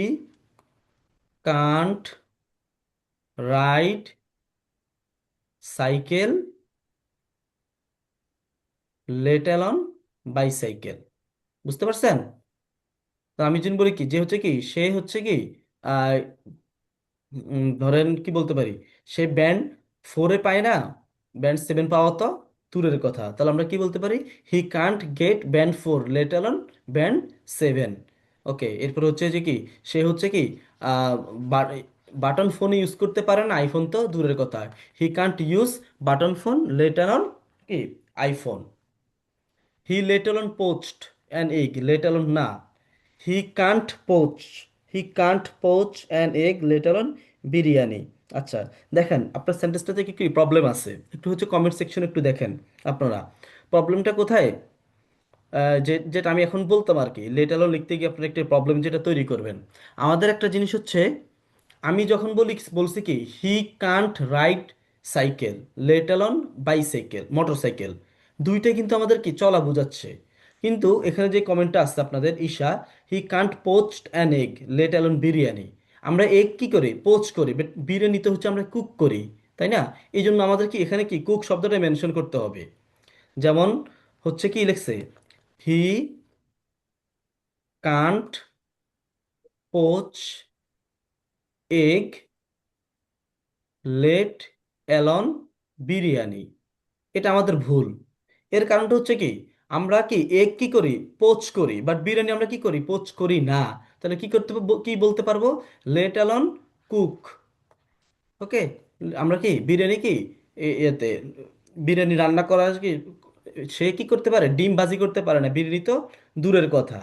A: can't ride cycle let alone bicycle. বুঝতে পারছেন? তো আমি যদি বলি কি, যে হচ্ছে কি সে হচ্ছে কি আহ, ধরেন কি বলতে পারি, সে ব্যান্ড 4-এ পায় না, ব্যান্ড 7 পাওয়া তো দূরের কথা, তাহলে আমরা কি বলতে পারি, he can't get band 4 let alone band 7। ওকে, এরপর হচ্ছে যে কি সে হচ্ছে কি বাটন ফোন ইউজ করতে পারে না, আইফোন তো দূরের কথা, he can't use button phone let alone কি iPhone. He let alone poached an egg, let alone না, he can't poach, he can't poach an egg let alone biryani. আচ্ছা, দেখেন আপনার সেন্টেন্সটাতে কি কি প্রবলেম আছে, একটু হচ্ছে কমেন্ট সেকশন একটু দেখেন আপনারা প্রবলেমটা কোথায়। যেটা আমি এখন বলতাম আর কি, লেট অ্যালোন লিখতে গিয়ে আপনার একটা প্রবলেম যেটা তৈরি করবেন। আমাদের একটা জিনিস হচ্ছে, আমি যখন বলছি কি হি can't ride cycle let alone bicycle motor cycle, দুইটাই কিন্তু আমাদের কি চলা বোঝাচ্ছে। কিন্তু এখানে যে কমেন্টটা আসছে আপনাদের Isha, he can't poached an egg let alone biryani. আমরা এগ কি করি, পোচ করি, বাট বিরিয়ানিতে হচ্ছে আমরা কুক করি, তাই না? এই জন্য আমাদের কি এখানে কি কুক শব্দটা মেনশন করতে হবে। যেমন হচ্ছে কি লিখছে, he can't poach egg let alone biryani, এটা আমাদের ভুল। এর কারণটা হচ্ছে কি, আমরা কি এগ কি করি, পোচ করি, বাট বিরিয়ানি আমরা কি করি, পোচ করি না। তাহলে কি করতে কি বলতে পারবো, লেট অ্যালন কুক। ওকে, আমরা কি বিরিয়ানি কি এতে বিরিয়ানি রান্না করা কি, সে কি করতে পারে, ডিম ভাজি করতে পারে না, বিরিয়ানি তো দূরের কথা।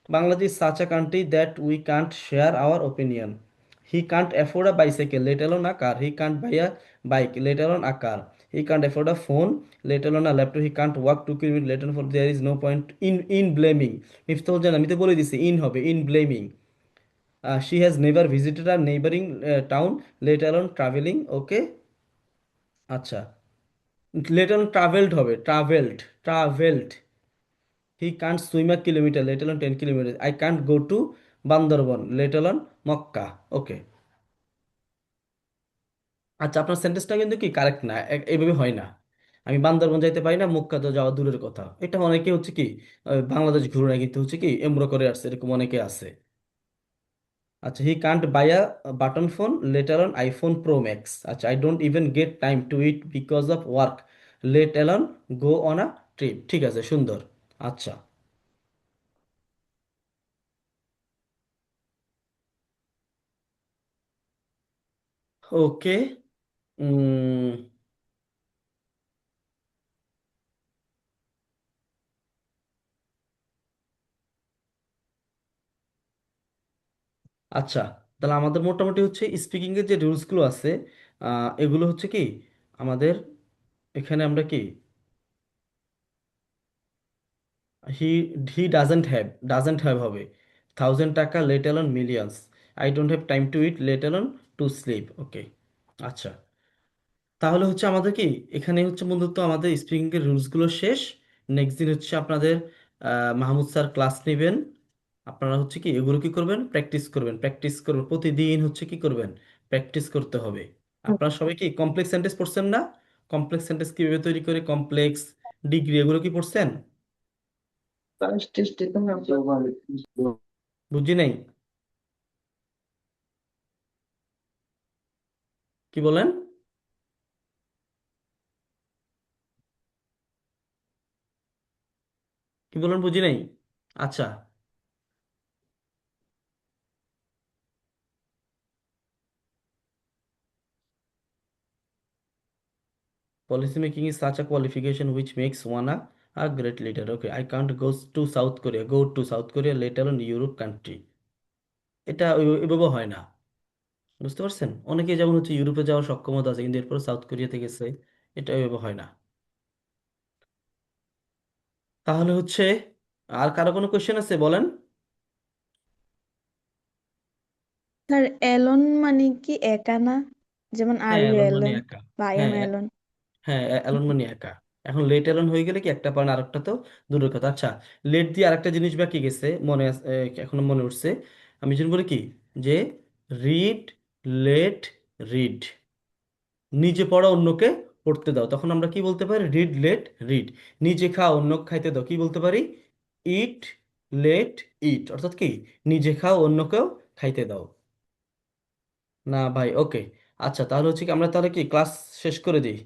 A: Bangladesh is such a country that we can't share our opinion. He can't afford a bicycle, let alone a car. He can't buy a bike, let alone a car. He can't afford a phone, let alone a laptop. He can't walk 2 kilometers, let alone for there is no point in blaming. If তো জান আমি তো বলে দিছি in হবে in blaming. She has never visited a neighboring town, let alone traveling. Okay, আচ্ছা, let alone traveled হবে traveled. He can't swim a kilometer, let alone 10 kilometers. I can't go to Bandarban, let alone Mecca. Okay. আচ্ছা, আপনার সেন্টেন্সটা কিন্তু কি correct না, এইভাবে হয় না। আমি বান্দরবন যাইতে পারি না, মক্কা তো যাওয়া দূরের কথা। এটা অনেকে হচ্ছে কি বাংলাদেশ ঘুরে না, কিন্তু হচ্ছে কি এমব্রো করে আসছে, এরকম অনেকে আছে। আচ্ছা, he can't buy a button phone, let alone iPhone pro max. আচ্ছা, I don't even get time to it because of work, let alone go on a trip. ঠিক আছে, সুন্দর। আচ্ছা, ওকে। উম আচ্ছা, তাহলে আমাদের মোটামুটি হচ্ছে স্পিকিং এর যে রুলস গুলো আছে, এগুলো হচ্ছে কি আমাদের এখানে আমরা কি হি হি ডাজন্ট হ্যাভ হবে 1,000 টাকা, let alone millions. I don't have time to it, let alone to sleep. Okay, আচ্ছা, তাহলে হচ্ছে আমাদের কি এখানে হচ্ছে মূলত আমাদের স্পিকিং এর রুলস গুলো শেষ। নেক্সট দিন হচ্ছে আপনাদের মাহমুদ স্যার ক্লাস নেবেন। আপনারা হচ্ছে কি এগুলো কি করবেন, প্র্যাকটিস করবেন প্রতিদিন, হচ্ছে কি করবেন, প্র্যাকটিস করতে হবে। আপনারা সবাই কি কমপ্লেক্স সেন্টেন্স পড়ছেন না? কমপ্লেক্স সেন্টেন্স কিভাবে তৈরি করে, কমপ্লেক্স, ডিগ্রি, এগুলো কি পড়ছেন? বুঝি নাই, কি বলেন? কি বলেন, বুঝি নাই। আচ্ছা, policy making is such a qualification which makes one a great leader. Okay, I can't go to South Korea, let alone Europe country. এটা এভাবে হয় না, বুঝতে পারছেন? অনেকে যেমন হচ্ছে ইউরোপে যাওয়ার সক্ষমতা আছে, কিন্তু এরপর সাউথ কোরিয়াতে গেছে। এটা এভাবে হয় না। তাহলে হচ্ছে আর কারো কোনো কোয়েশ্চেন আছে, বলেন।
J: স্যার অ্যালন মানে কি একা না? যেমন আর
A: হ্যাঁ,
J: ইউ
A: অ্যালন মানে
J: অ্যালন
A: একা।
J: বা আই এম
A: হ্যাঁ,
J: অ্যালন।
A: হ্যাঁ, অ্যালন মানে একা। এখন লেট অ্যালন হয়ে গেলে কি একটা পারেন, আরেকটা তো দূরের কথা। আচ্ছা, লেট দিয়ে আরেকটা জিনিস বাকি গেছে, এখনো মনে উঠছে। আমি যেন বলি কি যে রিড, লেট, রিড, নিজে পড়া অন্যকে পড়তে দাও, তখন আমরা কি বলতে পারি, রিড, লেট, রিড। নিজে খাও অন্যকে খাইতে দাও, কি বলতে পারি, ইট, লেট, ইট। অর্থাৎ কি নিজে খাও অন্যকেও খাইতে দাও। না ভাই, ওকে। আচ্ছা, তাহলে হচ্ছে কি আমরা তাহলে কি ক্লাস শেষ করে দিই?